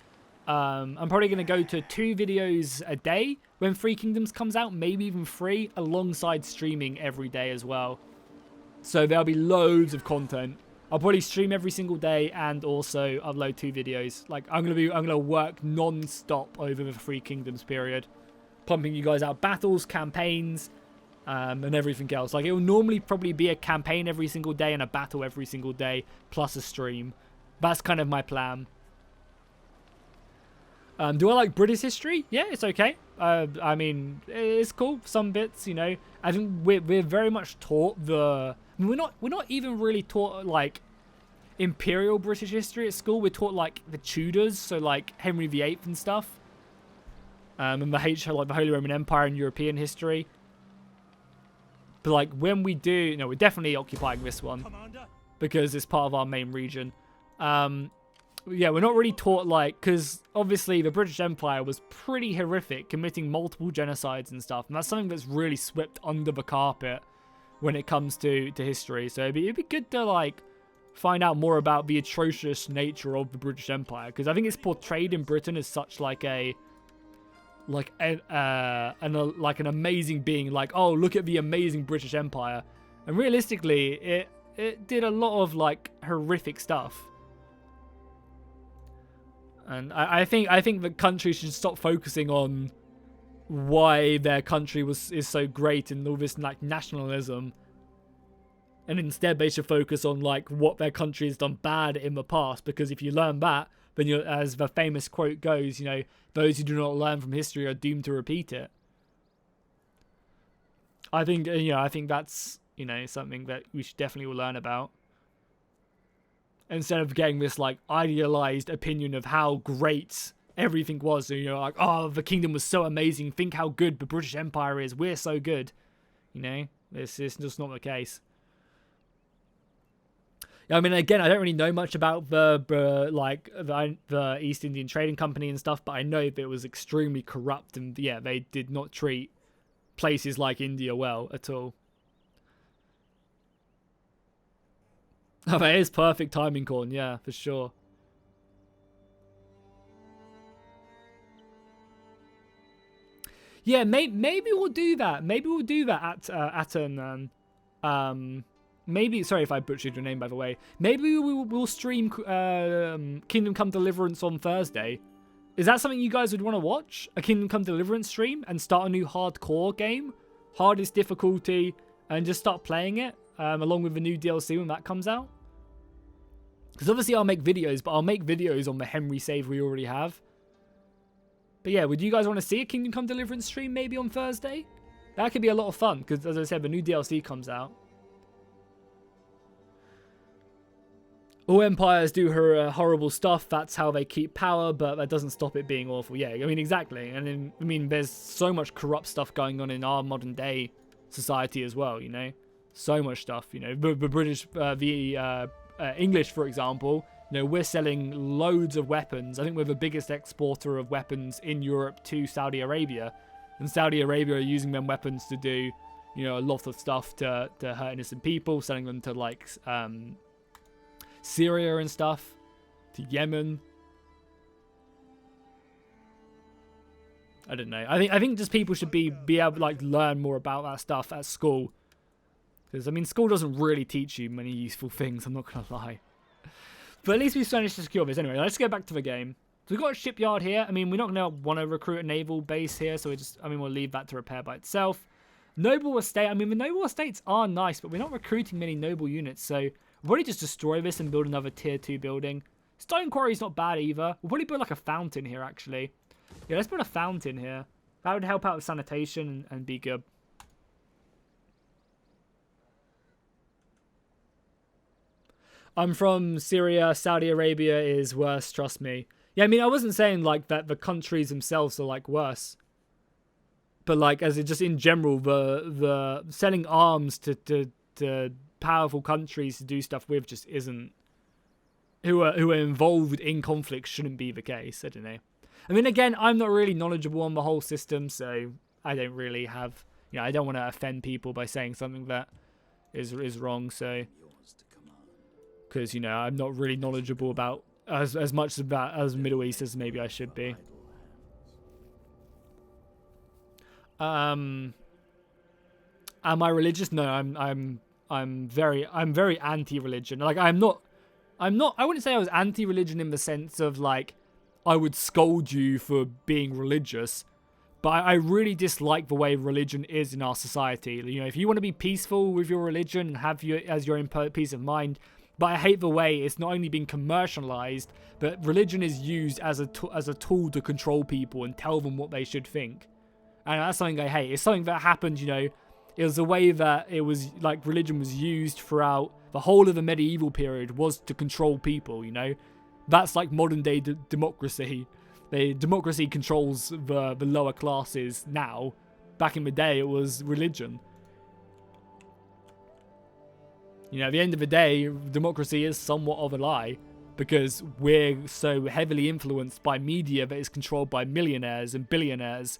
I'm probably going to go to 2 videos a day when Three Kingdoms comes out, maybe even 3, alongside streaming every day as well. So there'll be loads of content. I'll probably stream every single day and also upload 2 videos. Like I'm gonna work non-stop over the Three Kingdoms period, pumping you guys out battles, campaigns, and everything else. Like it will normally probably be a campaign every single day and a battle every single day, plus a stream. That's kind of my plan. Do I like British history? Yeah, it's okay. I mean, it's cool. Some bits, you know. I think we're very much taught the. I mean, we're not even really taught like imperial British history at school. We're taught like the Tudors, so like Henry VIII and stuff. And the like the Holy Roman Empire and European history. But like when we do, no, we're definitely occupying this one because it's part of our main region. Yeah, we're not really taught like, because obviously the British Empire was pretty horrific, committing multiple genocides and stuff, and that's something that's really swept under the carpet when it comes to history. So it'd be good to like find out more about the atrocious nature of the British Empire, because I think it's portrayed in Britain as such like an amazing being, like, oh, look at the amazing British Empire, and realistically it did a lot of like horrific stuff. And I think the country should stop focusing on why their country is so great and all this like nationalism, and instead they should focus on like what their country has done bad in the past. Because if you learn that, then you're, as the famous quote goes, you know, those who do not learn from history are doomed to repeat it. I think that's, you know, something that we should definitely all learn about. Instead of getting this like idealized opinion of how great everything was, so, you know, like, oh, the kingdom was so amazing, think how good the British Empire is, we're so good, you know, this is just not the case. I mean, again, I don't really know much about the East Indian Trading Company and stuff, but I know that it was extremely corrupt, and yeah, they did not treat places like India well at all. Oh, that is perfect timing, Corn. Yeah, for sure. Yeah, maybe we'll do that. Maybe we'll do that at Aten. Maybe, sorry if I butchered your name, by the way. Maybe we'll stream Kingdom Come Deliverance on Thursday. Is that something you guys would want to watch? A Kingdom Come Deliverance stream and start a new hardcore game, hardest difficulty, and just start playing it along with the new DLC when that comes out? Because obviously I'll make videos, but I'll make videos on the Henry save we already have. But yeah, would you guys want to see a Kingdom Come Deliverance stream maybe on Thursday? That could be a lot of fun, because as I said, the new DLC comes out. All empires do horrible stuff. That's how they keep power, but that doesn't stop it being awful. Yeah, I mean, exactly. And then, I mean, there's so much corrupt stuff going on in our modern day society as well, you know? So much stuff, you know? The British, English, for example, you know, we're selling loads of weapons. I think we're the biggest exporter of weapons in Europe to Saudi Arabia. And Saudi Arabia are using them weapons to do, you know, a lot of stuff to hurt innocent people, selling them to, like, Syria and stuff, to Yemen. I don't know. I think just people should be able to like learn more about that stuff at school, because I mean, school doesn't really teach you many useful things. I'm not gonna lie. But at least we've managed to secure this. Anyway, let's go back to the game. So we've got a shipyard here. I mean, we're not gonna want to recruit a naval base here, so we'll leave that to repair by itself. Noble estate. I mean, the noble estates are nice, but we're not recruiting many noble units, so we'll probably just destroy this and build another tier 2 building. Stone quarry's not bad either. We'll probably build like a fountain here, actually. Yeah, let's build a fountain here. That would help out with sanitation and be good. I'm from Syria. Saudi Arabia is worse, trust me. Yeah, I mean, I wasn't saying like that the countries themselves are like worse. But like, as it just in general, the selling arms to powerful countries to do stuff with just isn't, who are involved in conflict, shouldn't be the case. I don't know. I mean, again, I'm not really knowledgeable on the whole system, so I don't really have, I don't want to offend people by saying something that is wrong, so, because, I'm not really knowledgeable about as much about as Middle East as maybe I should be. Am I religious? No, I'm very anti-religion. Like, I wouldn't say I was anti-religion in the sense of, like, I would scold you for being religious, but I really dislike the way religion is in our society. If you want to be peaceful with your religion and have as your own peace of mind, but I hate the way it's not only being commercialized, but religion is used as a tool to control people and tell them what they should think. And that's something I hate. It's something that happened, it was the way that it was, like, religion was used throughout the whole of the medieval period was to control people, That's like modern day democracy. Democracy controls the lower classes now. Back in the day, it was religion. At the end of the day, democracy is somewhat of a lie because we're so heavily influenced by media that is controlled by millionaires and billionaires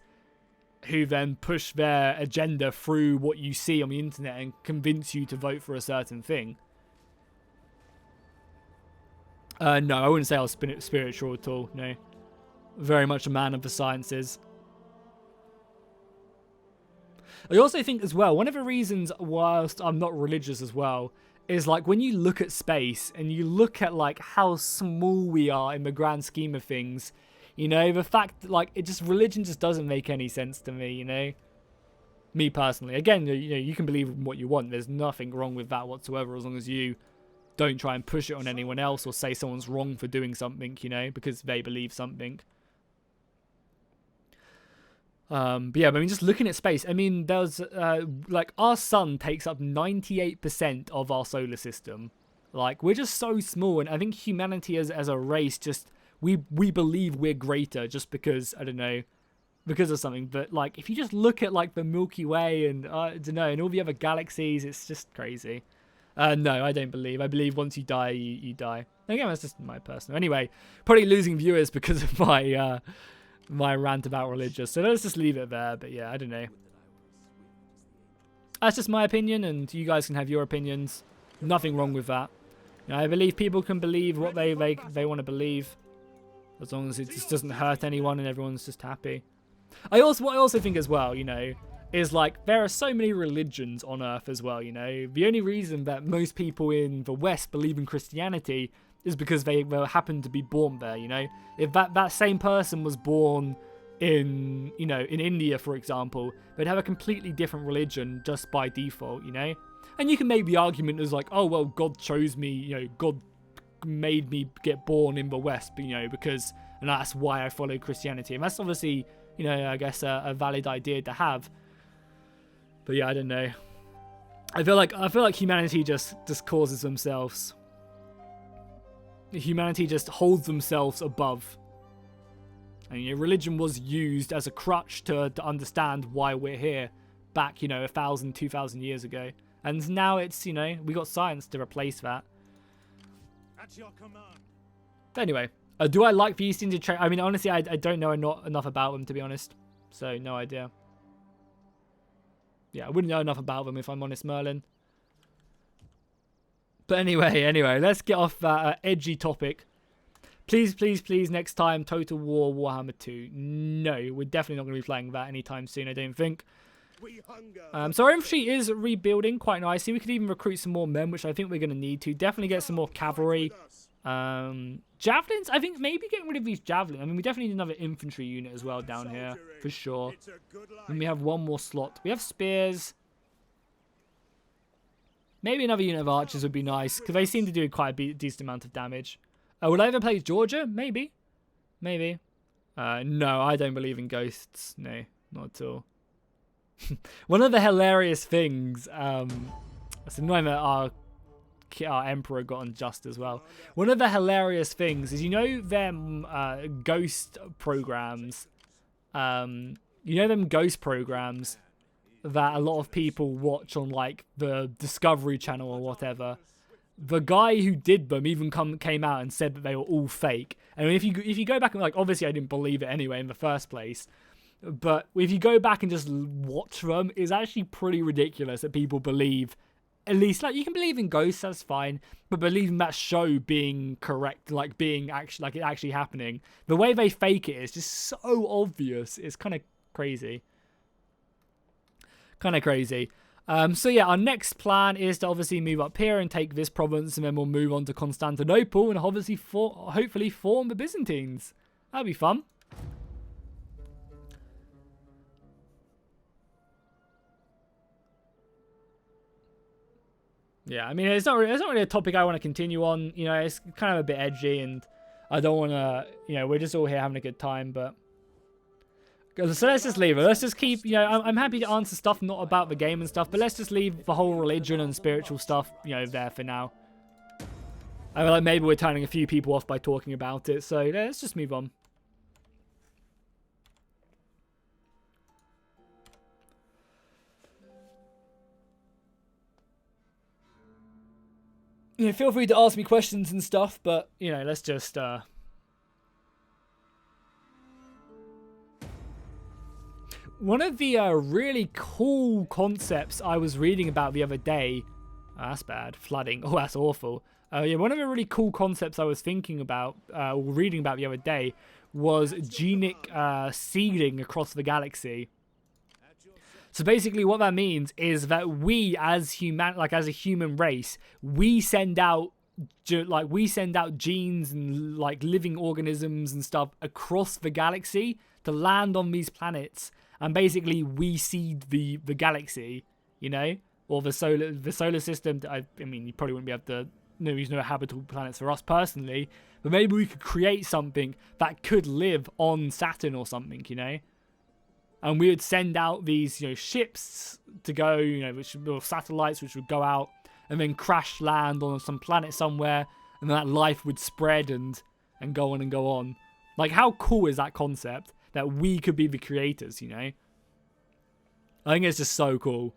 who then push their agenda through what you see on the internet and convince you to vote for a certain thing. No, I wouldn't say I was spiritual at all, no. Very much a man of the sciences. I also think as well, one of the reasons whilst I'm not religious as well, is like when you look at space and you look at like how small we are in the grand scheme of things, the fact that like religion just doesn't make any sense to me, Me personally. Again, you can believe in what you want. There's nothing wrong with that whatsoever as long as you don't try and push it on anyone else or say someone's wrong for doing something, because they believe something. But yeah, I mean, just looking at space, I mean, there's, like, our sun takes up 98% of our solar system. Like, we're just so small, and I think humanity as a race just, we believe we're greater just because, I don't know, because of something. But, like, if you just look at, like, the Milky Way and, I don't know, and all the other galaxies, it's just crazy. No, I don't believe. I believe once you die, you die. Again, that's just my personal. Anyway, probably losing viewers because of my my rant about religious. So let's just leave it there. But yeah, I don't know. That's just my opinion, and you guys can have your opinions. Nothing wrong with that. I believe people can believe what they want to believe, as long as it just doesn't hurt anyone and everyone's just happy. What I also think as well, is like there are so many religions on Earth as well, The only reason that most people in the West believe in Christianity is because they happen to be born there, If that same person was born in, in India, for example, they'd have a completely different religion just by default, And you can make the argument as like, oh, well, God chose me, God made me get born in the West, because, and that's why I follow Christianity. And that's obviously, I guess a valid idea to have. But yeah, I don't know. I feel like humanity just causes themselves. Humanity just holds themselves above. And religion was used as a crutch to understand why we're here back, 1,000, 2,000 years ago. And now it's, we got science to replace that. At your command. But anyway, do I like the East India Trade? I mean, honestly, I don't know enough about them, to be honest. So, no idea. Yeah, I wouldn't know enough about them if I'm honest, Merlin. But anyway, let's get off that edgy topic. Please, next time, Total War Warhammer 2. No, we're definitely not going to be playing that anytime soon, I don't think. So our infantry is rebuilding quite nicely. We could even recruit some more men, which I think we're going to need to. Definitely get some more cavalry. Javelins, I think maybe getting rid of these javelins. I mean, we definitely need another infantry unit as well down here, for sure. And we have one more slot. We have spears. Maybe another unit of archers would be nice, because they seem to do quite a decent amount of damage. Will I ever play Georgia? Maybe. No, I don't believe in ghosts. No, not at all. One of the hilarious things, it's annoying that our emperor got unjust as well. One of the hilarious things is, them ghost programs, them ghost programs that a lot of people watch on like the Discovery Channel or whatever, the guy who did them even came out and said that they were all fake. And if you go back and, like, obviously I didn't believe it anyway in the first place, but if you go back and just watch them, it's actually pretty ridiculous that people believe, at least, like, you can believe in ghosts, that's fine, but believing that show being correct, like being actually, like, it actually happening, the way they fake it is just so obvious. It's kind of crazy. So yeah, our next plan is to obviously move up here and take this province, and then we'll move on to Constantinople and obviously hopefully form the Byzantines. That'd be fun. Yeah, I mean, it's not really a topic I want to continue on. You know, it's kind of a bit edgy, and I don't want to, you know, we're just all here having a good time, but... So let's just leave it. Let's just keep, you know, I'm happy to answer stuff not about the game and stuff, but let's just leave the whole religion and spiritual stuff, you know, there for now. I feel like maybe we're turning a few people off by talking about it, so let's just move on. You know, feel free to ask me questions and stuff, but, you know, let's just, One of the really cool concepts I was reading about the other day... Oh, that's bad. Flooding. Oh, that's awful. Yeah, one of the really cool concepts I was thinking about, or reading about the other day, was genic seeding across the galaxy. So basically what that means is that we as as a human race, we send out genes and like living organisms and stuff across the galaxy to land on these planets, and basically we seed the galaxy, you know, or the solar system. I mean, you probably wouldn't be able to there's no habitable planets for us personally, but maybe we could create something that could live on Saturn or something, you know. And we would send out these, you know, ships to go, you know, or satellites which would go out and then crash land on some planet somewhere, and then that life would spread and go on and go on. Like, how cool is that concept that we could be the creators, you know? I think it's just so cool.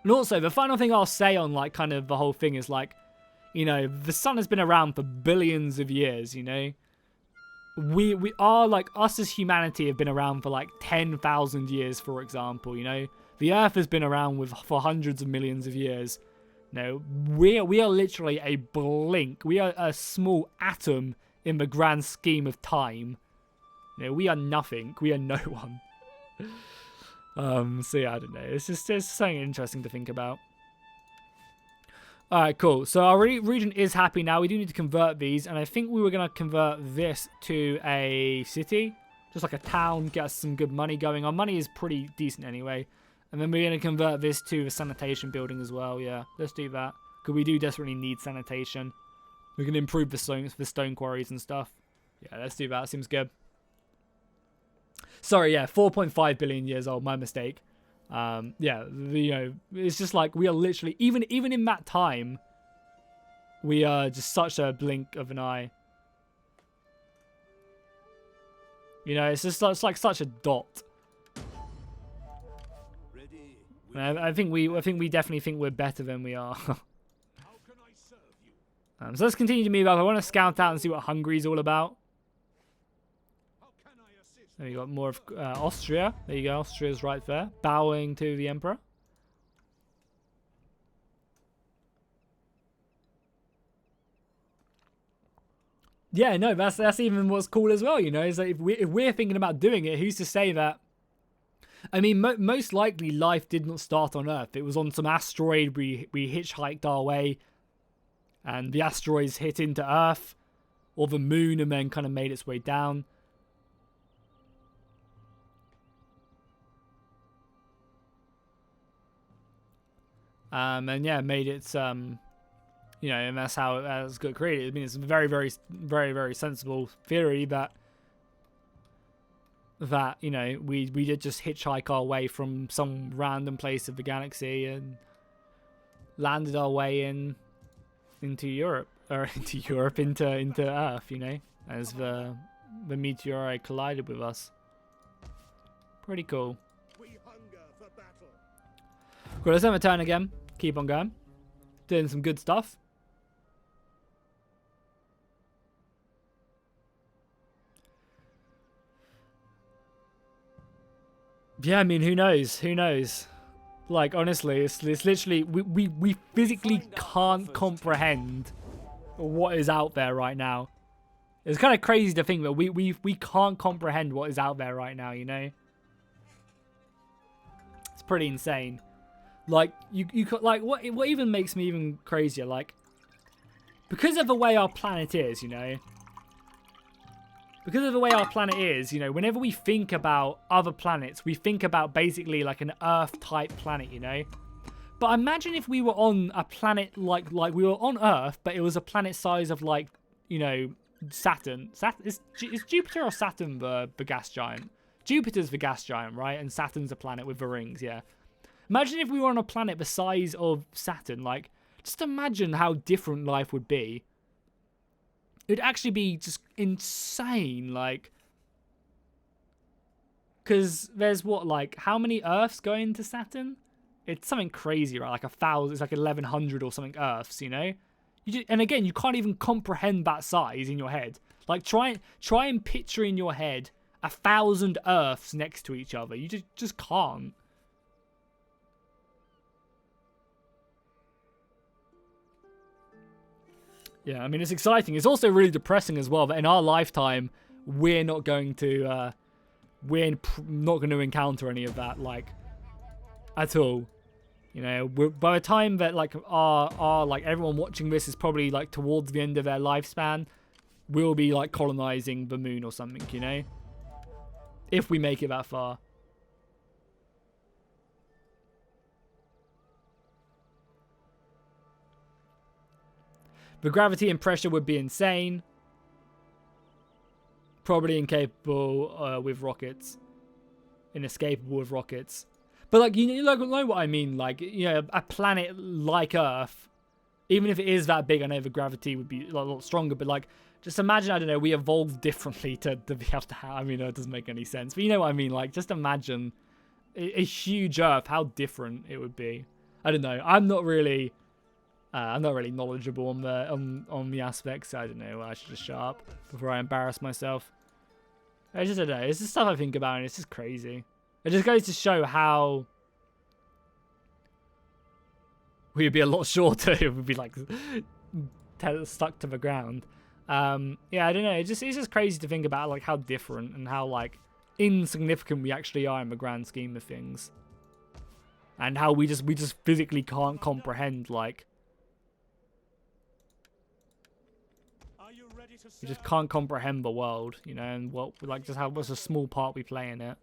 And also, the final thing I'll say on, like, kind of the whole thing is, like, you know, the sun has been around for billions of years, you know? We are, like, us as humanity have been around for, like, 10,000 years, for example, you know? The Earth has been around for hundreds of millions of years. No, we are literally a blink. We are a small atom in the grand scheme of time. You know, we are nothing. We are no one. So yeah, I don't know. It's something interesting to think about. Alright, cool. So our region is happy now. We do need to convert these, and I think we were going to convert this to a city. Just like a town, get us some good money going. Our money is pretty decent anyway. And then we're going to convert this to a sanitation building as well. Yeah, let's do that. Because we do desperately need sanitation. We can improve the stone quarries and stuff. Yeah, let's do that. Seems good. Sorry, yeah, 4.5 billion years old. My mistake. Yeah, you know, it's just like we are literally, even in that time, we are just such a blink of an eye. You know, it's like such a dot. And I think we definitely think we're better than we are. So let's continue to move up. I want to scout out and see what Hungary's all about. There you got more of Austria. There you go. Austria's right there, bowing to the emperor. Yeah, no, that's even what's cool as well. You know, is that if we're thinking about doing it, who's to say that? I mean, most likely life did not start on Earth. It was on some asteroid. We hitchhiked our way, and the asteroids hit into Earth or the moon, and then kind of made its way down. And yeah, made its, you know, and that's how it got created. I mean, it's a very, very, very, very sensible theory that, you know, we did just hitchhike our way from some random place of the galaxy and landed our way into Europe, or into Earth, you know, as the meteorite collided with us. Pretty cool. Cool, let's have a turn again. Keep on going. Doing some good stuff. Yeah, I mean, who knows? Who knows? Like, honestly, it's literally... We physically can't comprehend what is out there right now. It's kind of crazy to think that we can't comprehend what is out there right now, you know? It's pretty insane. Like, you like, what even makes me even crazier, like, because of the way our planet is, you know? Because of the way our planet is, you know, whenever we think about other planets, we think about basically like an Earth-type planet, you know? But imagine if we were on a planet like we were on Earth, but it was a planet size of, like, you know, Saturn. Is Jupiter or Saturn the gas giant? Jupiter's the gas giant, right? And Saturn's a planet with the rings, yeah. Imagine if we were on a planet the size of Saturn. Like, just imagine how different life would be. It'd actually be just insane, like... Because there's what, like, how many Earths go into Saturn? It's something crazy, right? Like 1,000, it's like 1,100 or something Earths, you know? And again, you can't even comprehend that size in your head. Like, try and picture in your head 1,000 Earths next to each other. You just can't. Yeah, I mean, it's exciting. It's also really depressing as well that in our lifetime, we're not going to encounter any of that, like, at all. You know, by the time that, like, our like, everyone watching this is probably, like, towards the end of their lifespan, we'll be, like, colonizing the moon or something, you know? If we make it that far. The gravity and pressure would be insane. Probably incapable with rockets. Inescapable with rockets. But, like, you know what I mean? Like, you know, a planet like Earth, even if it is that big, I know the gravity would be a lot stronger, but, like, just imagine, I don't know, we evolved differently to be able to have, I mean, it doesn't make any sense. But you know what I mean? Like, just imagine a huge Earth, how different it would be. I don't know. I'm not really knowledgeable on the aspects. I don't know. I should just shut up before I embarrass myself. I just don't know. It's just stuff I think about, and it's just crazy. It just goes to show how we'd be a lot shorter if we'd be, like, stuck to the ground. Yeah, I don't know. It's just crazy to think about, like, how different and how, like, insignificant we actually are in the grand scheme of things, and how we just physically can't comprehend, like. We just can't comprehend the world, you know, and what, like, just how what's a small part we play in it.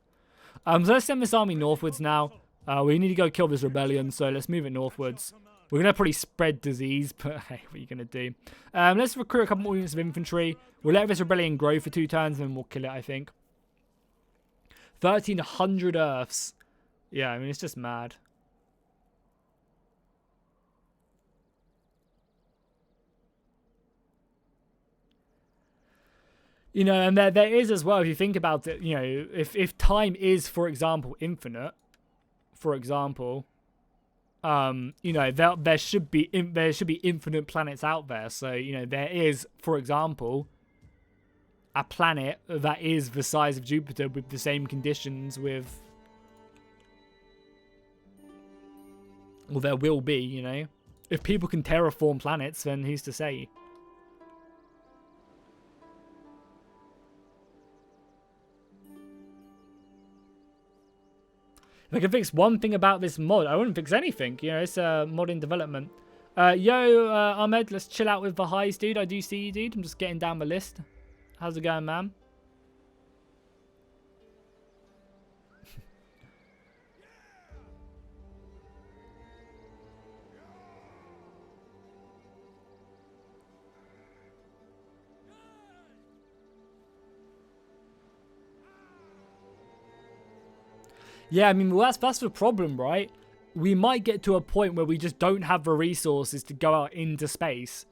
So let's send this army northwards now. We need to go kill this rebellion, so let's move it northwards. We're going to probably spread disease, but hey, what are you going to do? Let's recruit a couple more units of infantry. We'll let this rebellion grow for 2 turns, and then we'll kill it, I think. 1,300 Earths. Yeah, I mean, it's just mad. You know, and there is as well, if you think about it, you know, if time is, for example, infinite, for example, you know, there should be infinite planets out there. So, you know, there is, for example, a planet that is the size of Jupiter with the same conditions with, well, there will be, you know. If people can terraform planets, then who's to say? If I can fix one thing about this mod, I wouldn't fix anything. You know, it's a mod in development. Ahmed, let's chill out with the highs, dude. I do see you, dude. I'm just getting down the list. How's it going, man? Yeah, I mean, well, that's the problem, right? We might get to a point where we just don't have the resources to go out into space.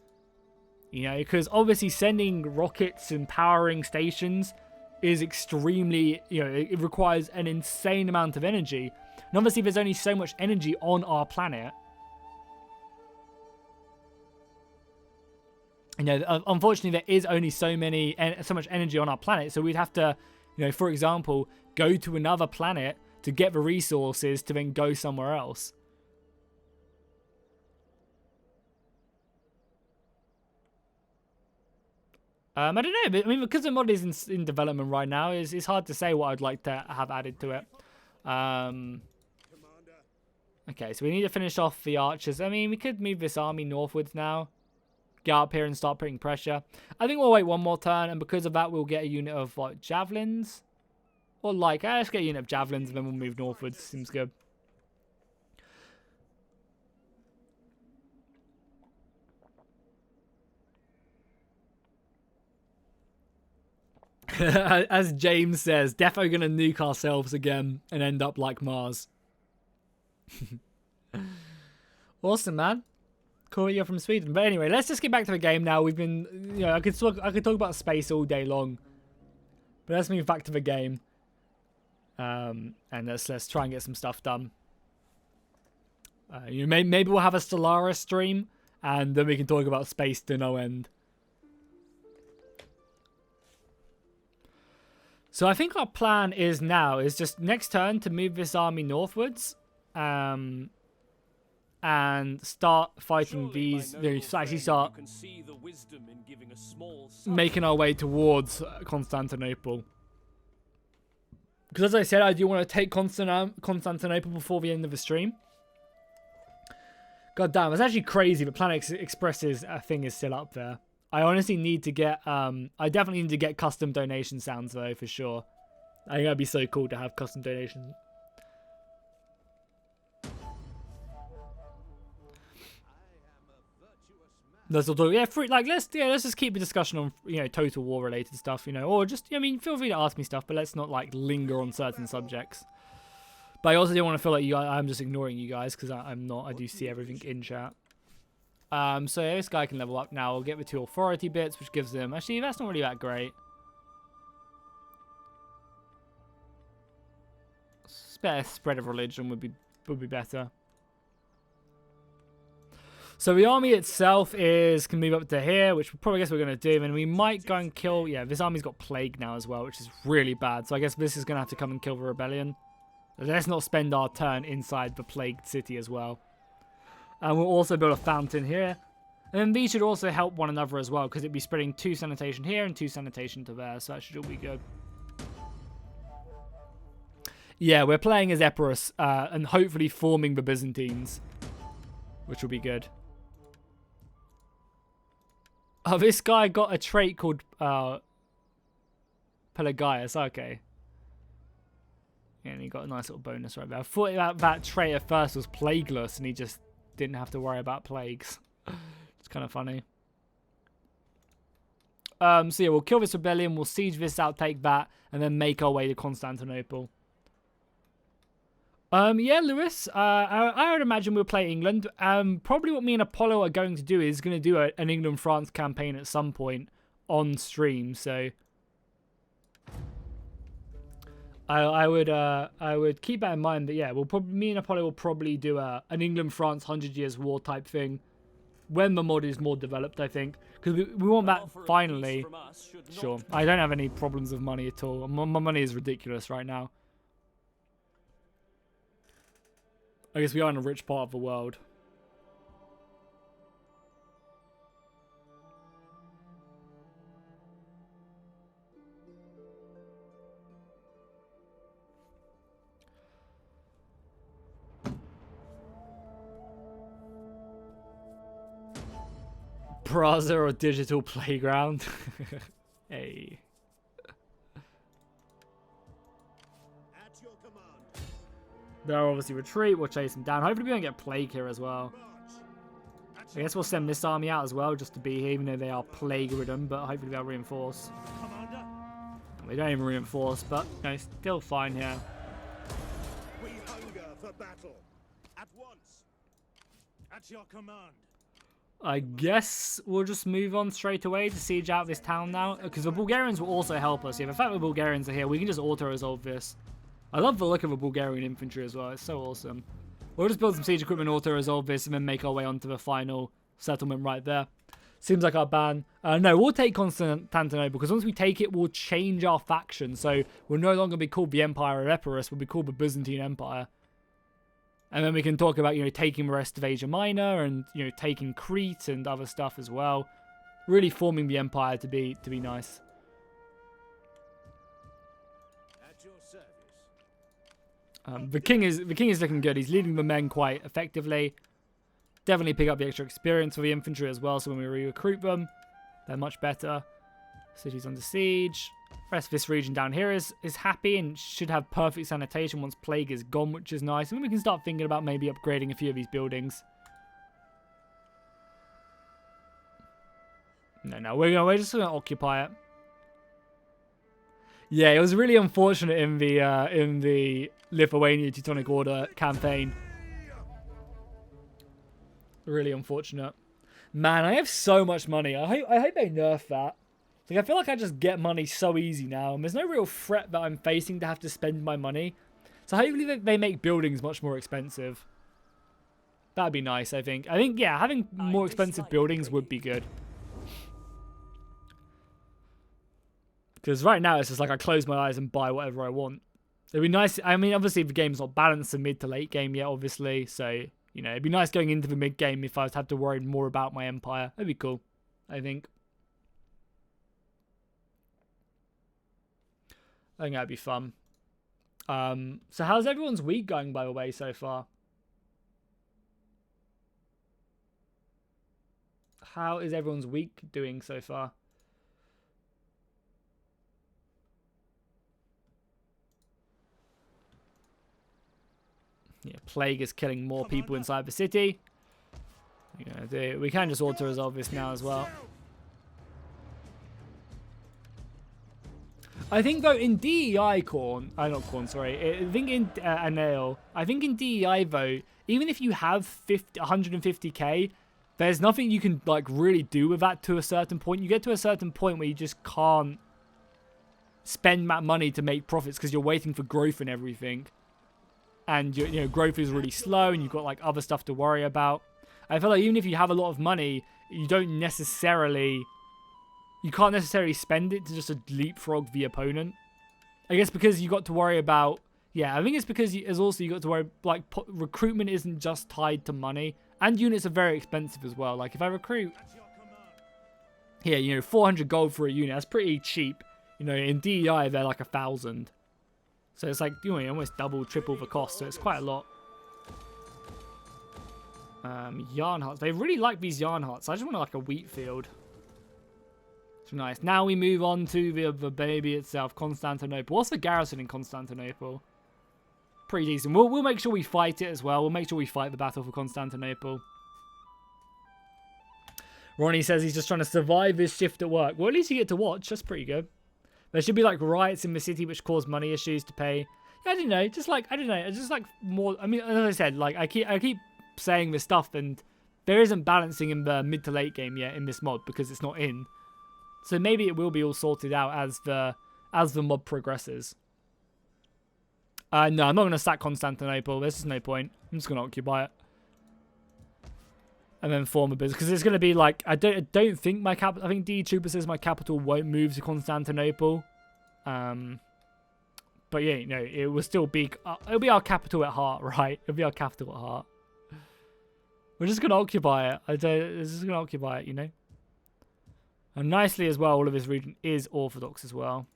You know, because obviously sending rockets and powering stations is extremely, you know, it requires an insane amount of energy. And obviously there's only so much energy on our planet. You know, unfortunately, there is only so much energy on our planet, so we'd have to, you know, for example, go to another planet to get the resources to then go somewhere else. I don't know, but I mean, because the mod is in development right now, it's hard to say what I'd like to have added to it. Okay, so we need to finish off the archers. I mean, we could move this army northwards now. Get up here and start putting pressure. I think we'll wait one more turn, and because of that, we'll get a unit of, what, javelins? Or like, let's get a unit of javelins, and then we'll move northwards. Seems good. As James says, defo gonna nuke ourselves again and end up like Mars. Awesome, man. Cool, you're from Sweden. But anyway, let's just get back to the game now. We've been, you know, I could talk about space all day long, but let's move back to the game. And let's try and get some stuff done. You know, maybe we'll have a Stellaris stream, and then we can talk about space to no end. So I think our plan is just next turn to move this army northwards, and start fighting these. Actually, start making our way towards Constantinople. Because as I said, I do want to take Constantinople before the end of the stream. God damn, it's actually crazy, but Planet Express's thing is still up there. I honestly need to get, I definitely need to get custom donation sounds though, for sure. I think that'd be so cool to have custom donations. Let's all talk, let's just keep the discussion on, you know, Total War related stuff, you know, or just, I mean, feel free to ask me stuff, but let's not like linger on certain subjects. But I also don't want to feel like I'm just ignoring you guys, because I'm not. I do see everything in chat. So yeah, this guy can level up now. We'll get the 2 authority bits, which gives them... Actually, that's not really that great. Better spread of religion would be better. So the army itself can move up to here, which probably guess we're going to do. And we might go and kill... Yeah, this army's got plague now as well, which is really bad. So I guess this is going to have to come and kill the rebellion. Let's not spend our turn inside the plagued city as well. And we'll also build a fountain here. And then these should also help one another as well, because it'd be spreading 2 sanitation here and 2 sanitation to there. So that should all be good. Yeah, we're playing as Epirus and hopefully forming the Byzantines, which will be good. Oh, this guy got a trait called Pelagius. Okay. Yeah, and he got a nice little bonus right there. I thought that trait at first was plagueless, and he just didn't have to worry about plagues. It's kind of funny. So yeah, we'll kill this rebellion, we'll siege this out, take that, and then make our way to Constantinople. Yeah, Lewis, I would imagine we'll play England. Probably what me and Apollo are going to do is going to do an England-France campaign at some point on stream, so... I would keep that in mind, but yeah, me and Apollo will probably do an England-France 100 Years War type thing when the mod is more developed, I think, because we want that finally. Sure, I don't have any problems with money at all. My money is ridiculous right now. I guess we are in a rich part of the world. Braza or digital playground. Hey. At your command. They'll obviously retreat. We'll chase them down. Hopefully we don't get plague here as well. I guess we'll send this army out as well just to be here, even though they are plague-ridden, but hopefully they'll reinforce. Commander. They don't even reinforce, but you know, still fine here. We hunger for battle. At once. At your command. I guess we'll just move on straight away to siege out this town now, because the Bulgarians will also help us. Yeah, the fact the Bulgarians are here, we can just auto-resolve this. I love the look of the Bulgarian infantry as well. It's so awesome. We'll just build some siege equipment, auto-resolve this, and then make our way onto the final settlement right there. Seems like our ban. No, we'll take Constantinople, because once we take it, we'll change our faction. So we'll no longer be called the Empire of Epirus. We'll be called the Byzantine Empire. And then we can talk about, taking the rest of Asia Minor and, taking Crete and other stuff as well. Really forming the empire to be nice. At your service. The king is looking good. He's leading the men quite effectively. Definitely pick up the extra experience for the infantry as well, so when we recruit them, they're much better. City's under siege. Rest of this region down here is happy and should have perfect sanitation once plague is gone, which is nice. And then we can start thinking about maybe upgrading a few of these buildings. No, we're just gonna occupy it. Yeah, it was really unfortunate in the Lithuania Teutonic Order campaign. Really unfortunate. Man, I have so much money. I hope they nerf that. Like, I feel like I just get money so easy now, and there's no real threat that I'm facing to have to spend my money. So hopefully they make buildings much more expensive. That'd be nice, I think. Yeah, having more expensive buildings would be good. Because right now it's just like I close my eyes and buy whatever I want. It'd be nice. I mean, obviously the game's not balanced in mid to late game yet, obviously. So, it'd be nice going into the mid game if I was to have to worry more about my empire. That'd be cool, I think. I think that'd be fun. So how's everyone's week going, by the way, so far? How is everyone's week doing so far? Yeah, plague is killing more people inside the city. We can just auto-resolve this now as well. I think, though, in DEI, I think in Anale, I think in DEI, though, even if you have 150k, there's nothing you can, like, really do with that to a certain point. You get to a certain point where you just can't spend that money to make profits because you're waiting for growth and everything. And, growth is really slow and you've got, like, other stuff to worry about. I feel like even if you have a lot of money, you can't necessarily spend it to just leapfrog the opponent. I guess because you got to worry about... Yeah, I think it's because you got to worry... Like, recruitment isn't just tied to money. And units are very expensive as well. Like, if I recruit... Yeah, 400 gold for a unit. That's pretty cheap. In DEI, they're like 1,000. So it's like, almost double, triple the cost. So it's quite a lot. Yarn huts. They really like these yarn huts. I just want like a wheat field. It's nice. Now we move on to the baby itself, Constantinople. What's the garrison in Constantinople? Pretty decent. We'll make sure we fight it as well. We'll make sure we fight the battle for Constantinople. Ronnie says he's just trying to survive his shift at work. Well, at least you get to watch. That's pretty good. There should be like riots in the city which cause money issues to pay. Yeah, I don't know. Just like more. I mean, as I said, like I keep saying this stuff, and there isn't balancing in the mid to late game yet in this mod because it's not in. So maybe it will be all sorted out as the mod progresses. No, I'm not going to sack Constantinople. There's just no point. I'm just going to occupy it. And then form a business. Because it's going to be like... I don't think my capital... I think D Trooper says my capital won't move to Constantinople. But yeah, it will still be... it'll be our capital at heart, right? It'll be our capital at heart. We're just going to occupy it. We're just going to occupy it, And nicely as well, all of this region is Orthodox as well.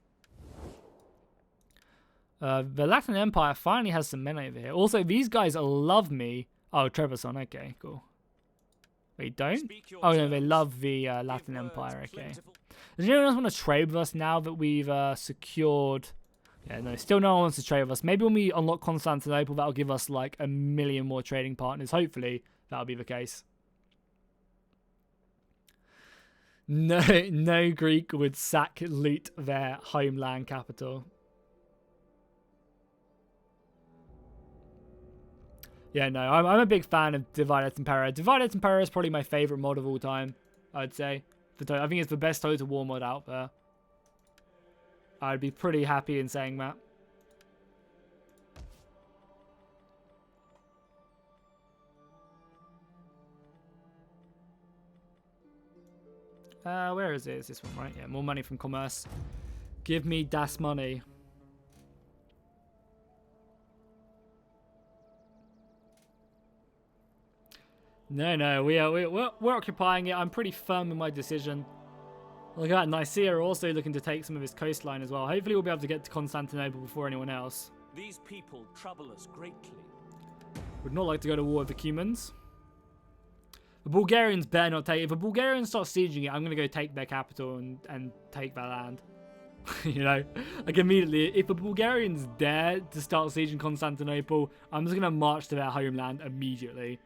The Latin Empire finally has some men over here. Also, these guys love me. Oh, Trevisan. Okay, cool. They don't? Oh, no, they love the Latin Empire. Okay. Does anyone else want to trade with us now that we've secured... Yeah, no, still no one wants to trade with us. Maybe when we unlock Constantinople, that'll give us like 1 million more trading partners. Hopefully, that'll be the case. No Greek would loot their homeland capital. Yeah, no, I'm a big fan of Divide et Impera. Divide et Impera is probably my favorite mod of all time, I'd say. I think it's the best Total War mod out there. I'd be pretty happy in saying that. Where is it? It's this one, right? Yeah, more money from commerce. Give me das money. No, we're occupying it. I'm pretty firm in my decision. Look at that, Nicaea are also looking to take some of his coastline as well. Hopefully we'll be able to get to Constantinople before anyone else. These people trouble us greatly. Would not like to go to war with the Cumans. The Bulgarians better not take... If the Bulgarians start sieging it, I'm going to go take their capital and take their land. You know? Like, immediately, if the Bulgarians dare to start sieging Constantinople, I'm just going to march to their homeland immediately.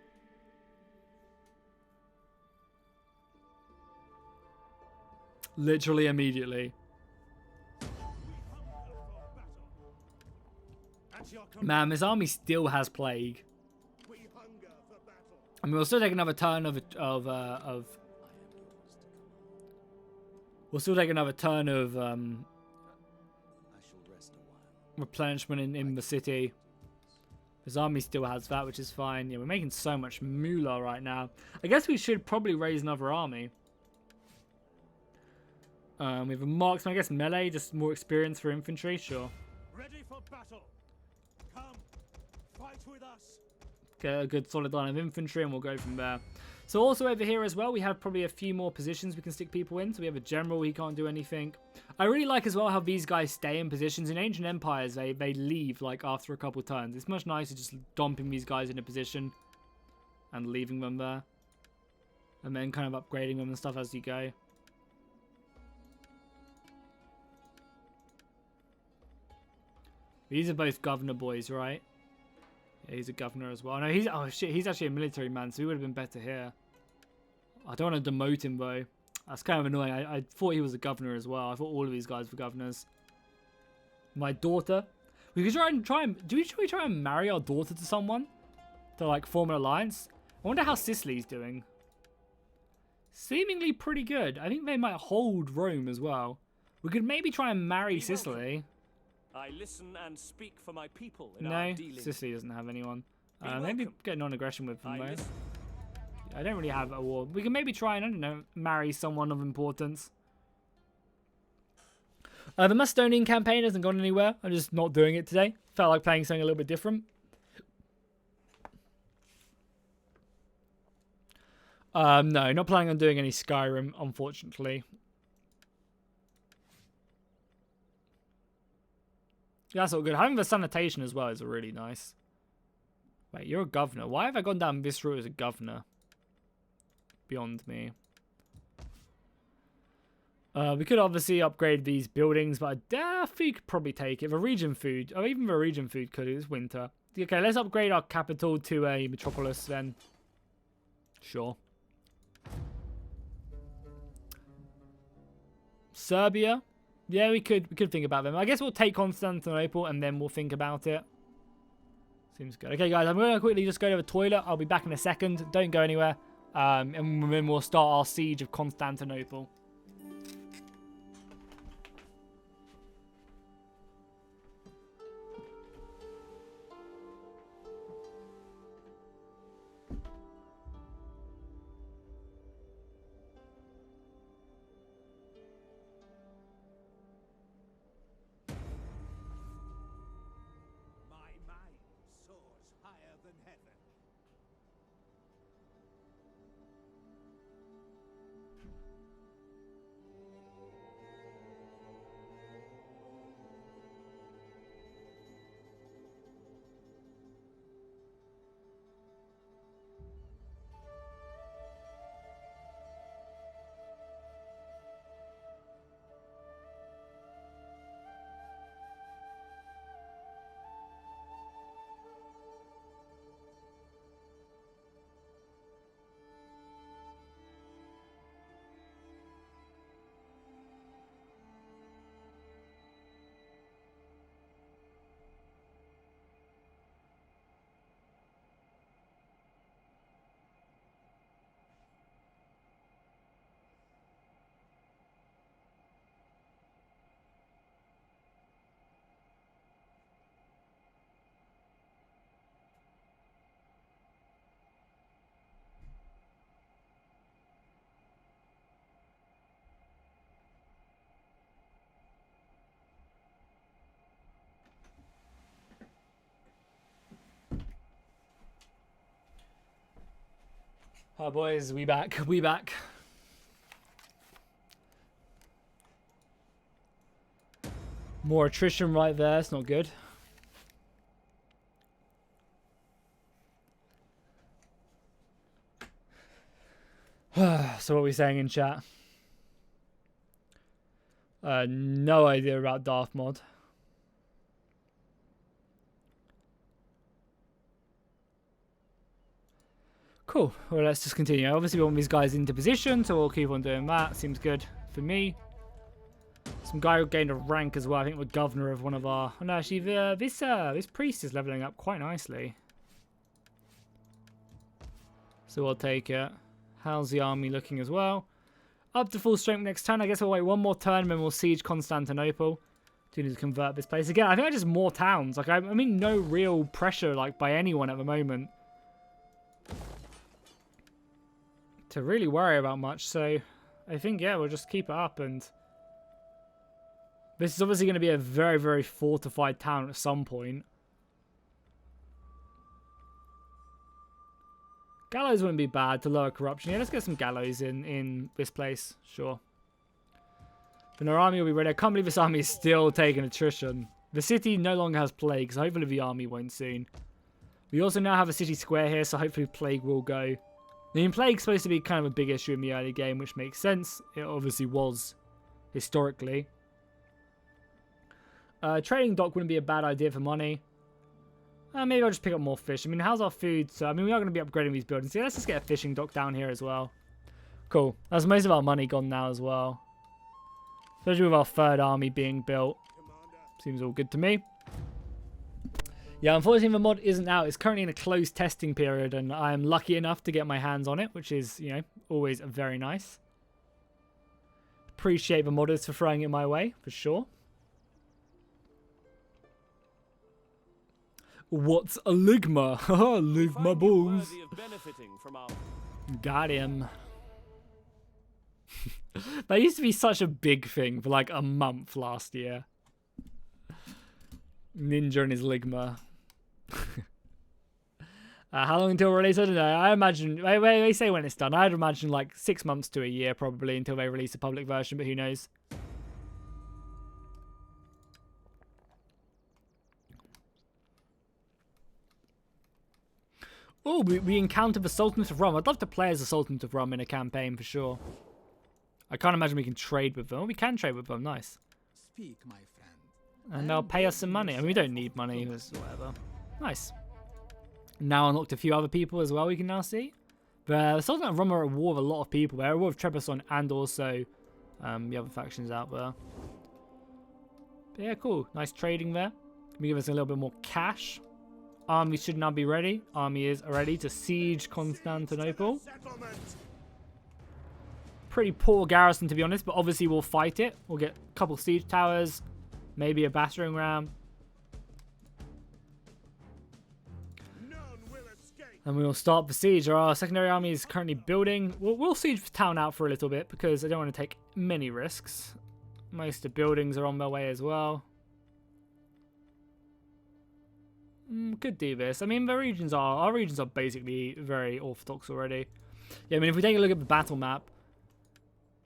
Literally immediately. Man, this army still has plague. I mean, we'll still take another turn we'll still take another turn of replenishment in the city. His army still has that, which is fine. Yeah, we're making so much moolah right now. I guess we should probably raise another army. We have a marksman, I guess melee, just more experience for infantry, sure. Ready for battle. Come, fight with us. Get a good solid line of infantry and we'll go from there. So also over here as well, we have probably a few more positions we can stick people in. So we have a general, he can't do anything. I really like as well how these guys stay in positions. In ancient empires, they leave like after a couple turns. It's much nicer just dumping these guys in a position and leaving them there. And then kind of upgrading them and stuff as you go. These are both governor boys, right? Yeah, he's a governor as well. No, he's actually a military man, so he would have been better here. I don't want to demote him though. That's kind of annoying. I thought he was a governor as well. I thought all of these guys were governors. My daughter. We could try and should we try and marry our daughter to someone to like form an alliance? I wonder how Sicily's doing. Seemingly pretty good. I think they might hold Rome as well. We could maybe try and marry Sicily. I listen and speak for my people in our No, dealings. Sicily doesn't have anyone. Maybe get non-aggression with them though. I don't really have a war. We can maybe try and, I don't know, marry someone of importance. The Macedonian campaign hasn't gone anywhere. I'm just not doing it today. Felt like playing something a little bit different. No, not planning on doing any Skyrim, unfortunately. Yeah, that's all good. Having the sanitation as well is really nice. Wait, you're a governor. Why have I gone down this route as a governor? Beyond me. We could obviously upgrade these buildings, but I think you could probably take it. The region food. Oh, even the region food could. It's winter. Okay, let's upgrade our capital to a metropolis then. Sure. Serbia. Yeah, we could think about them. I guess we'll take Constantinople and then we'll think about it. Seems good. Okay, guys, I'm going to quickly just go to the toilet. I'll be back in a second. Don't go anywhere. And then we'll start our siege of Constantinople. Oh, boys, we back. We back. More attrition right there. It's not good. So what are we saying in chat? No idea about Darth Mod. Cool. Well, let's just continue. Obviously, we want these guys into position, so we'll keep on doing that. Seems good for me. Some guy who gained a rank as well. I think we're governor of one of our... Oh, no, actually, this priest is leveling up quite nicely. So we'll take it. How's the army looking as well? Up to full strength next turn. I guess we'll wait one more turn and then we'll siege Constantinople. Do need to convert this place. Again, I think I just more towns. Like, I mean, no real pressure, like, by anyone at the moment to really worry about much. So I think, yeah, we'll just keep it up. And this is obviously going to be a very, very fortified town at some point. Gallows wouldn't be bad to lower corruption. Yeah, let's get some gallows in this place. Sure. Then our army will be ready. I can't believe this army is still taking attrition. The city no longer has plague, so hopefully the army won't soon. We also now have a city square here, so hopefully plague will go. I mean, plague's supposed to be kind of a big issue in the early game, which makes sense. It obviously was historically. Trading dock wouldn't be a bad idea for money. Maybe I'll just pick up more fish. I mean, how's our food? So, I mean, we are going to be upgrading these buildings. Yeah, let's just get a fishing dock down here as well. Cool. That's most of our money gone now as well. Especially with our third army being built. Seems all good to me. Yeah, unfortunately the mod isn't out. It's currently in a closed testing period, and I am lucky enough to get my hands on it, which is, you know, always very nice. Appreciate the modders for throwing it my way, for sure. What's a ligma? Haha, ligma balls. Got him. That used to be such a big thing for like a month last year. Ninja and his ligma. How long until release? I don't know. I imagine they say when it's done. I'd imagine like 6 months to a year probably until they release a public version, but who knows? Oh, we encountered the Sultanate of Rum. I'd love to play as the Sultanate of Rum in a campaign for sure. I can't imagine we can trade with them. Oh, we can trade with them. Nice. Speak, my friend. And they'll pay us some money. I mean, we don't need money. It's whatever. Nice. Now unlocked a few other people as well, we can now see. The Sultanate of Rum are at war with a lot of people. They're at war with Trebizond and also the other factions out there. But yeah, cool. Nice trading there. Can we give us a little bit more cash? Army should now be ready. Army is ready to siege Constantinople. Pretty poor garrison, to be honest, but obviously we'll fight it. We'll get a couple siege towers, maybe a battering ram. And we'll start the siege. Our secondary army is currently building. We'll siege the town out for a little bit because I don't want to take many risks. Most of the buildings are on their way as well. Could do this. I mean, our regions are basically very orthodox already. Yeah, I mean, if we take a look at the battle map,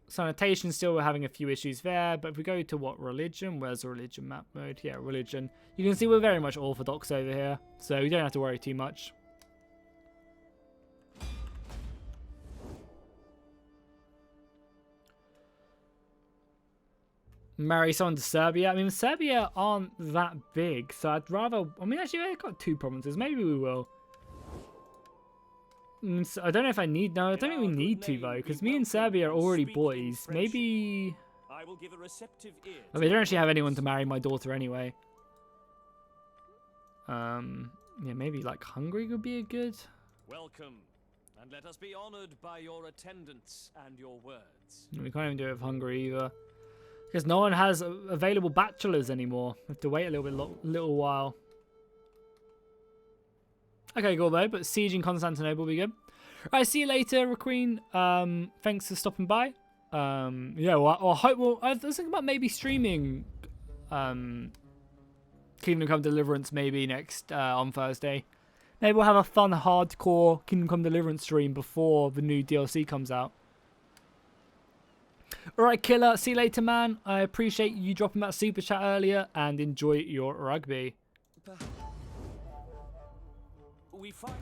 sanitation still we're having a few issues there, but if we go to what, religion? Where's the religion map mode? Yeah, religion. You can see we're very much orthodox over here, so we don't have to worry too much. Marry someone to Serbia. I mean, Serbia aren't that big, so I'd rather... I mean, actually, they've got 2 provinces. Maybe we will. So I don't know if I need... No, I don't think we need to, though, because me and Serbia are already boys. Maybe... I mean, they don't actually have anyone to marry my daughter anyway. Yeah, maybe, like, Hungary would be a good... Welcome, and let us be honored by your attendance and your words. We can't even do it with Hungary either. Because no one has available bachelors anymore. We have to wait a little while. Okay, cool though. But sieging Constantinople will be good. Alright, see you later, Queen. Thanks for stopping by. Yeah, well, I was thinking about maybe streaming Kingdom Come Deliverance maybe next on Thursday. Maybe we'll have a fun, hardcore Kingdom Come Deliverance stream before the new DLC comes out. Alright, Killer. See you later, man. I appreciate you dropping that super chat earlier, and enjoy your rugby. We find...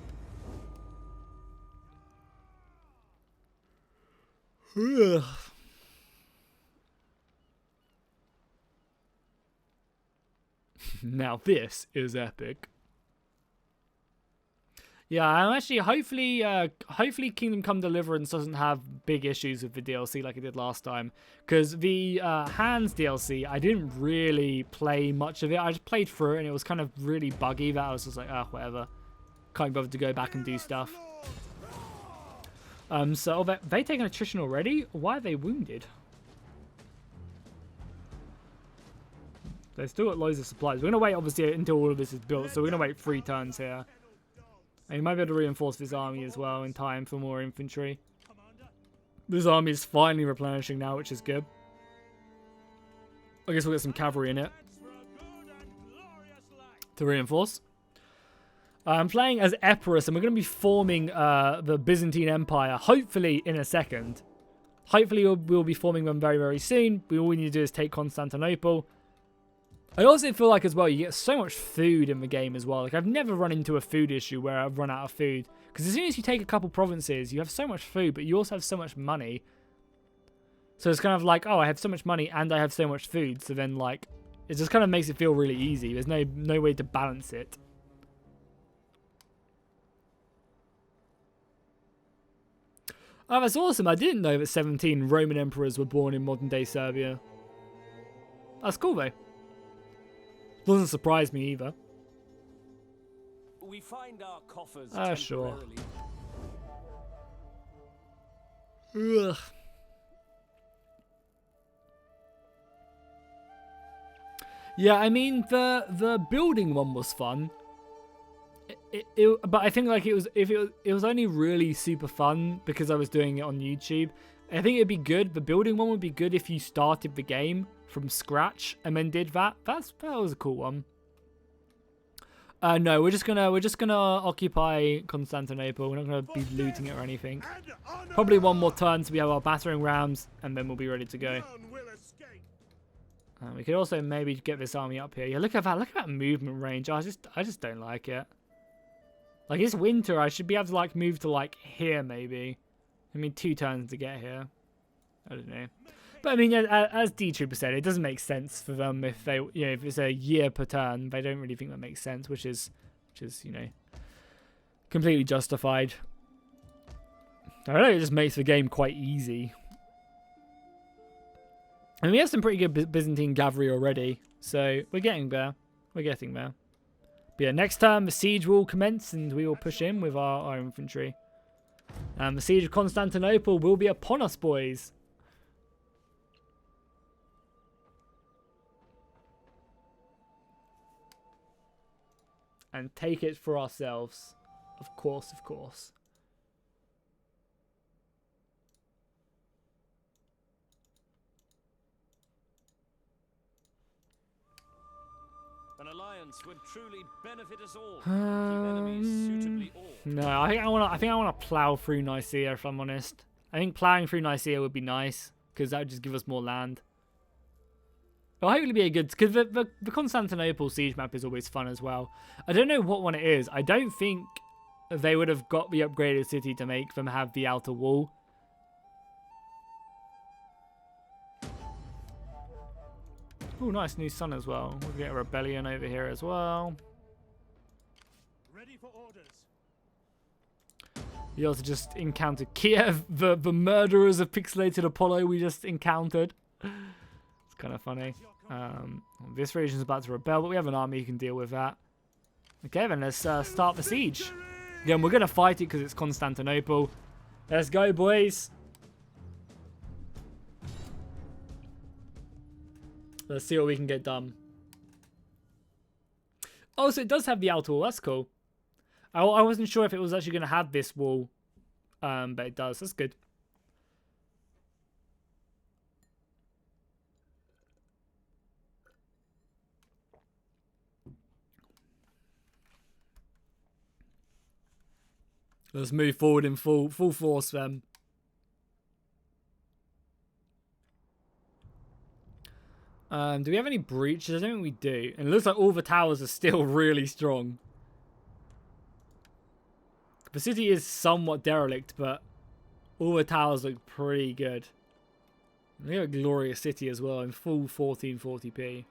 Now this is epic. Yeah, I'm actually hopefully Kingdom Come Deliverance doesn't have big issues with the DLC like it did last time, because the Hands DLC, I didn't really play much of it. I just played through it and it was kind of really buggy that I was just like, whatever. Can't be bothered to go back and do stuff. So they taking attrition already? Why are they wounded? They've still got loads of supplies. We're gonna wait obviously until all of this is built, so we're gonna wait 3 turns here. And you might be able to reinforce this army as well in time for more infantry. This army is finally replenishing now, which is good. I guess we'll get some cavalry in it to reinforce. I'm playing as Epirus, and we're going to be forming the Byzantine Empire, hopefully in a second. Hopefully we'll be forming them very, very soon. All we need to do is take Constantinople. I also feel like as well, you get so much food in the game as well. Like, I've never run into a food issue where I've run out of food. Because as soon as you take a couple provinces, you have so much food, but you also have so much money. So it's kind of like, oh, I have so much money and I have so much food. So then, like, it just kind of makes it feel really easy. There's no way to balance it. Oh, that's awesome. I didn't know that 17 Roman emperors were born in modern-day Serbia. That's cool, though. Doesn't surprise me either. We find our coffers Sure. Ugh. Yeah, I mean the building one was fun. But I think like it was only really super fun because I was doing it on YouTube. I think it'd be good. The building one would be good if you started the game from scratch and then did that. That was a cool one. No, we're just gonna occupy Constantinople. We're not gonna be looting it or anything. Probably one more turn so we have our battering rams, and then we'll be ready to go. We could also maybe get this army up here. Yeah, look at that movement range. I just don't like it. Like, it's winter. I should be able to like move to like here maybe. I mean, 2 turns to get here. I don't know. But I mean, as D-Trooper said, it doesn't make sense for them if they, if it's a year per turn. They don't really think that makes sense, which is, completely justified. I don't know. It just makes the game quite easy. And we have some pretty good Byzantine cavalry already, so we're getting there. We're getting there. But yeah, next time the siege will commence, and we will push in with our infantry. And the siege of Constantinople will be upon us, boys. And take it for ourselves. Of course, of course. An alliance would truly benefit us all. Keep enemies suitably awed. No, I think I want to plow through Nicaea, if I'm honest. I think plowing through Nicaea would be nice, because that would just give us more land. But hopefully be a good, because the Constantinople siege map is always fun as well. I don't know what one it is. I don't think they would have got the upgraded city to make them have the outer wall. Oh, nice new sun as well. We'll get a rebellion over here as well. Ready for orders. We also just encountered Kiev, the murderers of pixelated Apollo we just encountered. It's kind of funny. This region's about to rebel, but we have an army who can deal with that. Okay, then let's start the siege. Again, we're going to fight it because it's Constantinople. Let's go, boys. Let's see what we can get done. Oh, so it does have the outer wall. That's cool. I wasn't sure if it was actually going to have this wall. But it does. That's good. Let's move forward in full force then. Do we have any breaches? I don't think we do. And it looks like all the towers are still really strong. The city is somewhat derelict, but all the towers look pretty good. They got a glorious city as well in full 1440p.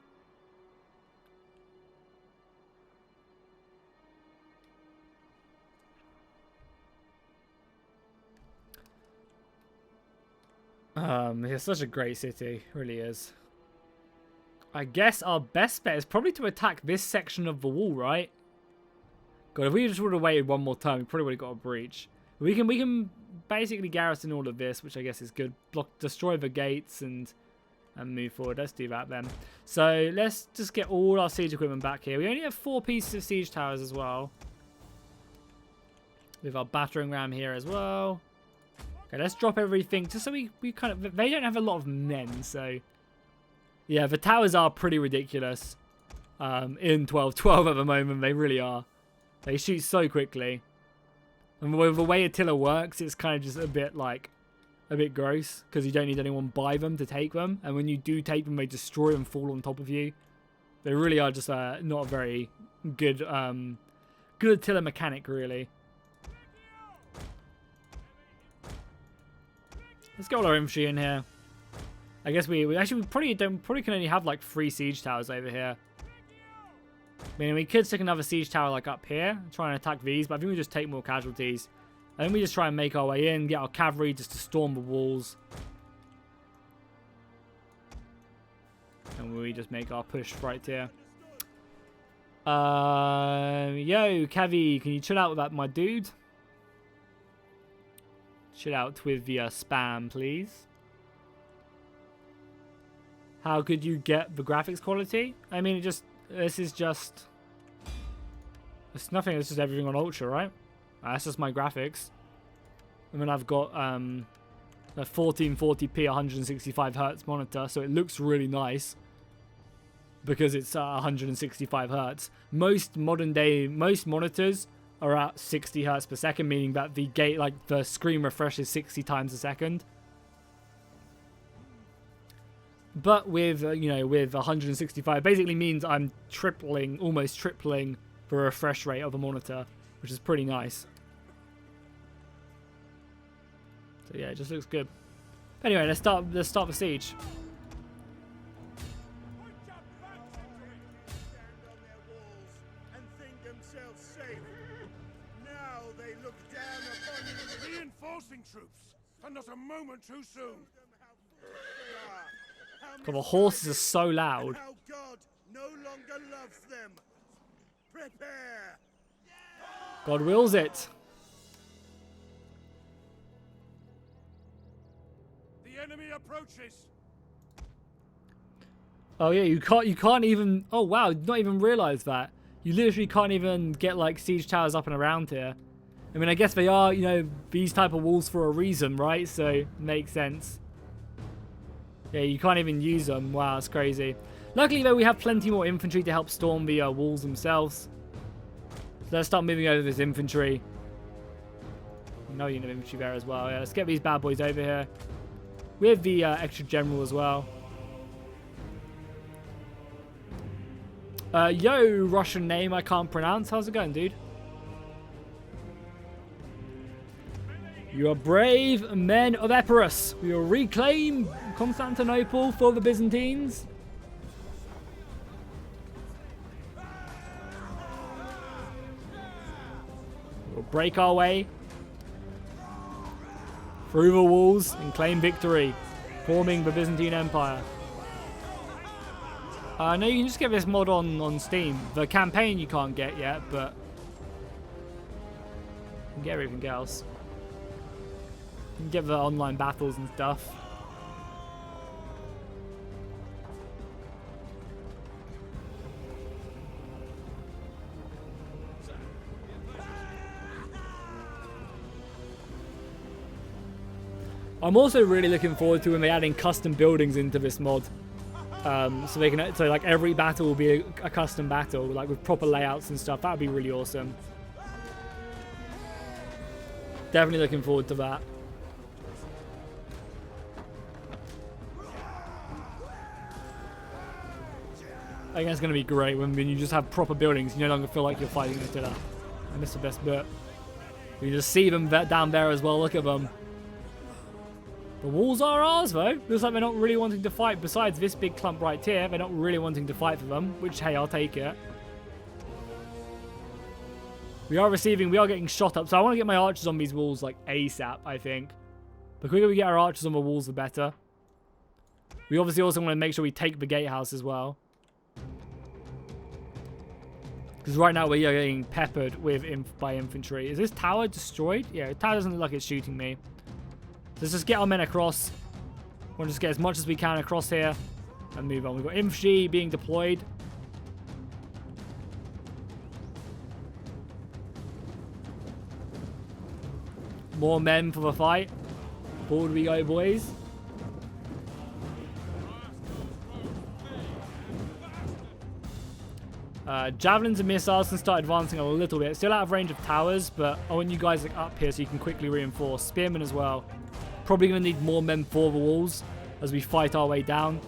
It's such a great city, it really is. I guess our best bet is probably to attack this section of the wall, right? God, if we just would have waited one more turn, we probably would have got a breach. We can basically garrison all of this, which I guess is good. Destroy the gates and move forward. Let's do that then. So let's just get all our siege equipment back here. We only have 4 pieces of siege towers as well. With our battering ram here as well. Okay, let's drop everything just so we kind of... They don't have a lot of men, so... Yeah, the towers are pretty ridiculous in 12-12 at the moment. They really are. They shoot so quickly. And with the way Attila works, it's kind of just a bit gross because you don't need anyone by them to take them. And when you do take them, they destroy and fall on top of you. They really are just not a very good, good Attila mechanic, really. Let's get all our infantry in here. I guess we probably can only have like 3 siege towers over here. I mean, we could stick another siege tower like up here, try and attack these, but I think we just take more casualties. I think we just try and make our way in, get our cavalry just to storm the walls. And we just make our push right here. Yo, Cavi, can you chill out with that, my dude? Chill out with the spam, please. How could you get the graphics quality? I mean, it's nothing, it's just everything on Ultra, right? That's just my graphics. I mean, I've got a 1440p 165 hertz monitor, so it looks really nice because it's 165 hertz. Most monitors are at 60 hertz per second, meaning that the screen refreshes 60 times a second. But with with 165, basically means I'm almost tripling the refresh rate of the monitor, which is pretty nice. So yeah, it just looks good. Anyway, let's start the siege. Reinforcing troops, and not a moment too soon. God, the horses are so loud. How God no longer loves them. Prepare. God wills it. The enemy approaches. Oh yeah, you can't even. Oh wow, not even realize that. You literally can't even get like siege towers up and around here. I mean, I guess they are, these type of walls for a reason, right? So makes sense. Yeah, you can't even use them. Wow, that's crazy. Luckily, though, we have plenty more infantry to help storm the walls themselves. So let's start moving over this infantry. No unit of infantry there as well. Yeah, let's get these bad boys over here. We have the extra general as well. Yo, Russian name I can't pronounce. How's it going, dude? You are brave men of Epirus. We will reclaim Constantinople for the Byzantines. We'll break our way through the walls and claim victory, forming the Byzantine Empire. No, you can just get this mod on Steam. The campaign you can't get yet, but you can get everything else. You can get the online battles and stuff. I'm also really looking forward to when they're adding custom buildings into this mod. So like every battle will be a custom battle, like with proper layouts and stuff. That would be really awesome. Definitely looking forward to that. I think it's going to be great when you just have proper buildings. You no longer feel like you're fighting Attila. And that's the best bit. You just see them down there as well. Look at them. The walls are ours, though. Looks like they're not really wanting to fight. Besides this big clump right here, they're not really wanting to fight for them. Which, hey, I'll take it. We are getting shot up. So I want to get my archers on these walls, like, ASAP, I think. The quicker we get our archers on the walls, the better. We obviously also want to make sure we take the gatehouse as well. Because right now we are getting peppered by infantry. Is this tower destroyed? Yeah, the tower doesn't look like it's shooting me. So let's just get our men across. We'll just get as much as we can across here and move on. We've got infantry being deployed. More men for the fight. Forward we go, boys. Javelins and missiles can start advancing a little bit. Still out of range of towers, but I want you guys up here so you can quickly reinforce. Spearmen as well. Probably going to need more men for the walls as we fight our way down.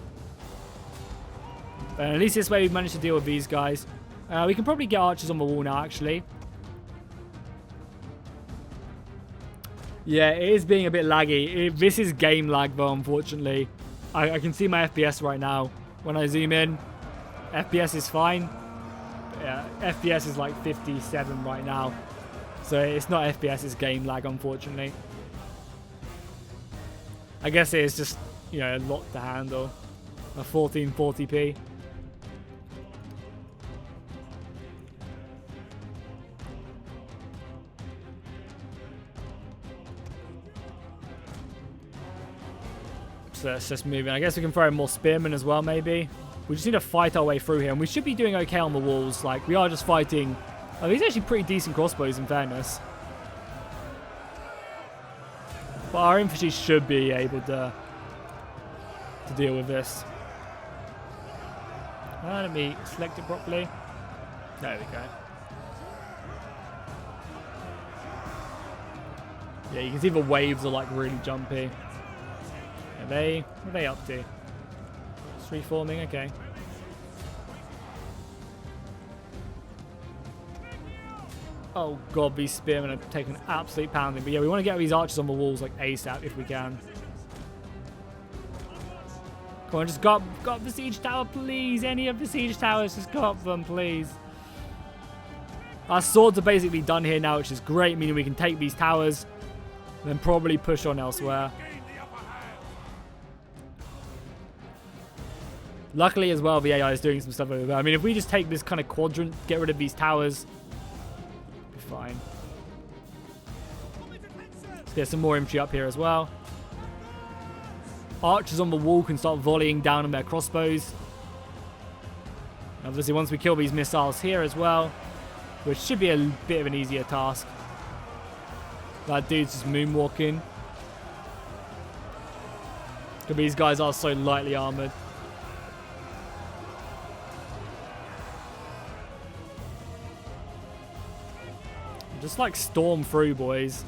But at least this way we've managed to deal with these guys. We can probably get archers on the wall now, actually. Yeah, it is being a bit laggy. This is game lag, though, unfortunately. I can see my FPS right now. When I zoom in, FPS is fine. Yeah, FPS is like 57 right now. So it's not FPS, it's game lag, unfortunately. I guess it is just, you know, a lot to handle. A 1440p. So let's just move in. I guess we can throw in more spearmen as well, maybe. We just need to fight our way through here. And we should be doing okay on the walls. Like, we are just fighting. Oh, these are actually pretty decent crossbows, in fairness. But our infantry should be able to deal with this. Let me select it properly. There we go. Yeah, you can see the waves are like really jumpy. What are they up to? Just reforming, okay. Oh god, these spearmen are taking an absolute pounding. But yeah, we want to get these archers on the walls like ASAP if we can. Come on, just go up the siege tower, please. Any of the siege towers, just go up them, please. Our swords are basically done here now, which is great, meaning we can take these towers and then probably push on elsewhere. Luckily as well, the AI is doing some stuff over there. I mean, if we just take this kind of quadrant, get rid of these towers, be fine. Let's get some more infantry up here as well. Archers on the wall can start volleying down on their crossbows. Obviously, once we kill these missiles here as well, which should be a bit of an easier task. That dude's just moonwalking. Because these guys are so lightly armored. Just like storm through, boys.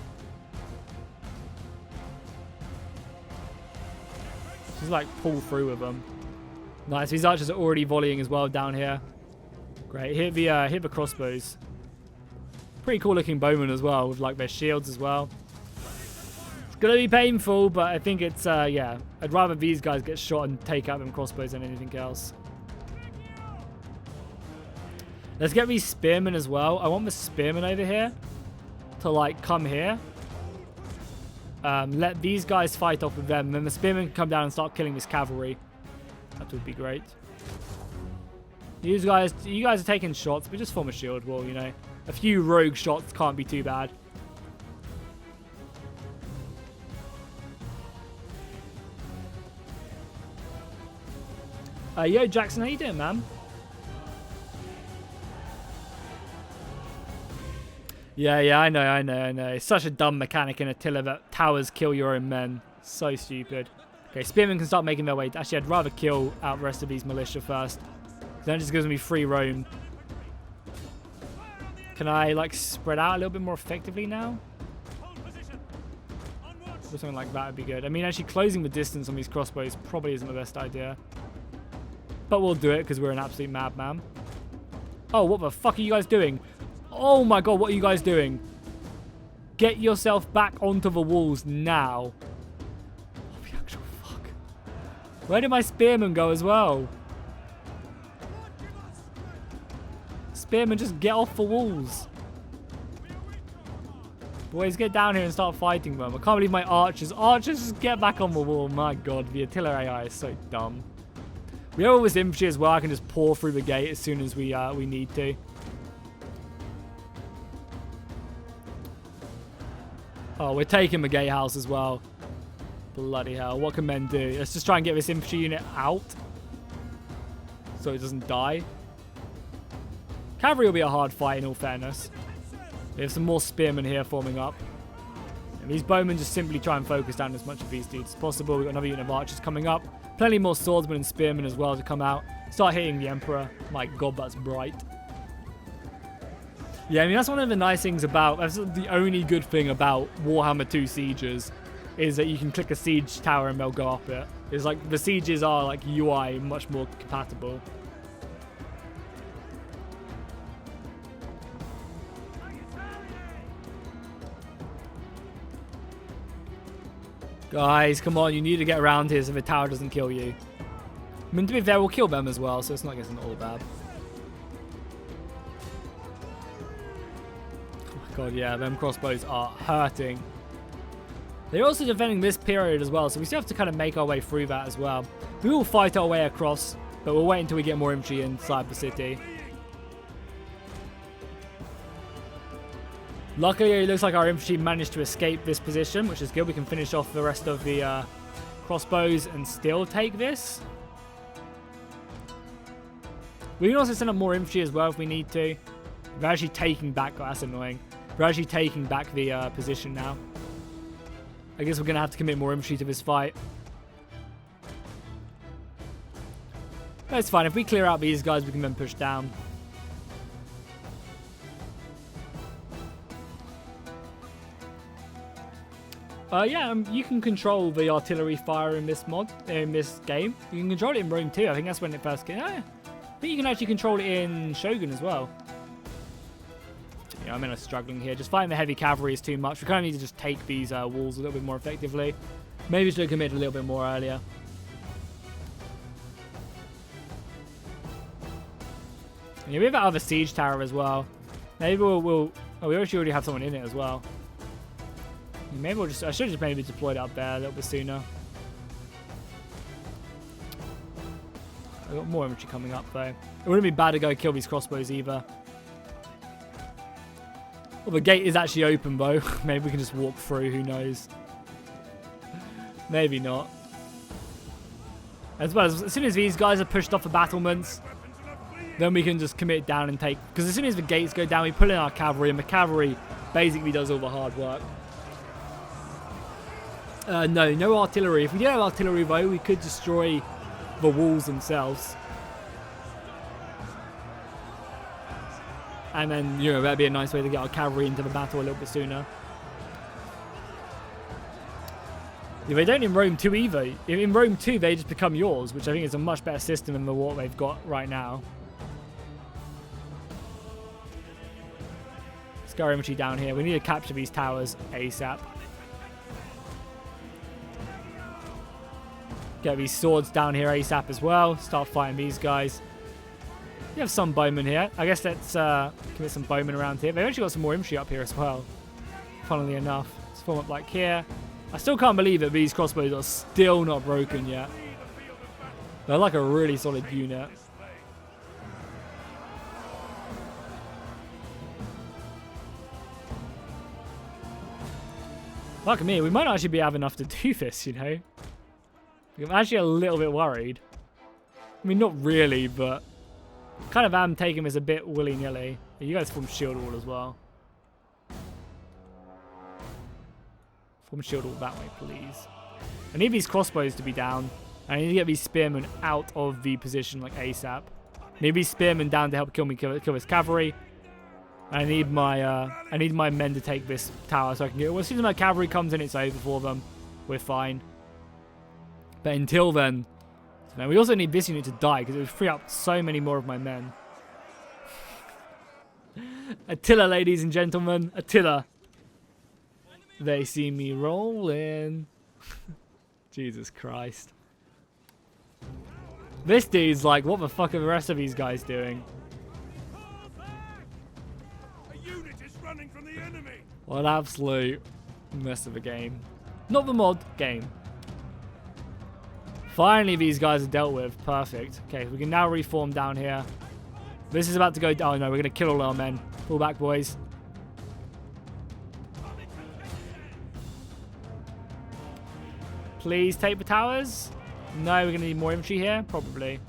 Just like pull through with them. Nice. These archers are already volleying as well down here. Great. Hit the crossbows. Pretty cool looking bowmen as well with like their shields as well. It's gonna be painful, but I think it's yeah. I'd rather these guys get shot and take out them crossbows than anything else. Let's get these spearmen as well. I want the spearmen over here to like come here. Let these guys fight off with them. And then the spearmen can come down and start killing this cavalry. That would be great. You guys are taking shots, but just form a shield wall, you know. A few rogue shots can't be too bad. Yo, Jackson, how you doing, man? Yeah, I know. It's such a dumb mechanic in Attila that towers kill your own men. So stupid. Okay, spearmen can start making their way. Actually, I'd rather kill out the rest of these militia first. Then it just gives me free roam. Can I, like, spread out a little bit more effectively now? or something like that would be good. I mean, actually closing the distance on these crossbows probably isn't the best idea. But we'll do it because we're an absolute madman. Oh, what the fuck are you guys doing? Oh my god, what are you guys doing? Get yourself back onto the walls now. Oh, the actual fuck. Where did my spearmen go as well? Spearmen, just get off the walls. Boys, get down here and start fighting them. I can't believe my archers. Archers, just get back on the wall. My god, the artillery AI is so dumb. We have all this infantry as well. I can just pour through the gate as soon as we need to. Oh, we're taking the gatehouse as well. Bloody hell. What can men do? Let's just try and get this infantry unit out so it doesn't die. Cavalry will be a hard fight in all fairness. We have some more spearmen here forming up. And these bowmen just simply try and focus down as much of these dudes as possible. We've got another unit of archers coming up. Plenty more swordsmen and spearmen as well to come out. Start hitting the Emperor. My god, that's bright. Yeah, I mean, that's one of the nice things about... That's the only good thing about Warhammer 2 Sieges, is that you can click a siege tower and they'll go up it. It's like, the sieges are, like, UI much more compatible. Guys, come on, you need to get around here so the tower doesn't kill you. I mean, to be fair, we'll kill them as well, so it's not getting all bad. Oh my god, yeah, them crossbows are hurting. They're also defending this period as well, so we still have to kind of make our way through that as well. We will fight our way across, but we'll wait until we get more infantry inside the city. Luckily, it looks like our infantry managed to escape this position, which is good. We can finish off the rest of the crossbows and still take this. We can also send up more infantry as well if we need to. We're actually taking back... Oh, that's annoying. We're actually taking back the position now. I guess we're going to have to commit more infantry to this fight. That's fine. If we clear out these guys, we can then push down. Yeah, you can control the artillery fire in this mod, in this game. You can control it in Rome too. I think that's when it first came. But you can actually control it in Shogun as well. Yeah, I'm struggling here. Just fighting the heavy cavalry is too much. We kind of need to just take these walls a little bit more effectively. Maybe should have committed a little bit more earlier. Yeah, we have that other siege tower as well. Maybe we'll oh, we actually already have someone in it as well. Maybe we'll just... I should have just maybe deployed out there a little bit sooner. I've got more infantry coming up, though. It wouldn't be bad to go kill these crossbows either. Well, the gate is actually open, though. Maybe we can just walk through. Who knows? Maybe not. As well, as soon as these guys are pushed off the battlements, then we can just commit down and take... Because as soon as the gates go down, we pull in our cavalry, and the cavalry basically does all the hard work. No artillery. If we did have artillery, though, we could destroy the walls themselves. And then, you know, that'd be a nice way to get our cavalry into the battle a little bit sooner. Yeah, they don't in Rome 2 either. In Rome 2, they just become yours, which I think is a much better system than what they've got right now. Let's go our infantry down here. We need to capture these towers ASAP. Get these swords down here ASAP as well. Start fighting these guys. We have some bowmen here. I guess let's commit some bowmen around here. They've actually got some more infantry up here as well. Funnily enough. Let's form up like here. I still can't believe that these crossbows are still not broken yet. They're like a really solid unit. Fuck me, we might not actually be have enough to do this, you know. I'm actually a little bit worried. I mean, not really, but kind of am taking this a bit willy-nilly. You guys form shield wall as well. Form shield wall that way, please. I need these crossbows to be down. I need to get these spearmen out of the position like ASAP. I need these spearmen down to help kill this cavalry. I need my men to take this tower so I can get... Well, as soon as my cavalry comes in, it's over for them. we're fine. But until then, man, we also need this unit to die because it would free up so many more of my men. Attila, ladies and gentlemen. Attila. They see me rolling. Jesus Christ. This dude's like, what the fuck are the rest of these guys doing? A unit is running from the enemy. What an absolute mess of a game. Not the mod, game. Finally, these guys are dealt with. Perfect. Okay, we can now reform down here. This is about to go... Oh, no, we're going to kill all our men. Pull back, boys. Please take the towers. No, we're going to need more infantry here. Probably.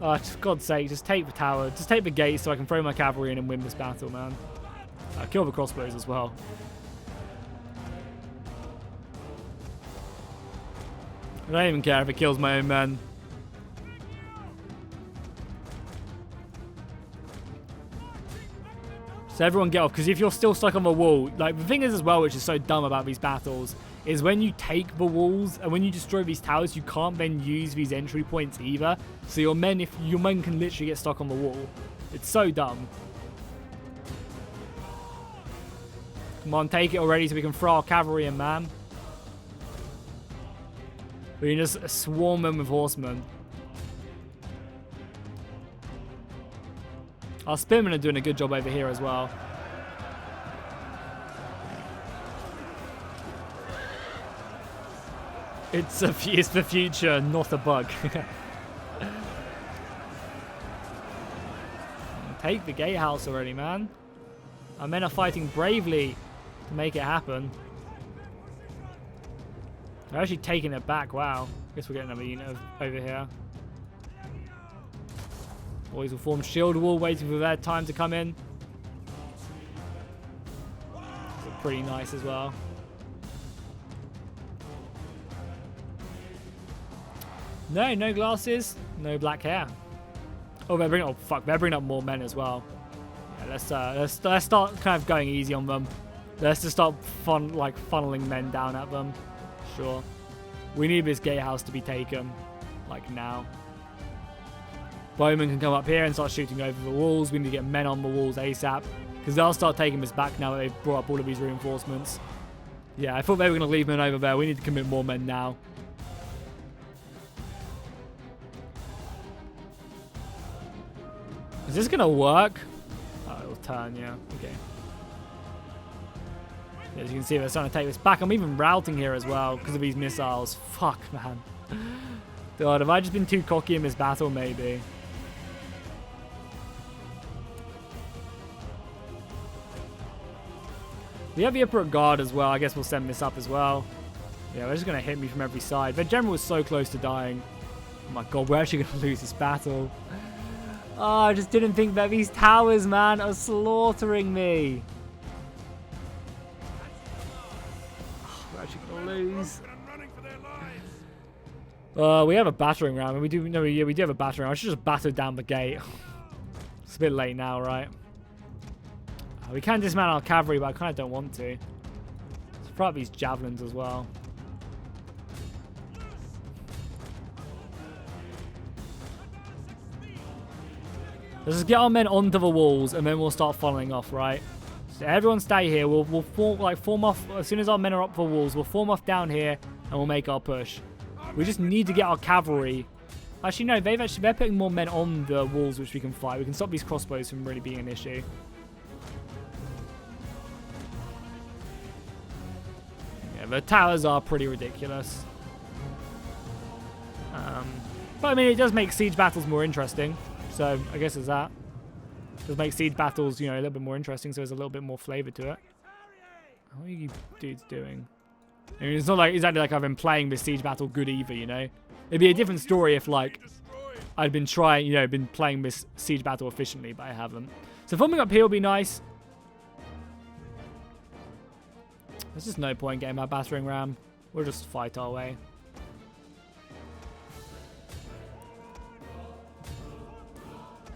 Oh, for God's sake, just take the tower. Just take the gates so I can throw my cavalry in and win this battle, man. Kill the crossbows as well. I don't even care if it kills my own men. So everyone get off, because if you're still stuck on the wall, like the thing is as well, which is so dumb about these battles, is when you take the walls and when you destroy these towers, you can't then use these entry points either. So your men can literally get stuck on the wall. It's so dumb. Come on, take it already so we can throw our cavalry in, man. We can just swarm them with horsemen. Our spearmen are doing a good job over here as well. It's the future, not a bug. Take the gatehouse already, man. Our men are fighting bravely to make it happen. They're actually taking it back. Wow. Guess we're getting another unit over here. Boys will form shield wall, waiting for their time to come in. It's pretty nice as well. No glasses, no black hair. Oh, they're bringing up more men as well. Yeah, let's start kind of going easy on them. Let's just start funneling men down at them. Sure. We need this gatehouse to be taken, like now. Bowmen can come up here and start shooting over the walls. We need to get men on the walls ASAP, because they'll start taking this back now that they've brought up all of these reinforcements. Yeah, I thought they were going to leave men over there. We need to commit more men now. Is this going to work? Oh, it'll turn, yeah. Okay. As you can see, they're starting to take this back. I'm even routing here as well because of these missiles. Fuck, man. God, have I just been too cocky in this battle, maybe? We have the Emperor Guard as well. I guess we'll send this up as well. Yeah, they're just going to hit me from every side. Their general was so close to dying. Oh my God, we're actually going to lose this battle. Oh, I just didn't think that these towers, man, are slaughtering me. Oh, we're actually going to lose. We have a battering ram, and we do have a battering ram. I should just batter down the gate. It's a bit late now, right? We can dismount our cavalry, but I kind of don't want to. Let's throw out these javelins as well. Let's just get our men onto the walls, and then we'll start following off, right? So everyone stay here. We'll form off as soon as our men are up the walls. We'll form off down here, and we'll make our push. We just need to get our cavalry. Actually, no, they're putting more men on the walls, which we can fight. We can stop these crossbows from really being an issue. Yeah, the towers are pretty ridiculous. But I mean, it does make siege battles more interesting. So I guess it's that. It does make siege battles, you know, a little bit more interesting. So there's a little bit more flavor to it. What are you dudes doing? I mean, it's not like exactly like I've been playing this siege battle good either, you know. It'd be a different story if like I'd been trying, you know, been playing this siege battle efficiently, but I haven't. So forming up here will be nice. There's just no point getting my battering ram. We'll just fight our way.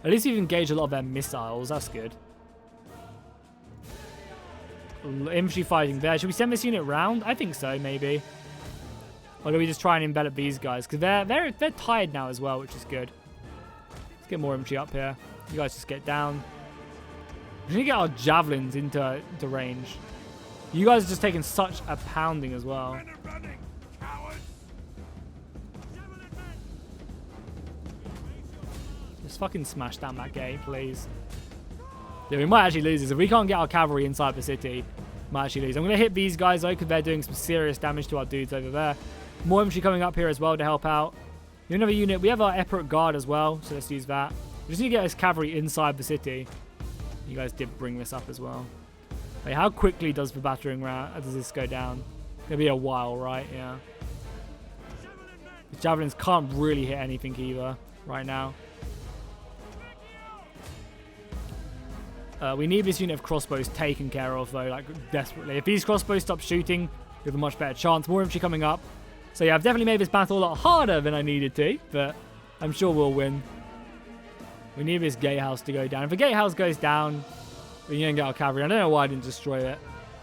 At least we've engaged a lot of their missiles. That's good. Infantry fighting there. Should we send this unit round? I think so, maybe. Or do we just try and envelop these guys? Because they're tired now as well, which is good. Let's get more infantry up here. You guys just get down. We need to get our javelins into range. You guys are just taking such a pounding as well. Just fucking smash down that gate, please. Yeah, we might actually lose this. If we can't get our cavalry inside the city, we might actually lose. I'm going to hit these guys, though, because they're doing some serious damage to our dudes over there. More infantry coming up here as well to help out. Another unit. We have our Epirote Guard as well, so let's use that. We just need to get this cavalry inside the city. You guys did bring this up as well. Wait, how quickly does the battering ram does this go down? It's going to be a while, right? Yeah. The javelins can't really hit anything either right now. We need this unit of crossbows taken care of, though, like, desperately. If these crossbows stop shooting, we have a much better chance. More infantry coming up. So, yeah, I've definitely made this battle a lot harder than I needed to, but I'm sure we'll win. We need this gatehouse to go down. If the gatehouse goes down, we can get our cavalry. I don't know why I didn't destroy it.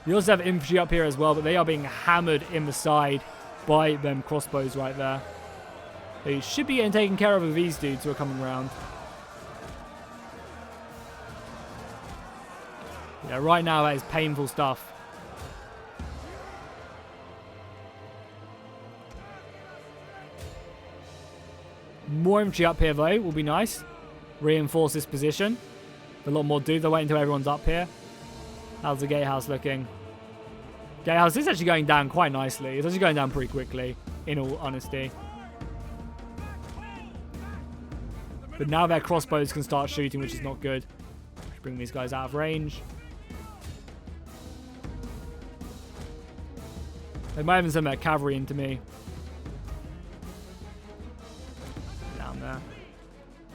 We also have infantry up here as well, but they are being hammered in the side by them crossbows right there. They should be getting taken care of with these dudes who are coming around. Yeah, right now that is painful stuff. More infantry up here, though, will be nice. Reinforce this position. A lot more dudes. I'll wait until everyone's up here. How's the gatehouse looking? Gatehouse is actually going down quite nicely. It's actually going down pretty quickly, in all honesty. But now their crossbows can start shooting, which is not good. Bring these guys out of range. They might even send their cavalry into me. Down there.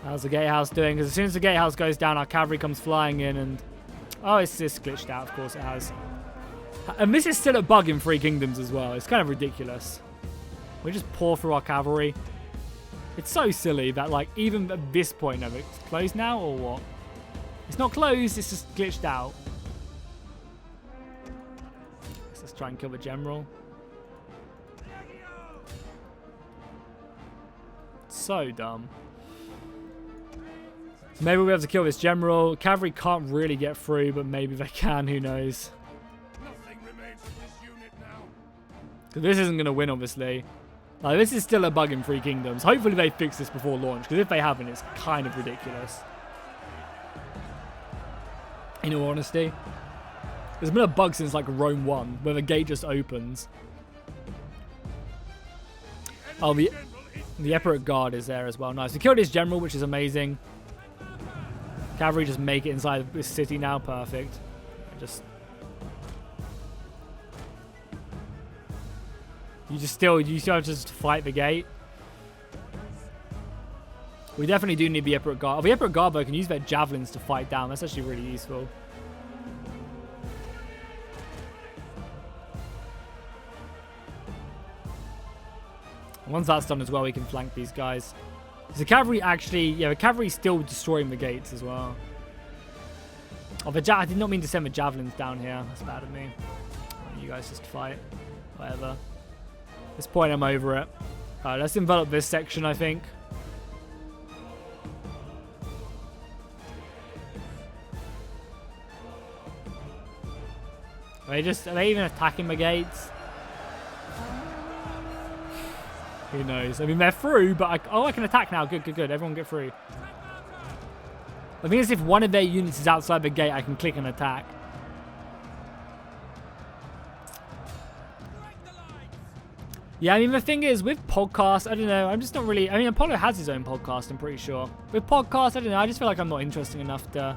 How's the gatehouse doing? Because as soon as the gatehouse goes down, our cavalry comes flying in and... Oh, it's just glitched out. Of course it has. And this is still a bug in Three Kingdoms as well. It's kind of ridiculous. We just pour through our cavalry. It's so silly that, like, even at this point of it, it's closed now or what? It's not closed, it's just glitched out. Let's try and kill the general. So dumb. So maybe we'll be able to kill this general. Cavalry can't really get through, but maybe they can, who knows. Nothing remains of this unit now. Because this isn't going to win, obviously. Like, this is still a bug in Three Kingdoms. Hopefully they fix this before launch, because if they haven't, it's kind of ridiculous. In all honesty. There's been a bug since, like, Rome 1, where the gate just opens. Oh, the Epirote Guard is there as well. Nice. We killed his general, which is amazing. Cavalry just make it inside this city now. Perfect. You still have to just fight the gate. We definitely do need the Epirote Guard. Oh, the Epirote Guard, though, can use their javelins to fight down. That's actually really useful. Once that's done as well, we can flank these guys. So the cavalry actually... Yeah, the cavalry's still destroying the gates as well. Oh, I did not mean to send the javelins down here. That's bad of me. You guys just fight. Whatever. At this point, I'm over it. Alright, let's envelop this section, I think. Are they even attacking the gates? Who knows? I mean, they're through, but I can attack now. Good, good, good. Everyone get through. I think as if one of their units is outside the gate, I can click and attack. Yeah, I mean, the thing is, with podcasts, I don't know, I'm just not really... I mean, Apollo has his own podcast, I'm pretty sure. With podcasts, I don't know, I just feel like I'm not interesting enough to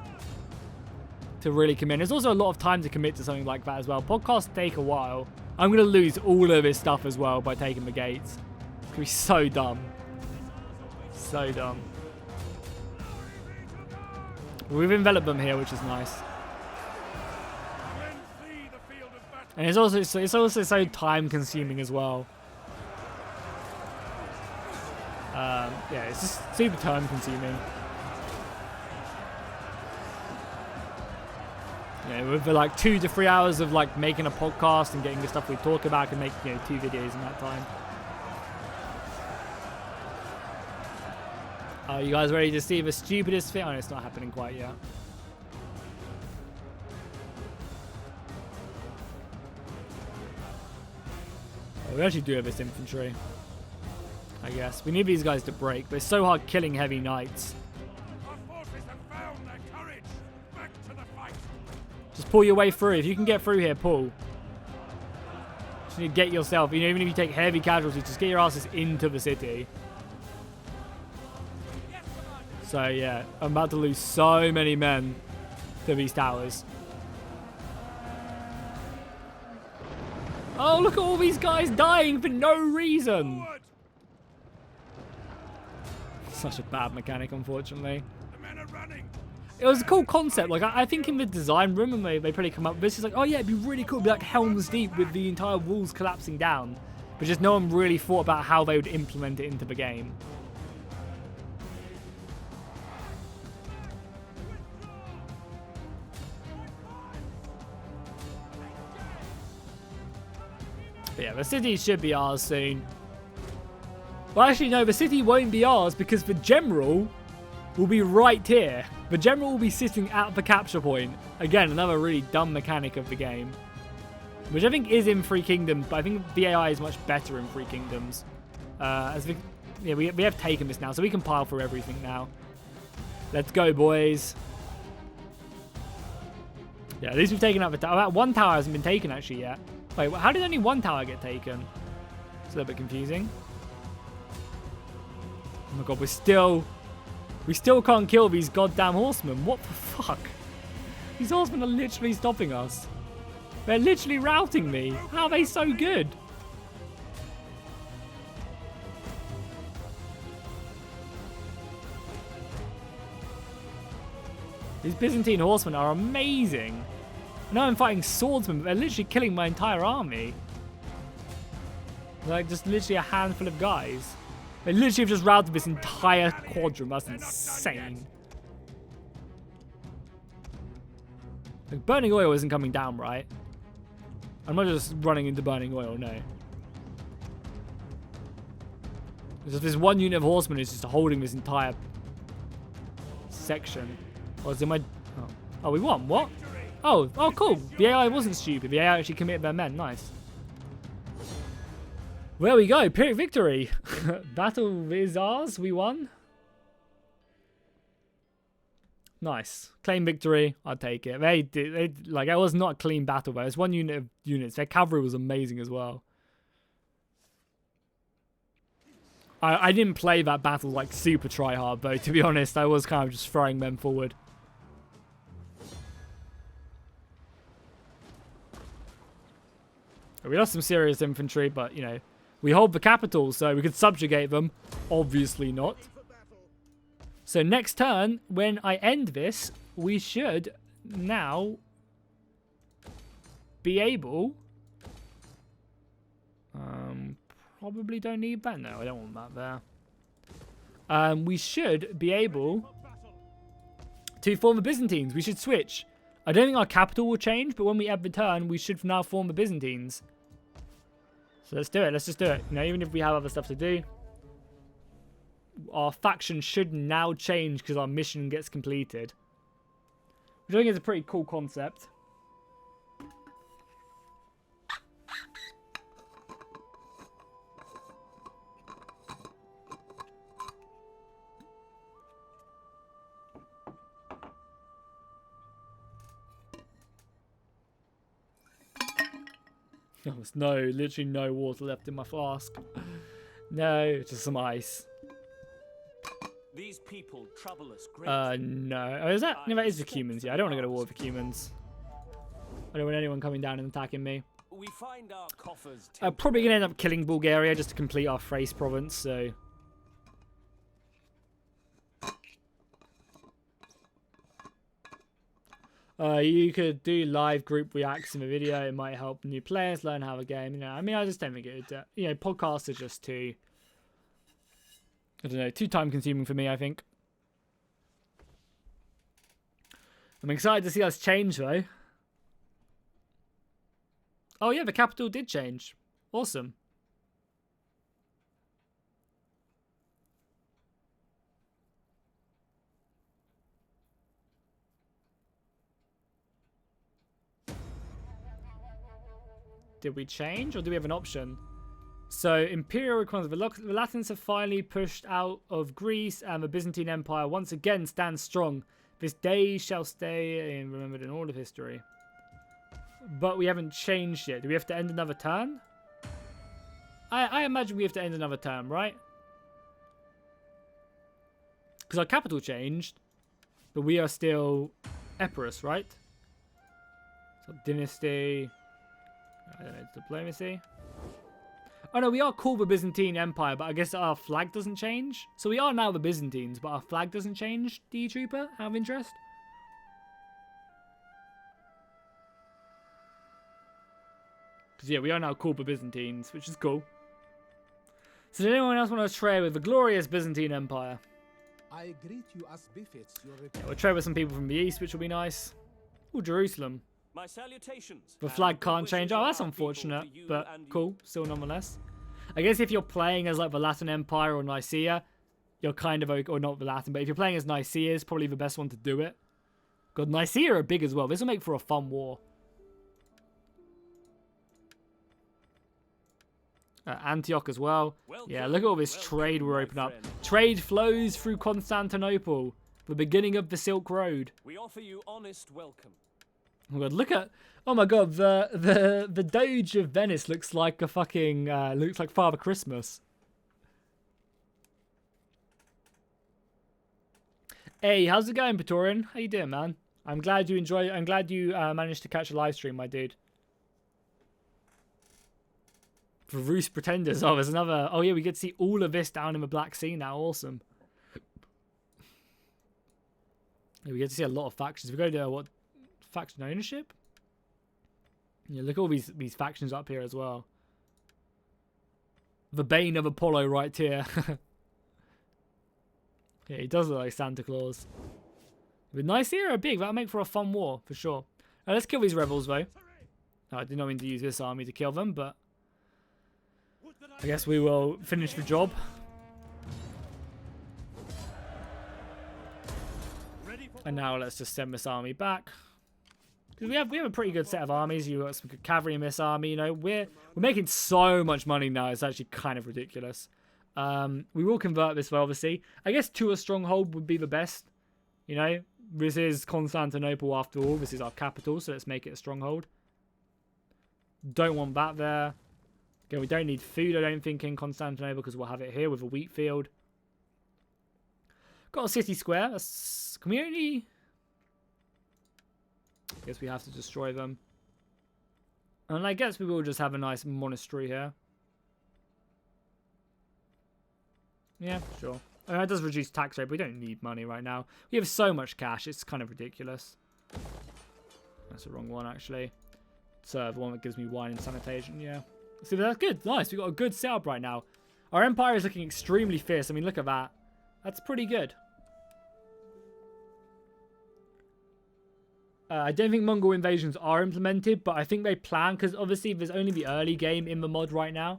really commit. There's also a lot of time to commit to something like that as well. Podcasts take a while. I'm going to lose all of this stuff as well by taking the gates. It's going to be so dumb. So dumb. We've enveloped them here, which is nice. And it's also so time-consuming as well. Yeah, it's just super time-consuming. with like 2 to 3 hours of like making a podcast and getting the stuff we talk about, I can make 2 videos in that time. Are you guys ready to see the stupidest thing? Oh, it's not happening quite yet. Oh, we actually do have this infantry, I guess. We need these guys to break, but it's so hard killing heavy knights. Our forces have found their courage. Back to the fight. Just pull your way through. If you can get through here, pull. Just need to get yourself, even if you take heavy casualties, just get your asses into the city. So yeah, I'm about to lose so many men to these towers. Oh, look at all these guys dying for no reason. Such a bad mechanic, unfortunately. The men are running. It was a cool concept. Like, I think in the design room, and they probably come up with this, is like, oh yeah, it'd be really cool. It'd be like Helm's Deep with the entire walls collapsing down. But just no one really thought about how they would implement it into the game. But yeah, the city should be ours soon. Well, actually, no, the city won't be ours because the general will be right here. The general will be sitting at the capture point. Again, another really dumb mechanic of the game. Which I think is in Free Kingdoms, but I think the AI is much better in Free Kingdoms. We have taken this now, so we can pile through everything now. Let's go, boys. Yeah, at least we've taken out the tower. That one tower hasn't been taken actually yet. Wait, how did only one tower get taken? It's a little bit confusing. Oh my god, we still can't kill these goddamn horsemen. What the fuck? These horsemen are literally stopping us. They're literally routing me. How are they so good? These Byzantine horsemen are amazing. Now I'm fighting swordsmen, but they're literally killing my entire army. Like, just literally a handful of guys. They literally have just routed this entire quadrant. That's insane. Like, burning oil isn't coming down, right? I'm not just running into burning oil, no. Because this one unit of horsemen is just holding this entire section. Oh, is it my... Oh, we won. What? Oh, cool. The AI wasn't stupid. The AI actually committed their men. Nice. There we go. Pyrrhic victory. Battle is ours. We won. Nice. Claim victory. I'll take it. They like, it was not a clean battle, though. It's one unit of units. Their cavalry was amazing as well. I didn't play that battle like super try hard, though, to be honest. I was kind of just throwing men forward. We lost some serious infantry, but, you know, we hold the capital, so we could subjugate them. Obviously not. So next turn, when I end this, we should now be able... probably don't need that. No, I don't want that there. We should be able to form the Byzantines. We should switch. I don't think our capital will change, but when we end the turn, we should now form the Byzantines. So let's do it. Let's just do it. You know, even if we have other stuff to do, our faction should now change because our mission gets completed. Which I think is a pretty cool concept. Oh, there's literally no water left in my flask. No, just some ice. These people trouble us greatly. No. Oh, is that? No, that is the humans. Yeah, I don't want to go to war with the humans. I don't want anyone coming down and attacking me. We find our coffers. Probably gonna end up killing Bulgaria just to complete our Thrace province. So. You could do live group reacts in the video. It might help new players learn how the game. You know, I mean, I just don't think it would. You know, podcasts are just too. I don't know, too time consuming for me, I think. I'm excited to see us change though. Oh yeah, the capital did change. Awesome. Did we change or do we have an option? So, Imperial requirements. The Latins have finally pushed out of Greece and the Byzantine Empire once again stands strong. This day shall stay remembered in all of history. But we haven't changed yet. Do we have to end another turn? I imagine we have to end another turn, right? Because our capital changed, but we are still Epirus, right? So, dynasty. I don't know, diplomacy. Oh no, we are called the Byzantine Empire, but I guess our flag doesn't change. So we are now the Byzantines, but our flag doesn't change, D Trooper, out of interest. Because yeah, we are now called the Byzantines, which is cool. So does anyone else want to trade with the glorious Byzantine Empire? I greet you as befits your Yeah, we'll trade with some people from the east, which will be nice. Ooh, Jerusalem. My salutations. The flag can't change. Oh, that's unfortunate, but cool, still nonetheless. I guess if you're playing as like the Latin Empire or Nicaea, you're kind of, or not the Latin, but if you're playing as Nicaea, it's probably the best one to do it. God, Nicaea are big as well. This will make for a fun war. Antioch as well. Yeah, look at all this trade we're opening up. Trade flows through Constantinople, the beginning of the Silk Road. We offer you honest welcome. Oh my god, look at, oh my god, the Doge of Venice looks like a fucking looks like Father Christmas. Hey, how's it going, Praetorian? How you doing, man? I'm glad you managed to catch a live stream, my dude. For Rus Pretenders. Oh, there's another. Oh yeah, we get to see all of this down in the Black Sea now. Awesome. Yeah, we get to see a lot of factions. We go to what? Faction ownership? Yeah, look at all these factions up here as well. The Bane of Apollo right here. Yeah, he does look like Santa Claus. But Nicaea are big. That'll make for a fun war, for sure. Right, let's kill these rebels, though. Oh, I did not mean to use this army to kill them, but I guess we will finish the job. And now let's just send this army back. We have a pretty good set of armies. You got some good cavalry in this army. You know, we're making so much money now. It's actually kind of ridiculous. We will convert this way, obviously. I guess to a stronghold would be the best. You know, this is Constantinople after all. This is our capital, so let's make it a stronghold. Don't want that there. Again, we don't need food, I don't think, in Constantinople because we'll have it here with a wheat field. Got a city square. Can we only... I guess we have to destroy them. And I guess we will just have a nice monastery here. Yeah, sure. I mean, it does reduce tax rate, but we don't need money right now. We have so much cash, it's kind of ridiculous. That's the wrong one, actually. It's the one that gives me wine and sanitation, yeah. See, that's good. Nice, we've got a good setup right now. Our empire is looking extremely fierce. I mean, look at that. That's pretty good. I don't think Mongol invasions are implemented, but I think they plan, because obviously there's only the early game in the mod right now.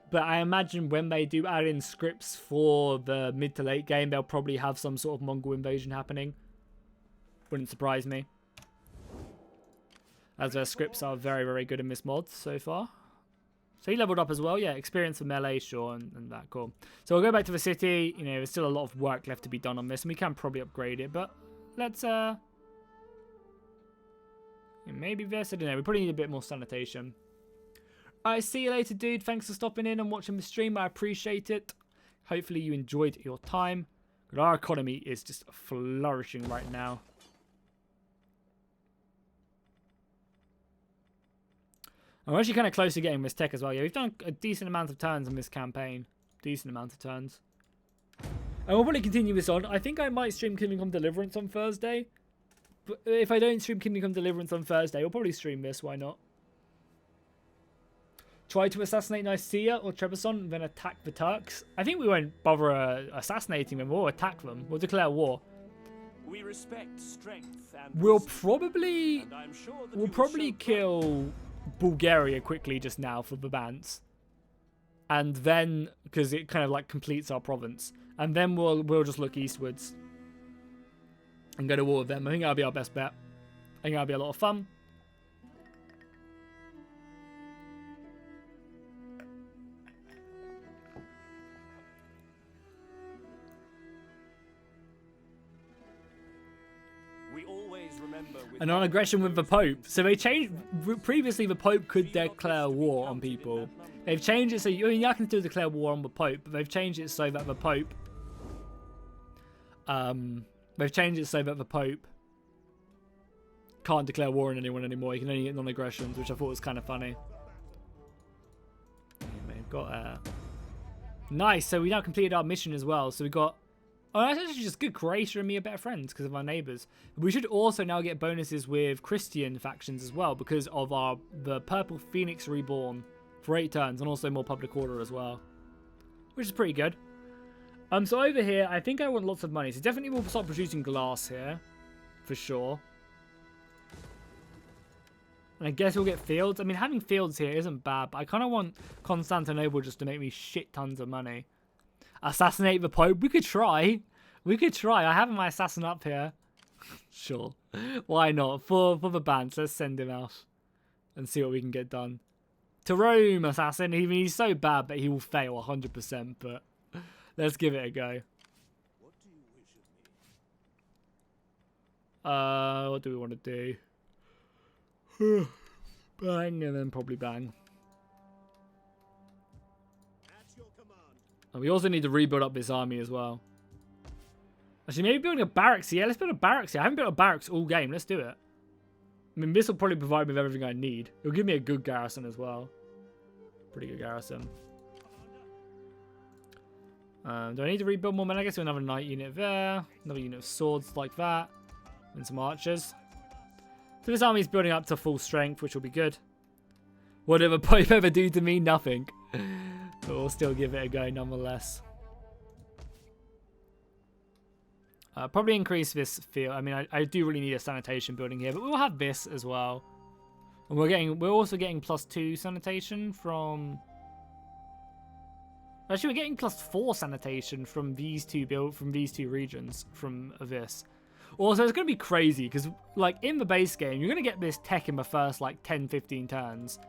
But I imagine when they do add in scripts for the mid to late game, they'll probably have some sort of Mongol invasion happening. Wouldn't surprise me. As their scripts are very, very good in this mod so far. So he leveled up as well. Yeah, experience for melee, sure, and that, cool. So we'll go back to the city. You know, there's still a lot of work left to be done on this, and we can probably upgrade it, but let's, maybe this, I don't know. We probably need a bit more sanitation. Alright, see you later, dude. Thanks for stopping in and watching the stream. I appreciate it. Hopefully you enjoyed your time. But our economy is just flourishing right now. I'm actually kind of close to getting this tech as well. Yeah, we've done a decent amount of turns in this campaign. Decent amount of turns. And we'll probably continue this on. I think I might stream Kingdom Come Deliverance on Thursday. But if I don't stream Kingdom Come Deliverance on Thursday, we'll probably stream this. Why not? Try to assassinate Nicaea or Trebizond, then attack the Turks. I think we won't bother assassinating them. We'll attack them. We'll declare war. We respect strength and We'll wisdom, probably and I'm sure that we'll you will probably show kill Bulgaria quickly just now for Brabant. And then, because it kind of like completes our province. And then we'll just look eastwards. And go to war with them. I think that'll be our best bet. I think that'll be a lot of fun. We always remember with And on aggression with the Pope. So they changed. Previously, the Pope could declare war on people. They've changed it so you can still declare war on the Pope, but they've changed it so that the Pope. They've changed it so that the Pope can't declare war on anyone anymore. He can only get non-aggressions, which I thought was kind of funny. We've got nice. So we now completed our mission as well. So we got. Oh, that's actually just good. Croatia and me are better friends because of our neighbours. We should also now get bonuses with Christian factions as well because of the Purple Phoenix Reborn for 8 turns and also more public order as well, which is pretty good. So over here, I think I want lots of money. So definitely we'll start producing glass here, for sure. And I guess we'll get fields. I mean, having fields here isn't bad, but I kind of want Constantinople just to make me shit tons of money. Assassinate the Pope? We could try. We could try. I have my assassin up here. Sure. Why not? For the bands, let's send him out and see what we can get done. To Rome, assassin. He's so bad that he will fail 100%, but let's give it a go. What do you wish of me? What do we want to do? Bang, and then probably bang. At your command. And we also need to rebuild up this army as well. Actually, maybe building a barracks. Yeah, let's build a barracks here. I haven't built a barracks all game. Let's do it. I mean, this will probably provide me with everything I need. It'll give me a good garrison as well. Pretty good garrison. Do I need to rebuild more men? I guess another knight unit there. Another unit of swords like that. And some archers. So this army is building up to full strength, which will be good. Whatever Pope ever do to me, nothing. But we'll still give it a go nonetheless. Probably increase this field. I mean, I do really need a sanitation building here, but we'll have this as well. And we're also getting +2 sanitation from. Actually, we're getting +4 sanitation from these two regions from this. Also, it's going to be crazy because, like, in the base game, you're going to get this tech in the first, like, 10-15 turns.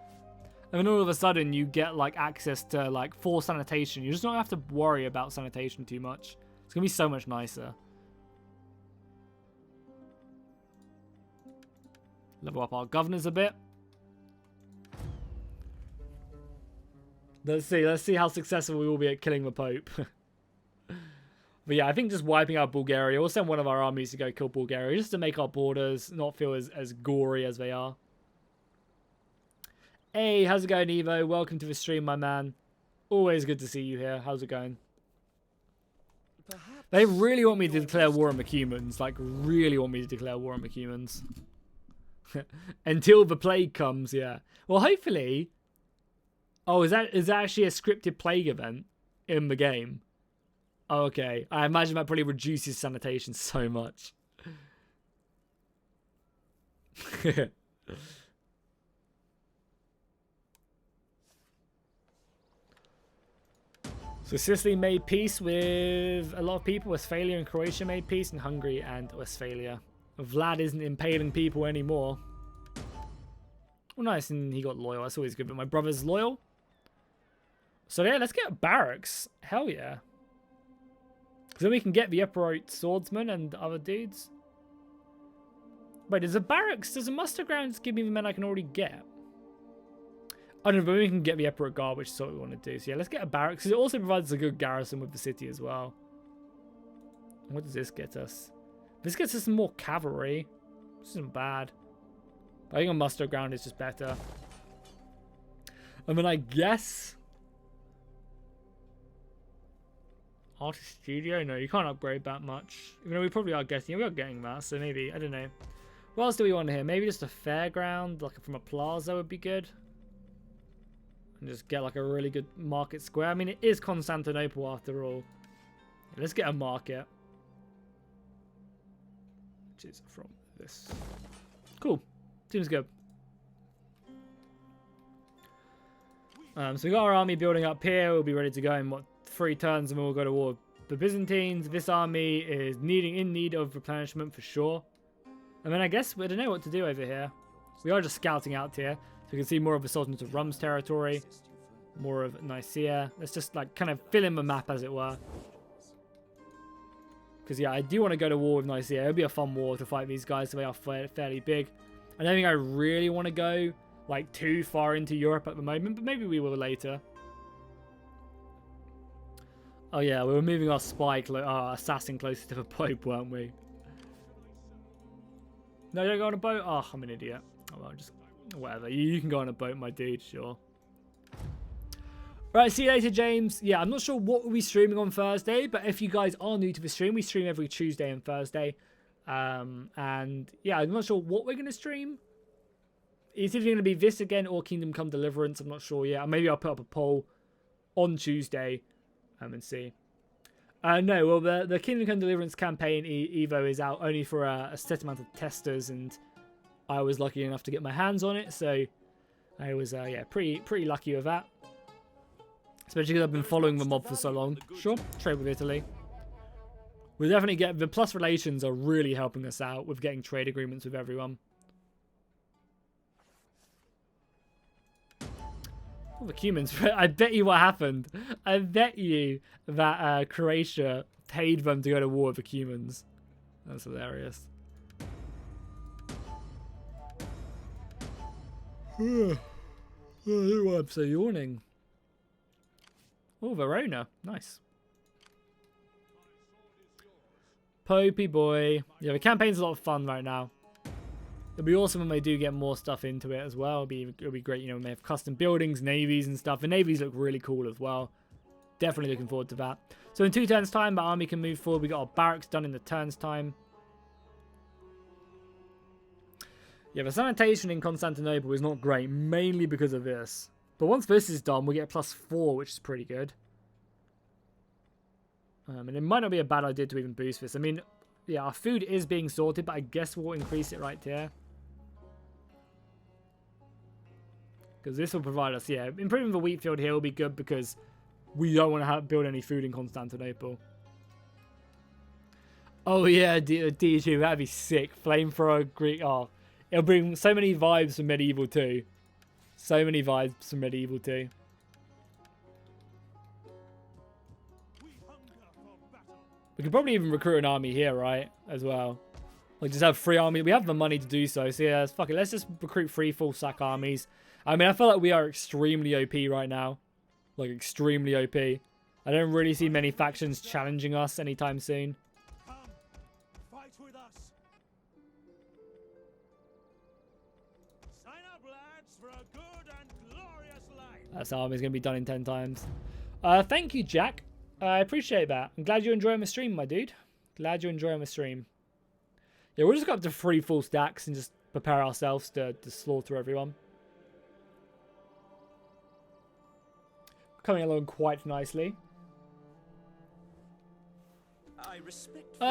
And then all of a sudden, you get, like, access to, like, 4 sanitation. You just don't have to worry about sanitation too much. It's going to be so much nicer. Level up our governors a bit. Let's see how successful we will be at killing the Pope. But yeah, I think just wiping out Bulgaria. We'll send one of our armies to go kill Bulgaria just to make our borders not feel as gory as they are. Hey, how's it going, Evo? Welcome to the stream, my man. Always good to see you here. How's it going? Perhaps They really want me to declare war on the humans. Like, really want me to declare war on the humans. Until the plague comes, yeah. Well, hopefully... Oh, is that actually a scripted plague event in the game? Oh, okay. I imagine that probably reduces sanitation so much. So Sicily made peace with a lot of people. Westphalia and Croatia made peace, and Hungary and Westphalia. Vlad isn't impaling people anymore. Well, nice, and he got loyal. That's always good, but my brother's loyal. So yeah, let's get barracks. Hell yeah. Because then we can get the upright swordsman and other dudes. Wait, does a muster grounds give me the men I can already get? I don't know, but we can get the upright guard, which is what we want to do. So yeah, let's get a barracks. Because it also provides a good garrison with the city as well. What does this get us? This gets us some more cavalry. This isn't bad. I think a muster ground is just better. I mean, I guess... Artist studio? No, you can't upgrade that much. Even though we probably are getting it. We are getting that, so maybe, I don't know. What else do we want here? Maybe just a fairground, like from a plaza would be good. And just get like a really good market square. I mean, it is Constantinople after all. Let's get a market. which is from this. Cool. Seems good. So we got our army building up here. We'll be ready to go in, what, 3 turns, and we'll go to war with the Byzantines. This army is in need of replenishment for sure. I mean, I guess we don't know what to do over here. We are just scouting out here. So we can see more of the Sultanate of Rum's territory. More of Nicaea. Let's just, like, kind of fill in the map, as it were. Because, yeah, I do want to go to war with Nicaea. It'll be a fun war to fight these guys, so they are fairly big. I don't think I really want to go, like, too far into Europe at the moment, but maybe we will later. Oh, yeah, we were moving our assassin closer to the Pope, weren't we? No, don't go on a boat? Oh, I'm an idiot. Oh, well, just, whatever. You can go on a boat, my dude, sure. Right, see you later, James. Yeah, I'm not sure what we'll be streaming on Thursday, but if you guys are new to the stream, we stream every Tuesday and Thursday. And yeah, I'm not sure what we're going to stream. It's either going to be this again or Kingdom Come Deliverance. I'm not sure yet. Maybe I'll put up a poll on Tuesday and see. No, well, the Kingdom Come Deliverance campaign Evo is out only for a set amount of testers, and I was lucky enough to get my hands on it, so I was yeah, pretty lucky with that. Especially because I've been following the mob for so long. Sure, trade with Italy. We definitely get the plus relations are really helping us out with getting trade agreements with everyone. Oh, the Cumans. I bet you what happened. I bet you that Croatia paid them to go to war with the Cumans. That's hilarious. Oh, I'm so yawning. Oh, Verona. Nice. Popey boy. Yeah, the campaign's a lot of fun right now. It'll be awesome when they do get more stuff into it as well. It'll be great, you know, when they have custom buildings, navies and stuff. The navies look really cool as well. Definitely looking forward to that. So in 2 turns time, the army can move forward. We got our barracks done in the turns time. Yeah, the sanitation in Constantinople is not great, mainly because of this. But once this is done, we get +4, which is pretty good. And it might not be a bad idea to even boost this. I mean, yeah, our food is being sorted, but I guess we'll increase it right here. Because this will provide us, yeah, improving the wheat field here will be good because we don't want to build any food in Constantinople. Oh yeah, D2, that'd be sick. Flamethrower, Greek, oh. It'll bring so many vibes from Medieval 2. So many vibes from Medieval 2. We could probably even recruit an army here, right? As well. Like, just have 3 armies. We have the money to do so. So, yeah, fuck it. Let's just recruit 3 full sack armies. I mean, I feel like we are extremely OP right now. Like, extremely OP. I don't really see many factions challenging us anytime soon. Come, fight with us. Sign up, lads, for a good and glorious life. That army's going to be done in 10 times. Thank you, Jack. I appreciate that. I'm glad you're enjoying the stream, my dude. Glad you're enjoying the stream. Yeah, we'll just go up to 3 full stacks and just prepare ourselves to slaughter everyone. Coming along quite nicely.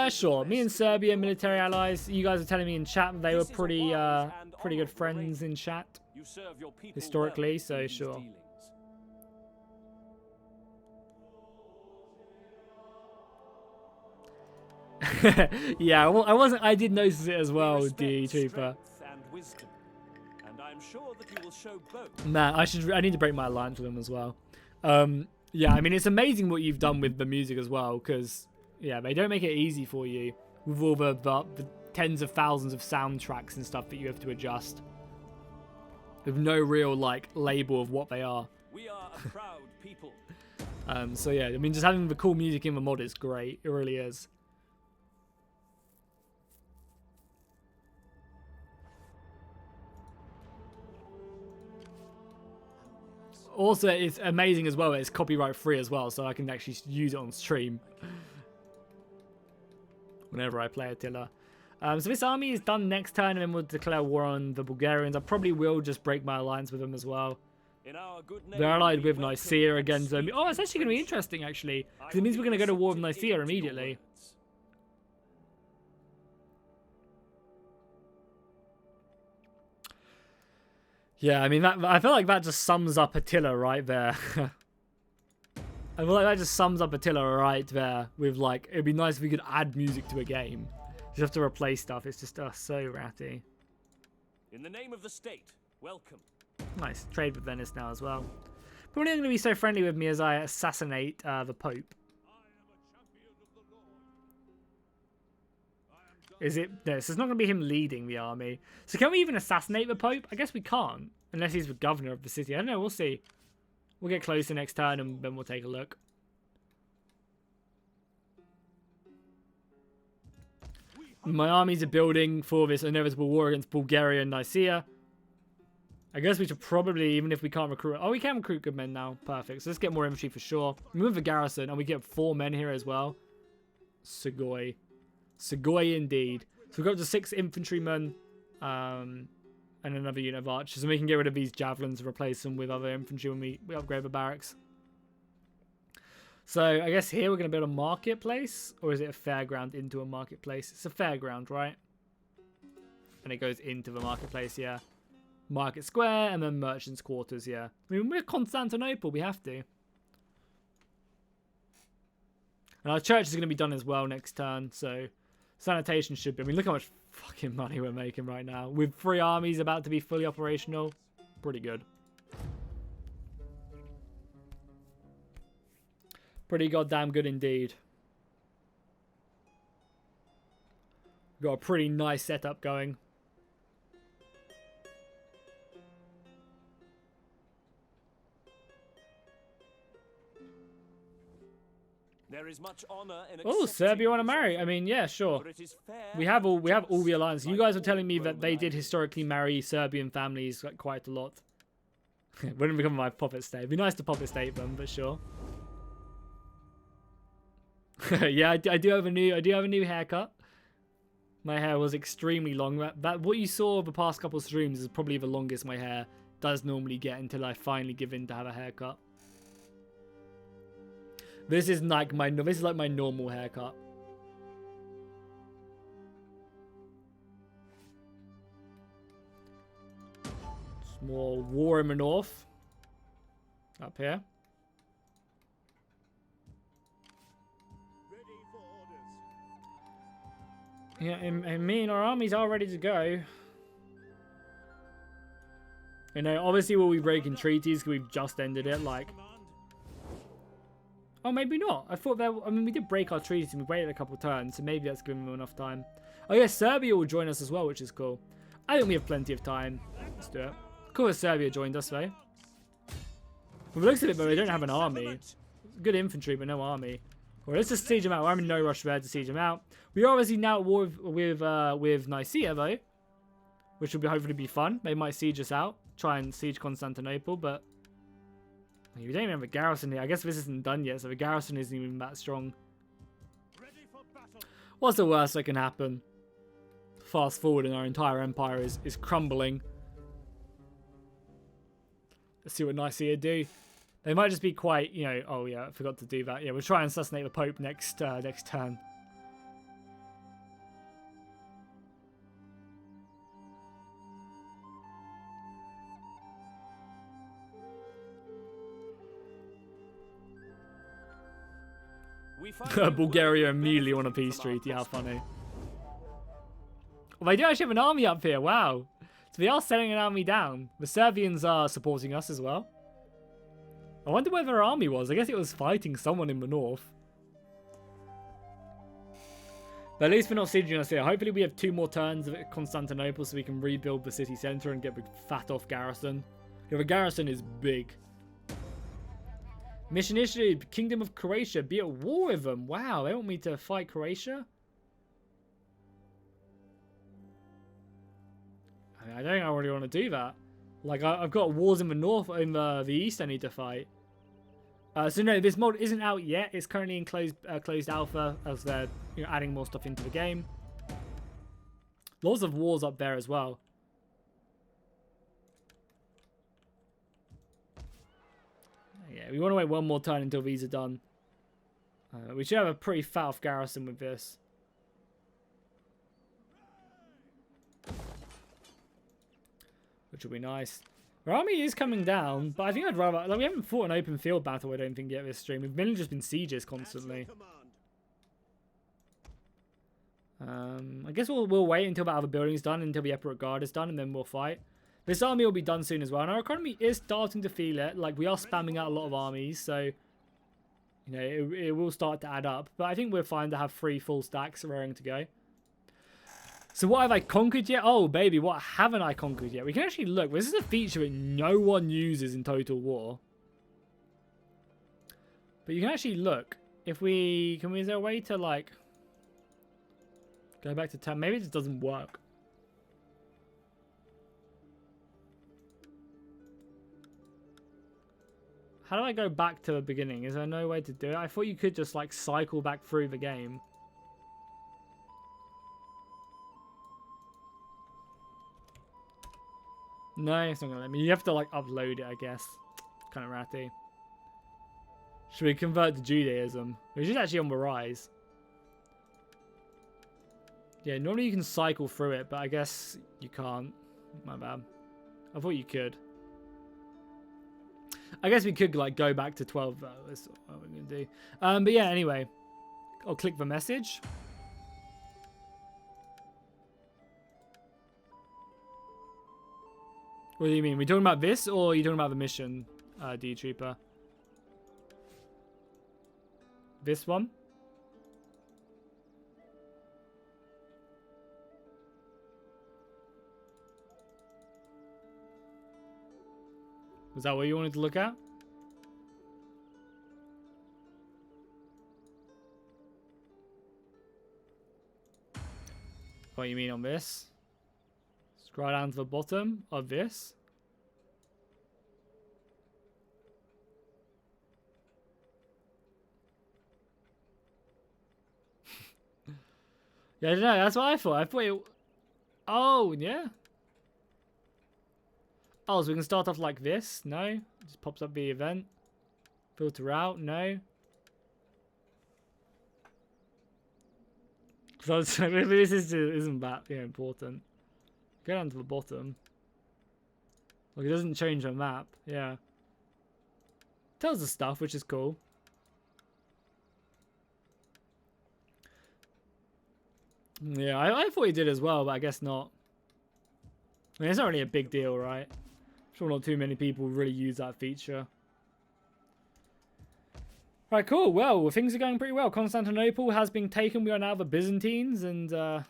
Sure. Me and Serbia, military allies. You guys are telling me in chat that they were pretty good friends in chat. Historically, so sure. Yeah, well, I did notice it as well, D Trooper. Man, I need to break my alliance with them as well. Yeah, I mean, it's amazing what you've done with the music as well, because yeah, they don't make it easy for you with all the tens of thousands of soundtracks and stuff that you have to adjust with no real like label of what they are. We are a proud people. So yeah, I mean, just having the cool music in the mod is great. It really is. Also, it's amazing as well. It's copyright free as well, so I can actually use it on stream whenever I play Attila. So this army is done next turn, and then we'll declare war on the Bulgarians. I probably will just break my alliance with them as well. They're allied with Nicaea again. So, oh, it's actually going to be interesting, actually, because it means we're going to go to war with Nicaea immediately. Yeah, I mean, I feel like that just sums up Attila right there. I feel like that just sums up Attila right there with, like, it'd be nice if we could add music to a game. You just have to replace stuff. It's just so ratty. In the name of the state, welcome. Nice. Trade with Venice now as well. Probably not going to be so friendly with me as I assassinate the Pope. Is it? No, so it's not going to be him leading the army. So can we even assassinate the Pope? I guess we can't. Unless he's the governor of the city. I don't know. We'll see. We'll get closer next turn and then we'll take a look. My armies are building for this inevitable war against Bulgaria and Nicaea. I guess we should probably, even if we can't recruit... Oh, we can recruit good men now. Perfect. So let's get more infantry for sure. Move the garrison and we get 4 men here as well. Sugoi. Sugoi indeed. So we've got up to 6 infantrymen and another unit of archers. And we can get rid of these javelins and replace them with other infantry when we upgrade the barracks. So I guess here we're going to build a marketplace. Or is it a fairground into a marketplace? It's a fairground, right? And it goes into the marketplace, yeah. Market square and then merchants' quarters, yeah. I mean, we're Constantinople. We have to. And our church is going to be done as well next turn. So sanitation should be... I mean, look how much fucking money we're making right now. With 3 armies about to be fully operational. Pretty good. Pretty goddamn good indeed. Got a pretty nice setup going. There is much honor in Oh, Serbia want to marry? I mean, yeah, sure. We have all the alliances. You guys were telling me that they did historically marry Serbian families like quite a lot. Wouldn't become my puppet state. It'd be nice to puppet state them, but sure. Yeah, I do have a new haircut. My hair was extremely long. That what you saw the past couple of streams is probably the longest my hair does normally get until I finally give in to have a haircut. This is like my normal haircut. Small war in the north. Up here. Yeah, and me and our armies are ready to go. You know, obviously we'll be breaking treaties because we've just ended it, like... Oh, maybe not. I thought that... I mean, we did break our treaties and we waited a couple of turns, so maybe that's giving them enough time. Oh yeah, Serbia will join us as well, which is cool. I think we have plenty of time. Let's do it. Cool that Serbia joined us, though. From the looks of it, though, they don't have an army. Good infantry, but no army. Well, let's just siege them out. I'm in no rush there to siege them out. We are obviously now at war with Nicaea, though. Which will hopefully be fun. They might siege us out. Try and siege Constantinople, but... We don't even have a garrison here. I guess this isn't done yet, so the garrison isn't even that strong. What's the worst that can happen? Fast forward and our entire empire is crumbling. Let's see what Nicaea do. They might just be quite, you know... Oh, yeah, I forgot to do that. Yeah, we'll try and assassinate the Pope next turn. Bulgaria immediately on a peace treaty. How funny. Well, they do actually have an army up here. Wow. So they are sending an army down. The Serbians are supporting us as well. I wonder where their army was. I guess it was fighting someone in the north. But at least we're not sieging us here. Hopefully we have 2 more turns of Constantinople so we can rebuild the city centre and get the fat off garrison. Yeah, the garrison is big. Mission issued. Kingdom of Croatia. Be at war with them. Wow, they want me to fight Croatia? I don't think I really want to do that. Like, I've got wars in the north, in the east I need to fight. So no, this mod isn't out yet. It's currently in closed alpha as they're adding more stuff into the game. Lots of wars up there as well. Yeah, we want to wait 1 more turn until these are done. We should have a pretty fat off garrison with this. Which will be nice. Our army is coming down, but I think I'd rather... Like, we haven't fought an open field battle, I don't think, yet this stream. We've mainly just been sieges constantly. I guess we'll wait until that other building's done, until the Emperor Guard is done, and then we'll fight. This army will be done soon as well, and our economy is starting to feel it. Like, we are spamming out a lot of armies, so... You know, it will start to add up. But I think we're fine to have 3 full stacks raring to go. So what have I conquered yet? Oh, baby, what haven't I conquered yet? We can actually look. This is a feature that no one uses in Total War. But you can actually look. If we... Is there a way to, like... Go back to 10? Maybe it just doesn't work. How do I go back to the beginning? Is there no way to do it? I thought you could just, like, cycle back through the game. No, it's not going to let me. You have to, like, upload it, I guess. Kind of ratty. Should we convert to Judaism? Which is actually on the rise. Yeah, normally you can cycle through it, but I guess you can't. My bad. I thought you could. I guess we could, like, go back to 12. That's what we're going to do. But yeah, anyway. I'll click the message. What do you mean? We talking about this, or are you talking about the mission, D-Trooper? This one? Was that what you wanted to look at? What you mean on this? Scroll down to the bottom of this. Yeah, I don't know. That's what I thought. I thought it... Oh, yeah. Oh, so we can start off like this? No. It just pops up the event. Filter out? No. So this isn't that important. Go down to the bottom. Look, it doesn't change the map. Yeah. Tells us stuff, which is cool. Yeah, I thought he did as well, but I guess not. I mean, it's not really a big deal, right? I'm sure not too many people really use that feature. Right, cool. Well, things are going pretty well. Constantinople has been taken. We are now the Byzantines, and the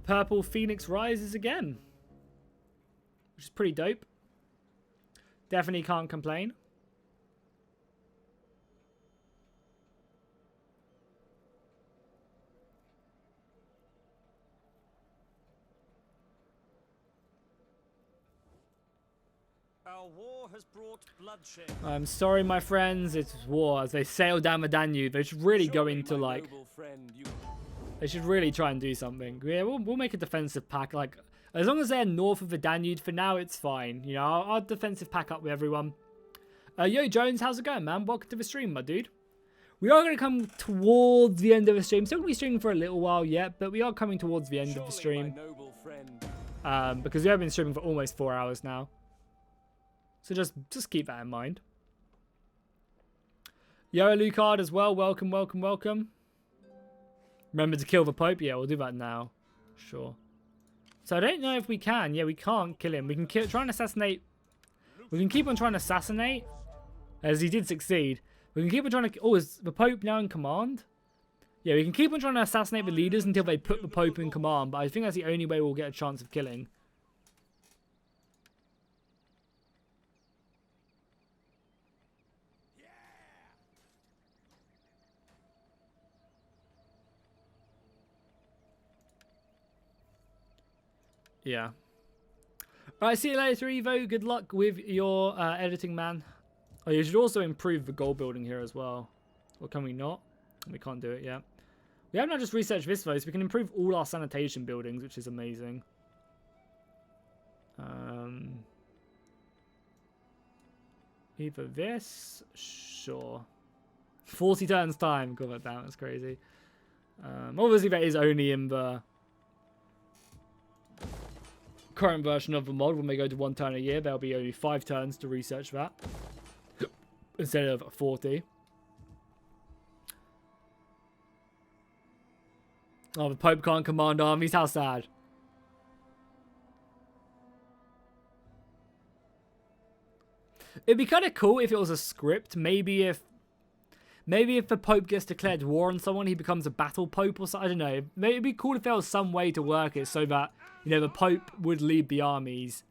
purple phoenix rises again, which is pretty dope. Definitely can't complain. Our war has brought bloodshed. I'm sorry, my friends. It's war. As they sail down the Danube, they should really go into, like... They should really try and do something. Yeah, we'll make a defensive pack. Like, as long as they're north of the Danube, for now, it's fine. You know, I'll defensive pack up with everyone. Yo, Jones, how's it going, man? Welcome to the stream, my dude. We are going to come towards the end of the stream. Still going to be streaming for a little while yet, but we are coming towards the end of the stream. Because we have been streaming for almost 4 hours now. So just keep that in mind. Yo, Lucard as well. Welcome, welcome, welcome. Remember to kill the Pope? Yeah, we'll do that now. Sure. So I don't know if we can. Yeah, we can't kill him. We can try and assassinate. We can keep on trying to assassinate. As he did succeed. We can keep on trying to... Oh, is the Pope now in command? Yeah, we can keep on trying to assassinate the leaders until they put the Pope in command. But I think that's the only way we'll get a chance of killing. Yeah. Alright, see you later, Evo. Good luck with your editing, man. Oh, you should also improve the goal building here as well. Or can we not? We can't do it yet. We have not just researched this though, so we can improve all our sanitation buildings, which is amazing. Either this, sure. 40 turns time. God, damn, that's crazy. Obviously, that is only in the current version of the mod, when they go to 1 turn a year, there'll be only 5 turns to research that instead of 40. Oh, the Pope can't command armies. How sad. It'd be kind of cool if it was a script. Maybe if the Pope gets declared war on someone, he becomes a battle Pope or something. I don't know. Maybe it'd be cool if there was some way to work it so that, you know, the Pope would lead the armies.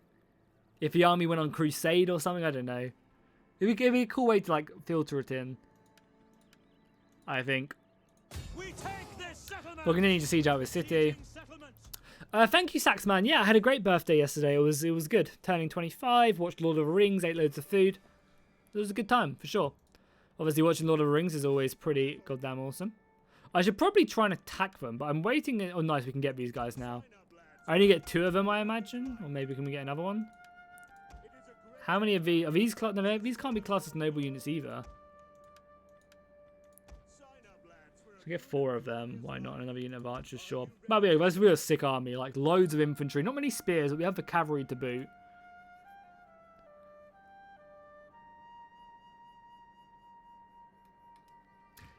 If the army went on crusade or something, I don't know. It'd be a cool way to, like, filter it in. I think. We're going to need to siege out the city. Thank you, Saxman. Yeah, I had a great birthday yesterday. It was good. Turning 25, watched Lord of the Rings, ate loads of food. It was a good time, for sure. Obviously, watching Lord of the Rings is always pretty goddamn awesome. I should probably try and attack them, but I'm waiting. Oh, nice, we can get these guys now. I only get 2 of them, I imagine. Or maybe can we get another one? How many of these? Are these no, these can't be classed as noble units either. So get 4 of them. Why not? Another unit of archers, sure. Might be a real sick army. Like, loads of infantry. Not many spears, but we have the cavalry to boot.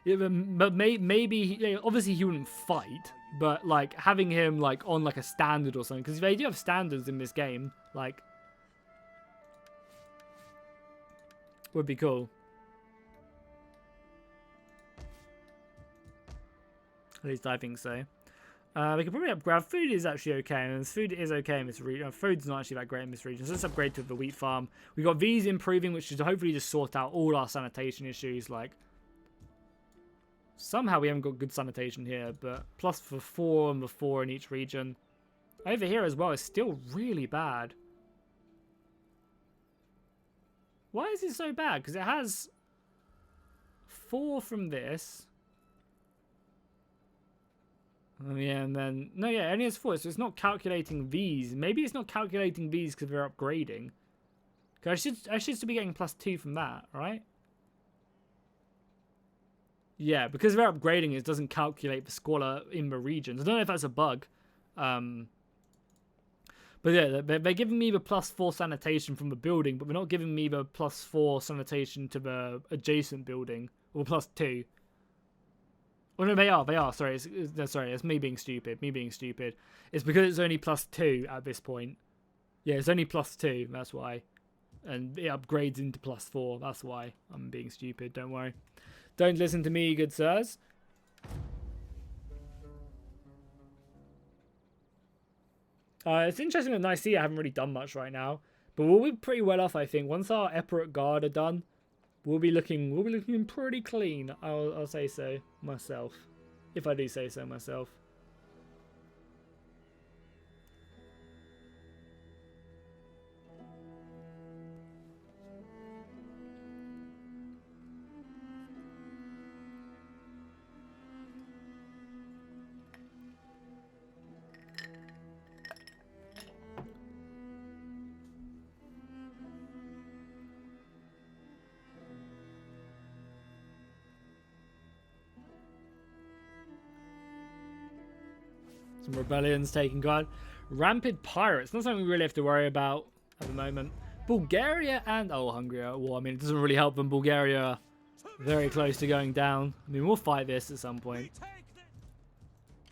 Yeah, but maybe, obviously he wouldn't fight, but like having him like on like a standard or something, because they do have standards in this game, like, would be cool. At least I think so. We could probably upgrade. Food is actually okay, and food is okay in this region. Food's not actually that great in this region, so let's upgrade to the wheat farm. We got these improving, which should hopefully just sort out all our sanitation issues, like. Somehow we haven't got good sanitation here, but plus for 4 and the 4 in each region. Over here as well is still really bad. Why is it so bad? Because it has 4 from this. Oh yeah, and then... No, yeah, it only has 4, so it's not calculating these. Maybe it's not calculating these because they're upgrading. Because I should still be getting plus 2 from that, right? Yeah, because they're upgrading, it doesn't calculate the squalor in the regions. I don't know if that's a bug. But yeah, they're giving me the plus 4 sanitation from the building, but they're not giving me the plus 4 sanitation to the adjacent building. Or plus 2. Oh no, they are. Sorry, it's me being stupid. It's because it's only plus 2 at this point. Yeah, it's only plus 2, that's why. And it upgrades into plus 4, that's why I'm being stupid, don't worry. Don't listen to me, good sirs. It's interesting that Nicaea haven't really done much right now, but we'll be pretty well off, I think. Once our Epirote Guard are done, we'll be looking pretty clean. I'll say so myself, if I do say so myself. Some rebellions taking guard. Rampant pirates. Not something we really have to worry about at the moment. Bulgaria and... Oh, Hungary are at war. I mean, it doesn't really help them. Bulgaria are very close to going down. I mean, we'll fight this at some point.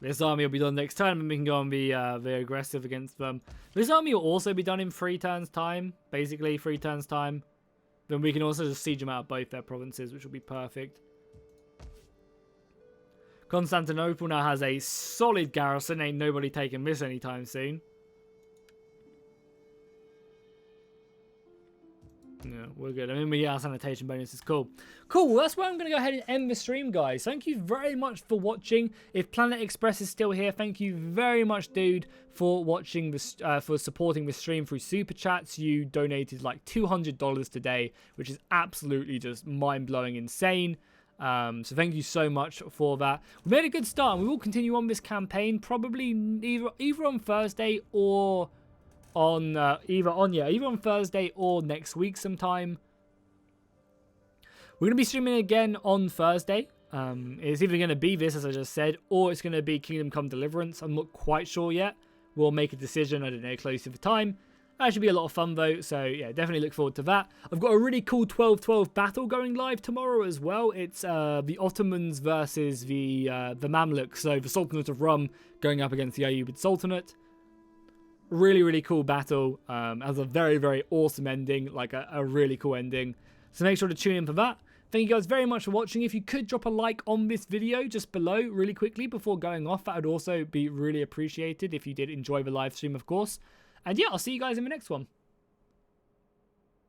This army will be done next turn, and we can go and be very aggressive against them. This army will also be done in 3 turns' time. Basically, 3 turns' time. Then we can also just siege them out of both their provinces, which will be perfect. Constantinople now has a solid garrison. Ain't nobody taking this anytime soon. Yeah, we're good. I mean, we get our sanitation bonus. It's cool. Cool, that's where I'm going to go ahead and end the stream, guys. Thank you very much for watching. If Planet Express is still here, thank you very much, dude, for watching this, for supporting the stream through Super Chats. You donated like $200 today, which is absolutely just mind-blowing insane. So thank you so much for that. We made a good start, and we will continue on this campaign probably either on Thursday or on either on Thursday or next week sometime. We're gonna be streaming again on Thursday. It's either gonna be this, as I just said, or it's gonna be Kingdom Come Deliverance. I'm not quite sure yet. we'll make a decision, I don't know, close to the time. That should be a lot of fun though, so yeah, definitely look forward to that. I've got a really cool 12-12 battle going live tomorrow as well. It's the Ottomans versus the Mamluks, so the Sultanate of Rum going up against the Ayyubid Sultanate. Really, really cool battle. Has a very, very awesome ending, like a really cool ending. So make sure to tune in for that. Thank you guys very much for watching. If you could drop a like on this video just below really quickly before going off, that would also be really appreciated if you did enjoy the live stream, of course. And yeah, I'll see you guys in the next one.